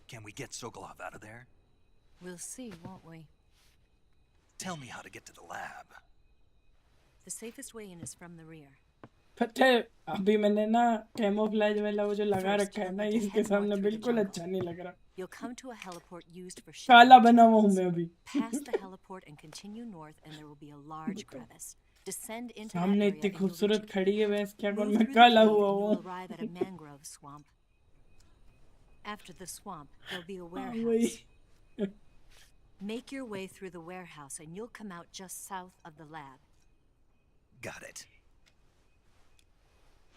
Can we get Sokolov out of there? We'll see, won't we? Tell me how to get to the lab. The safest way in is from the rear. पता है अभी मैंने ना camouflage वाला वो जो लगा रखा है ना इसके सामने बिल्कुल अच्छा नहीं लग रहा You'll come to a heliport used for काला बना हुआ हूँ मैं अभी Pass the heliport and continue north, and there will be a large crevice. Descend into that सामने area इतनी and you'll खूबसूरत खड़ी है वैसे क्या कौन move मैं through the काला cave हुआ and हूँ you'll arrive at a mangrove swamp. After the swamp, there'll be a वही warehouse. Make your way through the warehouse, and you'll come out just south of the lab. Got it.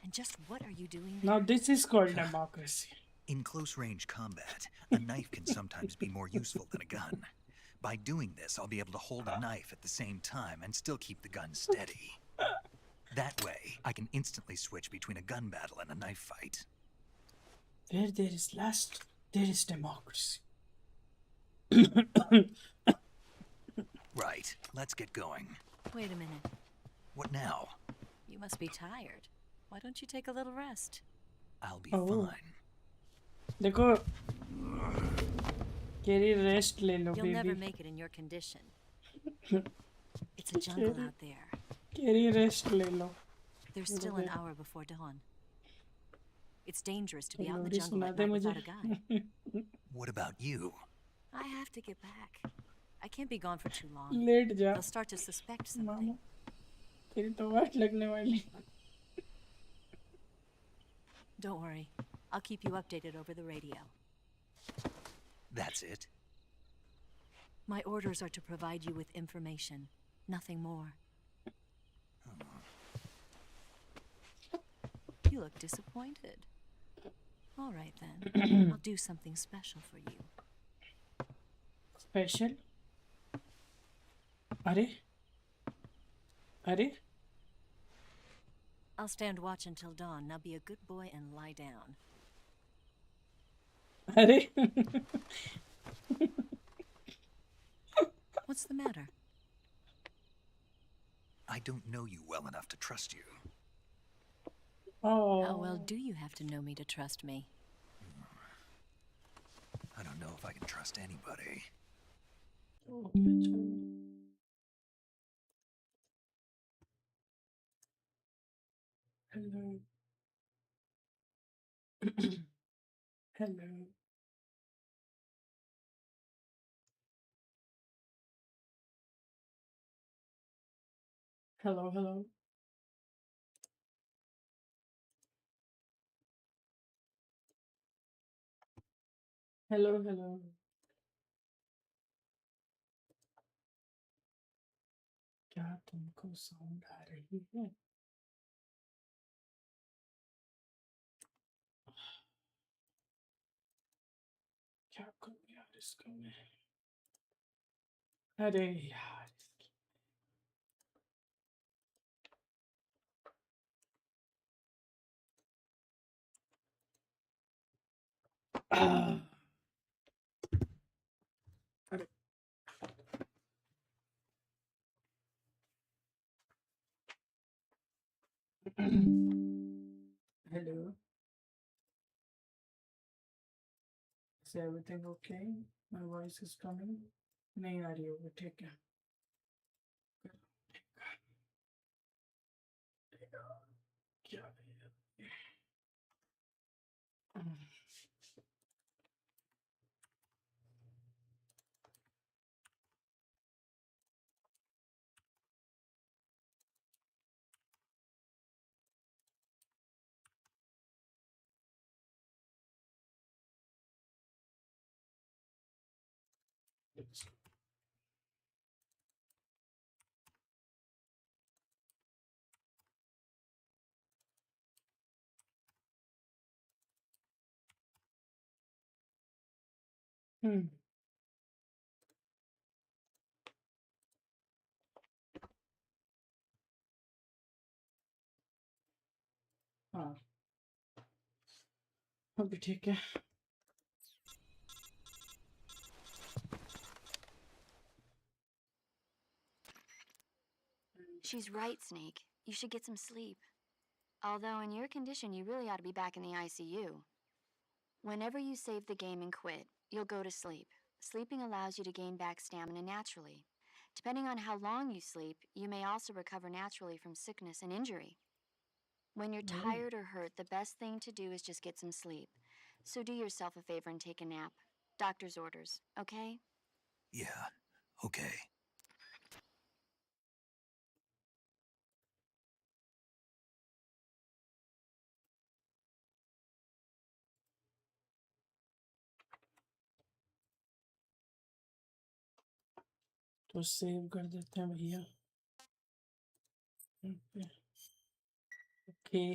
And just what are you doing Now there? this is called democracy. In close range combat, a knife can sometimes be more useful than a gun. By doing this, I'll be able to hold a knife at the same time and still keep the gun steady. That way, I can instantly switch between a gun battle and a knife fight. Where there is lust, there is democracy. Right, let's get going. Wait a minute. What now? You must be tired. Why don't you take a little rest? I'll be Oh. fine. देखो केरी rest ले लो You'll never baby make it in your condition. It's a jungle out there. केरी rest ले लो There's still an hour before dawn. It's dangerous to be out in the लोरी jungle सुना at दे night मुझे without a guide. What about you? I have to get back. I can't be gone for too long. लेट जा They'll start to suspect something. मामा तेरी तो वाट लगने वाली Don't worry. I'll keep you updated over the radio. That's it? My orders are to provide you with information. Nothing more. You look disappointed. All right then. I'll do something special for you. Special अरे अरे I'll stand watch until dawn. Now be a good boy and lie down. अरे What's the matter? I don't know you well enough to trust you. Oh. How well do you have to know me to trust me? I don't know if I can trust anybody. Hello. Hello. Hello, hello. Hello hello. क्या तुमको sound आ रही है? क्या करूं यार इसका मैं? अरे यार अरे hello, is everything okay? My voice is coming? नहीं आ रही होगी, ठीक है। क्या है ये? हम्म। हाँ, अभी ठीक है। She's right, Snake. You should get some sleep. Although, in your condition, you really ought to be back in the ICU. Whenever you save the game and quit, you'll go to sleep. Sleeping allows you to gain back stamina naturally. Depending on how long you sleep, you may also recover naturally from sickness and injury. When you're tired or hurt, the best thing to do is just get some sleep. So do yourself a favor and take a nap. Doctor's orders, okay? Yeah, okay. तो save कर देते हैं भैया। Okay.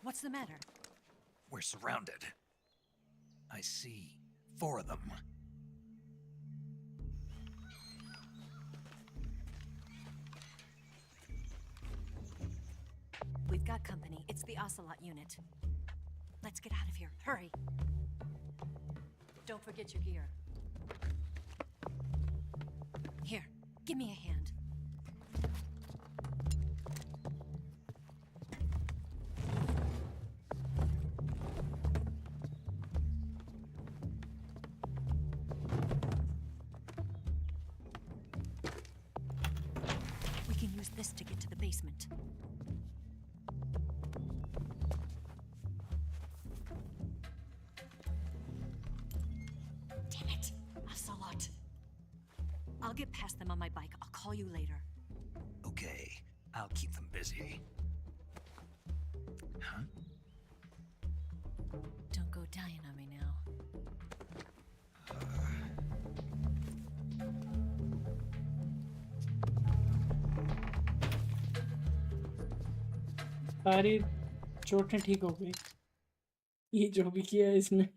What's the matter? We're surrounded. I see 4 of them. We've got company. It's the Ocelot unit. Let's get out of here. Hurry. Don't forget your gear. Here, give me a hand. We can use this to get to the basement. Damn it, Ocelot. I'll get past them on my bike. I'll call you later. Okay, I'll keep them busy. Huh? Don't go dying on me now. सारी चोटें ठीक हो गई। ये जो भी किया है इसने।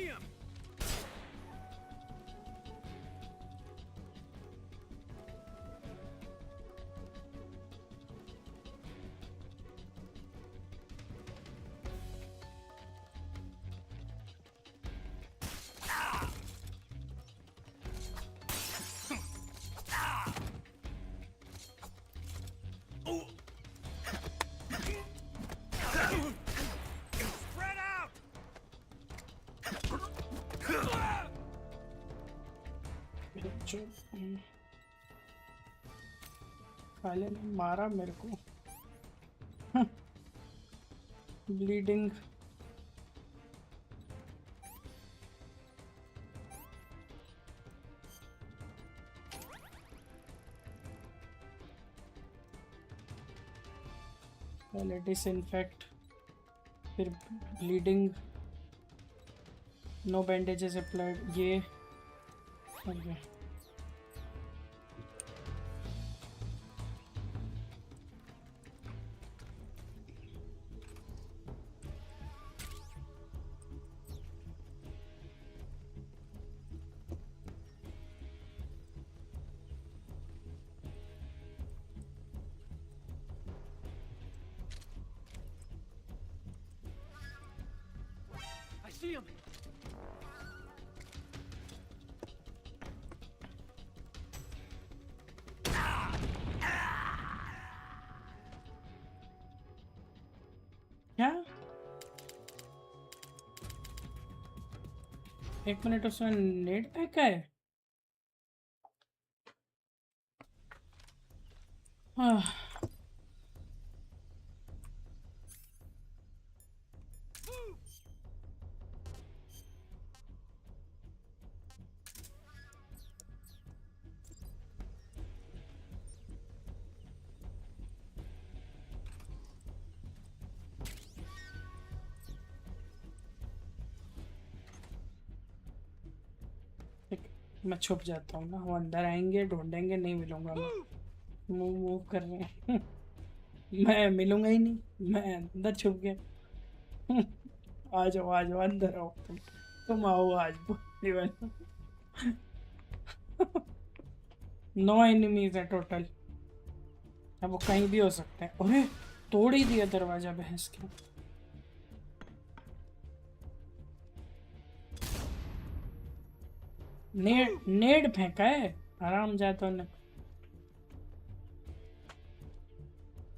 see him! Spread out! पहले ने मारा मेरे को ब्लीडिंग पहले डिसइंफेक्ट फिर ब्लीडिंग नो बैंडेजेस अप्लाइड ये ओके I see him! क्या 1 मिनट उसमें नेट पैक है मैं छुप जाता हूँ ना वो अंदर आएंगे ढूंढेंगे नहीं मिलूंगा मैं मूव मूव कर रहे हैं मैं मिलूंगा ही नहीं मैं अंदर छुप गया आ जाओ अंदर आओ तुम आओ आज इवन 9 एनिमीज है टोटल अब वो कहीं भी हो सकते हैं अरे तोड़ ही दिया दरवाजा भैंस के नेड फेंका है आराम जाता ने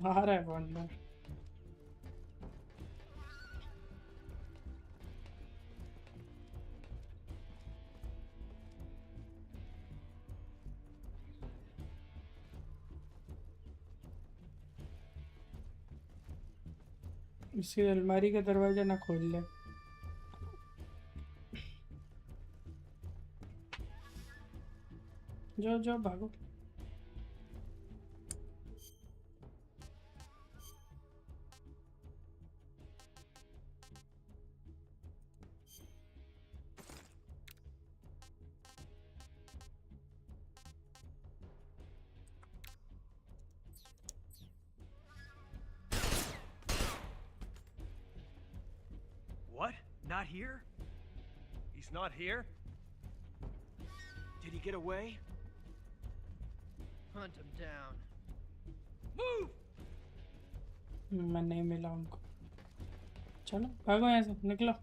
आ रहा है वो अंदर इसी अलमारी का दरवाजा ना खोल ले जो भागो What? Not here? He's not here? Did he get away? Hunt him down. Move! मैं नहीं मिला उनको चलो भागो यहाँ से निकलो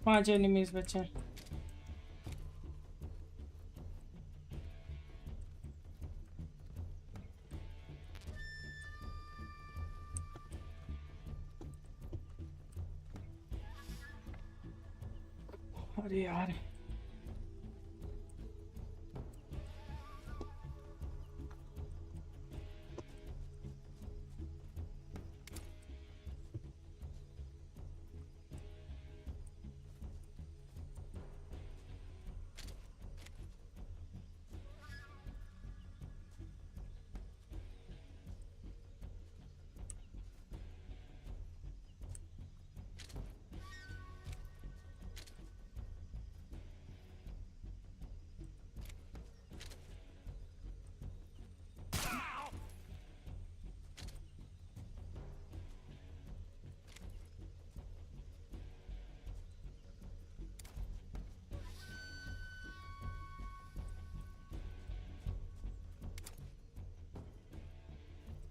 5 एनिमीज बचे हैं। अरे यार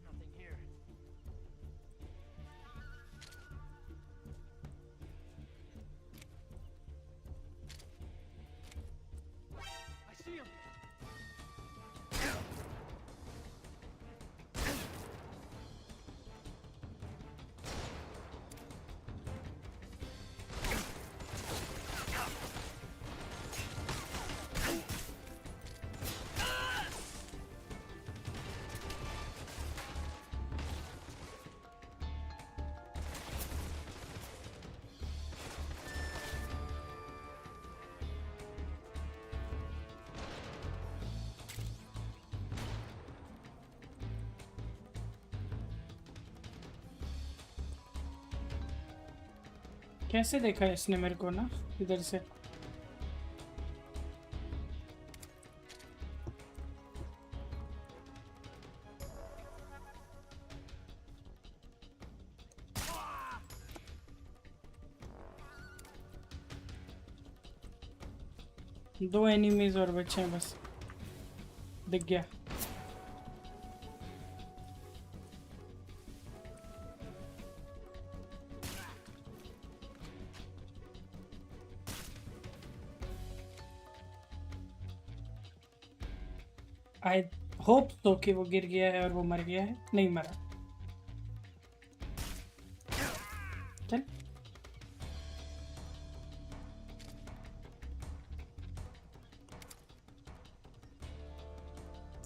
Nothing here. I see him. कैसे देखा है इसने मेरे को ना इधर से? दो एनिमीज और बचे हैं बस। दिख गया। आई होप तो कि वो गिर गया है और वो मर गया है। नहीं मरा। चल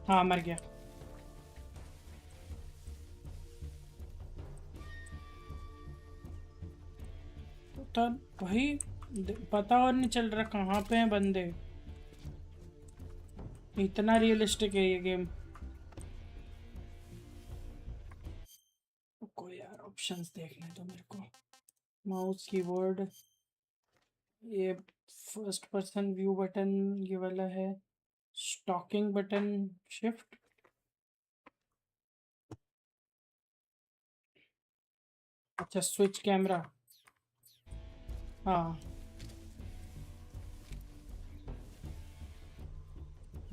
हाँ मर गया। तो वही पता और नहीं चल रहा कहाँ पे हैं बंदे। इतना रियलिस्टिक है ये गेम। कोई यार ऑप्शंस देखने तो मेरे को। माउस कीबोर्ड, ये फर्स्ट पर्सन व्यू बटन ये वाला है। Stalking button shift. अच्छा स्विच कैमरा। हाँ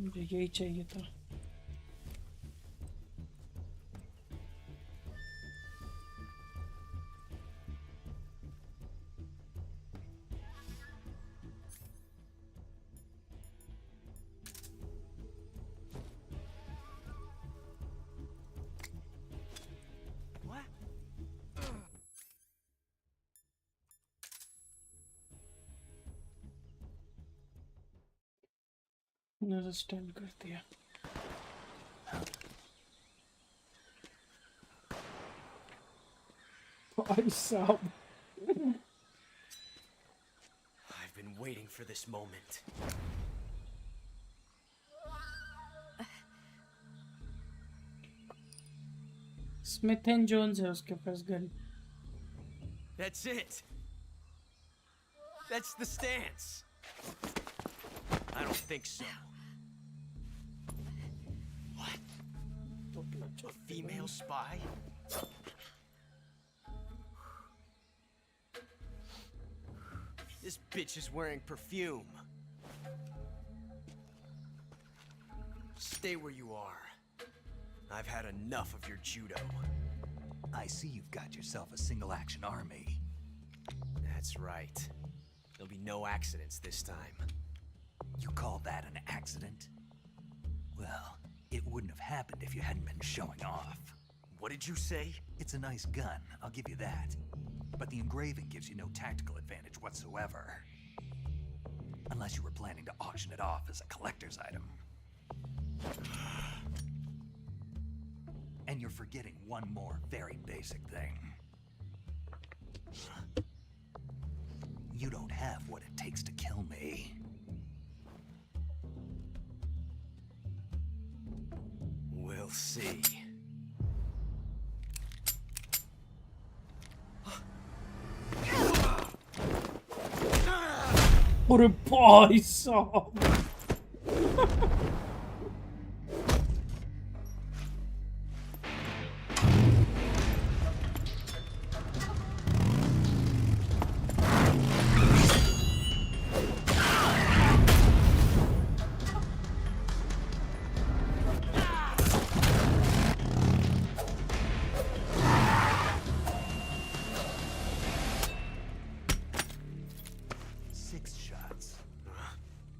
मुझे यही चाहिए था। स्टैंड कर दिया। भाई साहब I've been waiting for this moment. Smith and Jones है उसके पास gun. That's it. That's the stance. I don't think so. What? A female spy? This bitch is wearing perfume. Stay where you are. I've had enough of your judo. I see you've got yourself a single-action army. That's right. There'll be no accidents this time. You call that an accident? Well, it wouldn't have happened if you hadn't been showing off. What did you say? It's a nice gun, I'll give you that. But the engraving gives you no tactical advantage whatsoever. Unless you were planning to auction it off as a collector's item. And you're forgetting one more very basic thing. You don't have what it takes to kill me. We'll see. अरे भाई साहब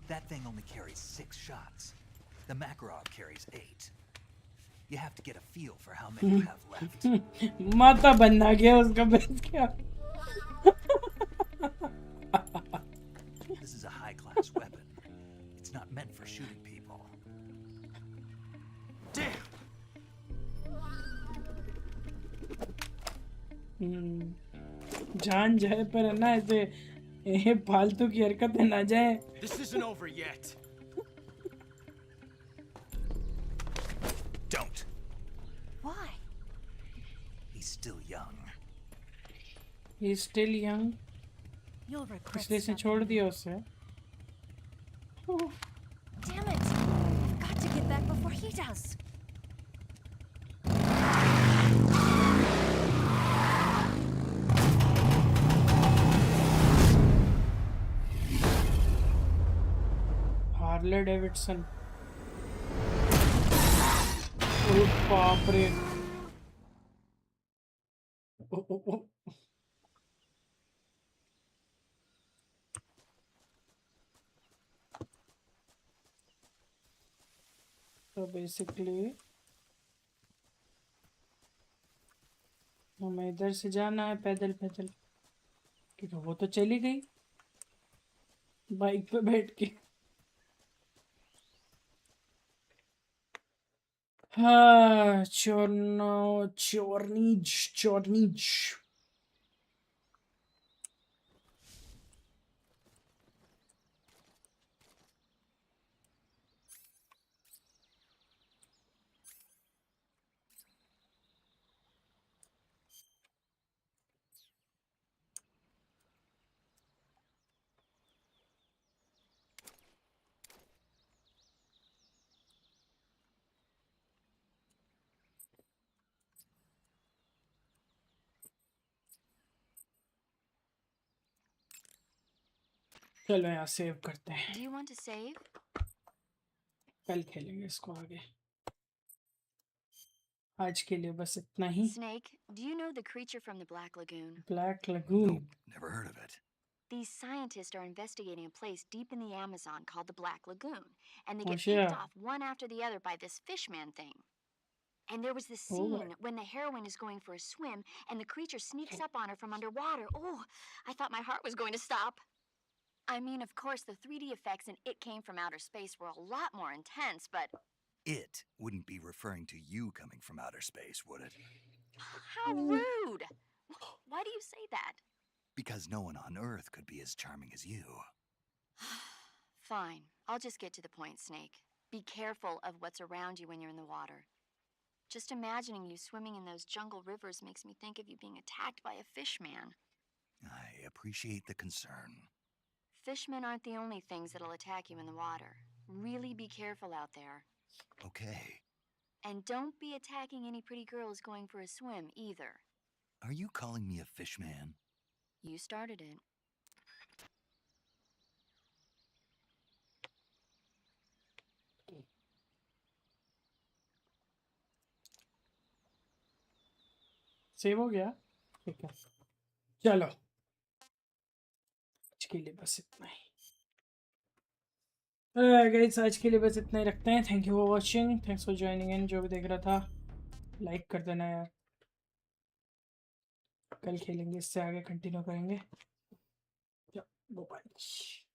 That thing only carries 6 shots. The Makarov carries 8. You have to get a feel for how many you have left. माता बनना गया उसका बस क्या This is a high-class weapon. It's not meant for shooting people. जान जाए पर ना ऐसे ये फालतू की हरकतें ना जाए This isn't over yet. Don't. Why? He's still young. He's still young. You'll regret इसलिए इसने छोड़ दिया उसे Damn it! I've got to get back before he does. Harley Davidson ओ बाप रे ओ तो बेसिकली हमें इधर से जाना है पैदल पैदल क्योंकि वो तो चली गई बाइक पे बैठ के हाँ चोरनीज चलो यहाँ सेव करते हैं Do you want to save? कल खेलेंगे इसको आगे आज के लिए बस इतना ही Snake, do you know the creature from the Black Lagoon? Black Lagoon Never heard of it. These scientists are investigating a place deep in the Amazon called the Black Lagoon, and they Oh, get picked yeah. off one after the other by this fishman thing. And there was this Oh, scene right. when the heroine is going for a swim, and the creature sneaks up on her from underwater. Oh, I thought my heart was going to stop. I mean, of course, the 3D effects in It Came from Outer Space were a lot more intense, but It wouldn't be referring to you coming from outer space, would it? how rude! Why do you say that? Because no one on Earth could be as charming as you. Fine, I'll just get to the point, Snake. Be careful of what's around you when you're in the water. Just imagining you swimming in those jungle rivers makes me think of you being attacked by a fishman. I appreciate the concern. Fishmen aren't the only things that'll attack you in the water. Really be careful out there. Okay. And don't be attacking any pretty girls going for a swim either. Are you calling me a fishman? You started it. Save हो गया ठीक है चलो के लिए बस इतना ही। Guys आज के लिए बस इतना ही रखते हैं। Thank you for watching, thanks for joining in. जो भी देख रहा था लाइक कर देना यार। कल खेलेंगे, इससे आगे कंटिन्यू करेंगे। बाय।